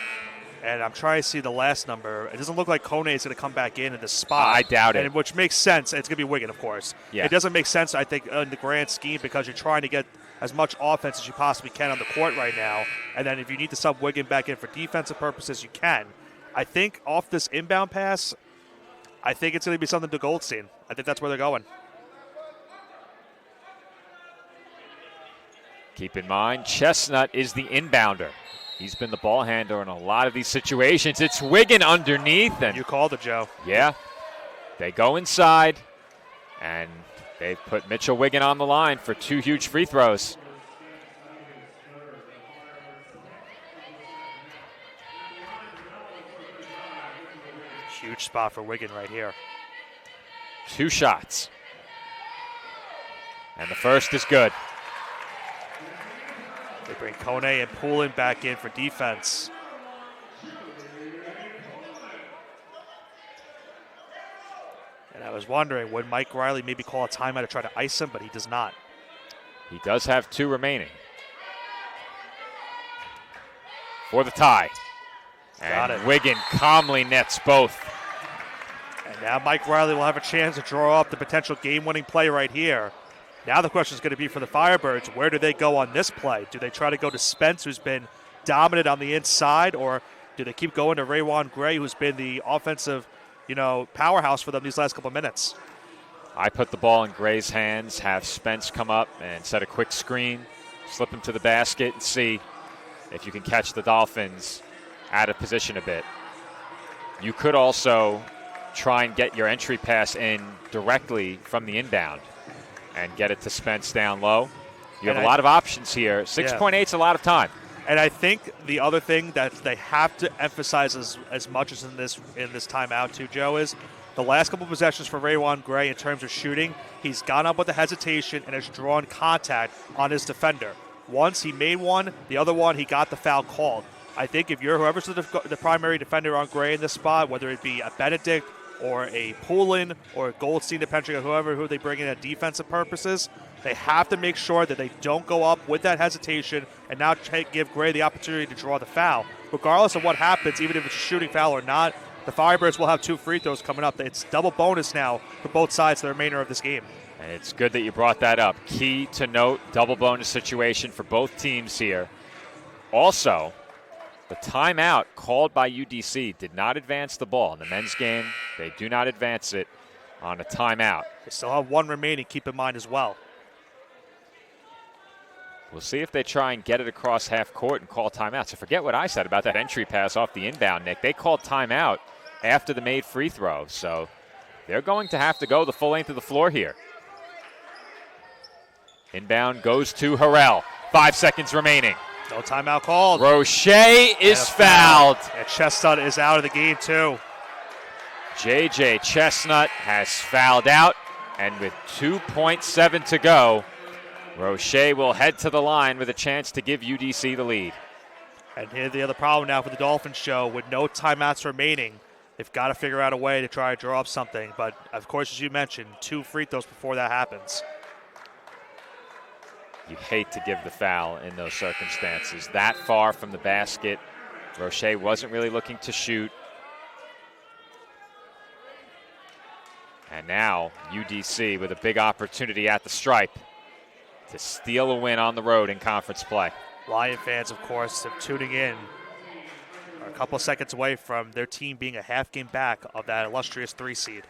And I'm trying to see the last number. It doesn't look like Kone is going to come back in this spot. I doubt it. Which makes sense. It's going to be Wiggin, of course. Yeah. It doesn't make sense, I think, in the grand scheme because you're trying to get as much offense as you possibly can on the court right now. And then if you need to sub Wiggin back in for defensive purposes, you can. I think off this inbound pass, I think it's going to be something to Goldstein. I think that's where they're going. Keep in mind, Chestnut is the inbounder. He's been the ball handler in a lot of these situations. It's Wiggin underneath. And you called it, Joe. Yeah. They go inside, and they've put Mitchell Wiggin on the line for 2 huge free throws. Huge spot for Wiggin right here. 2 shots. And the first is good. They bring Kone and Poulin back in for defense. And I was wondering, would Mike Riley maybe call a timeout to try to ice him, but he does not. He does have 2 remaining. For the tie. Got and it. Wiggin calmly nets both. And now Mike Riley will have a chance to draw up the potential game-winning play right here. Now the question is going to be for the Firebirds, where do they go on this play? Do they try to go to Spence, who's been dominant on the inside, or do they keep going to Raywan Gray, who's been the offensive, powerhouse for them these last couple of minutes? I put the ball in Gray's hands, have Spence come up and set a quick screen, slip him to the basket, and see if you can catch the Dolphins out of position a bit. You could also try and get your entry pass in directly from the inbound and get it to Spence down low. You have a lot of options here. 6.8 is a lot of time. And I think the other thing that they have to emphasize as much as in this timeout too, Joe, is the last couple of possessions for Raywan Gray in terms of shooting, he's gone up with the hesitation and has drawn contact on his defender. Once he made one, the other one he got the foul called. I think if you're whoever's the primary defender on Gray in this spot, whether it be a Benedict or a Poulin or a Goldstein, depending on who they bring in at defensive purposes, they have to make sure that they don't go up with that hesitation and now give Gray the opportunity to draw the foul. Regardless of what happens, even if it's a shooting foul or not, the Firebirds will have 2 free throws coming up. It's double bonus now for both sides the remainder of this game. And it's good that you brought that up. Key to note, double bonus situation for both teams here. Also, the timeout called by UDC did not advance the ball. In the men's game, they do not advance it on a timeout. They still have 1 remaining, keep in mind as well. We'll see if they try and get it across half court and call timeout. So forget what I said about that entry pass off the inbound, Nick. They called timeout after the made free throw. So they're going to have to go the full length of the floor here. Inbound goes to Harrell. 5 seconds remaining. No timeout called. Roche is fouled. And Chestnut is out of the game, too. J.J. Chestnut has fouled out, and with 2.7 to go, Roche will head to the line with a chance to give UDC the lead. And here's the other problem now for the Dolphins, Joe. With no timeouts remaining, they've got to figure out a way to try to draw up something. But, of course, as you mentioned, 2 free throws before that happens. You hate to give the foul in those circumstances. That far from the basket. Roche wasn't really looking to shoot. And now UDC with a big opportunity at the stripe to steal a win on the road in conference play. Lion fans, of course, are tuning in. Are a couple of seconds away from their team being a half game back of that illustrious 3 seed.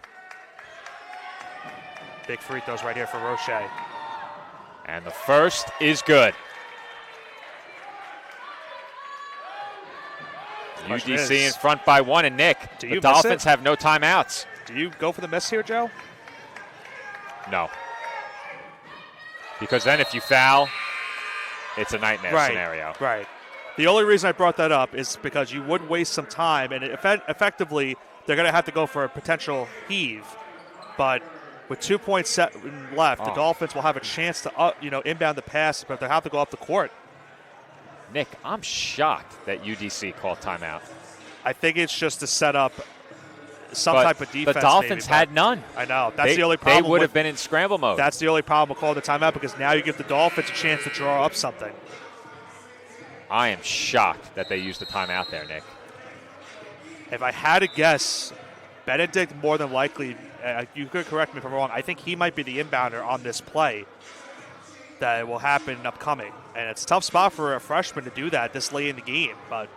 Big free throws right here for Roche. And the first is good. UDC in front by 1, and Nick, the Dolphins have no timeouts. Do you go for the miss here, Joe? No. Because then if you foul, it's a nightmare scenario. Right. The only reason I brought that up is because you would waste some time, and effectively they're going to have to go for a potential heave. But with 2.7 left, the Dolphins will have a chance to inbound the pass, but they have to go up the court. Nick, I'm shocked that UDC called timeout. I think it's just to set up some type of defense. The Dolphins had none. I know. That's the only problem. They would have been in scramble mode. That's the only problem with calling the timeout, because now you give the Dolphins a chance to draw up something. I am shocked that they used the timeout there, Nick. If I had to guess, Benedict more than likely, you could correct me if I'm wrong, I think he might be the inbounder on this play that will happen upcoming. And it's a tough spot for a freshman to do that this late in the game. But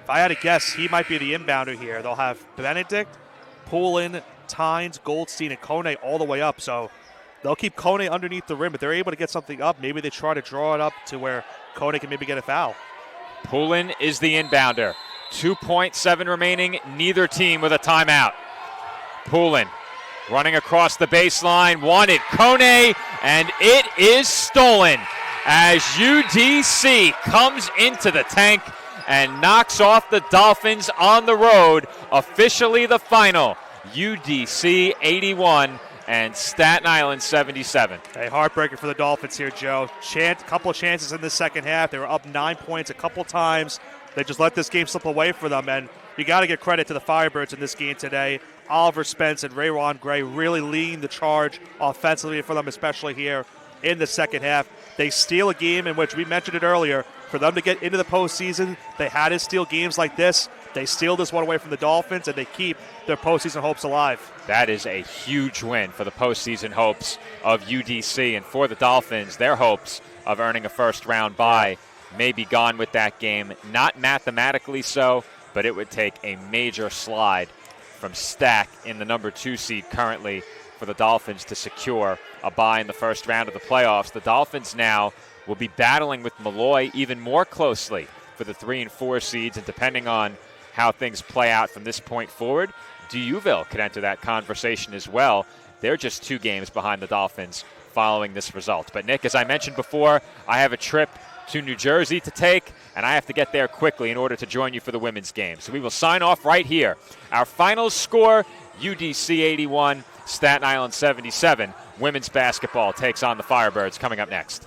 if I had to guess, he might be the inbounder here. They'll have Benedict, Poulin, Tynes, Goldstein, and Kone all the way up. So they'll keep Kone underneath the rim. If they're able to get something up, maybe they try to draw it up to where Kone can maybe get a foul. Poulin is the inbounder. 2.7 remaining, neither team with a timeout. Poulin running across the baseline, wanted Kone, and it is stolen as UDC comes into the tank and knocks off the Dolphins on the road. Officially the final, UDC 81 and Staten Island 77. A heartbreaker for the Dolphins here, Joe. Couple of chances in the second half. They were up 9 points a couple times. They just let this game slip away for them, and you got to give credit to the Firebirds in this game today. Oliver Spence and Rayron Gray really leading the charge offensively for them, especially here in the second half. They steal a game in which we mentioned it earlier. For them to get into the postseason, they had to steal games like this. They steal this one away from the Dolphins, and they keep their postseason hopes alive. That is a huge win for the postseason hopes of UDC, and for the Dolphins, their hopes of earning a first-round bye may be gone with that game. Not mathematically so, but it would take a major slide from Stack in the number 2 seed currently for the Dolphins to secure a bye in the first round of the playoffs. The Dolphins now will be battling with Malloy even more closely for the 3 and 4 seeds, and depending on how things play out from this point forward, Duville could enter that conversation as well. They're just 2 games behind the Dolphins following this result. But Nick, as I mentioned before, I have a trip to New Jersey to take, and I have to get there quickly in order to join you for the women's game. So we will sign off right here. Our final score, UDC 81, Staten Island 77. Women's basketball takes on the Firebirds coming up next.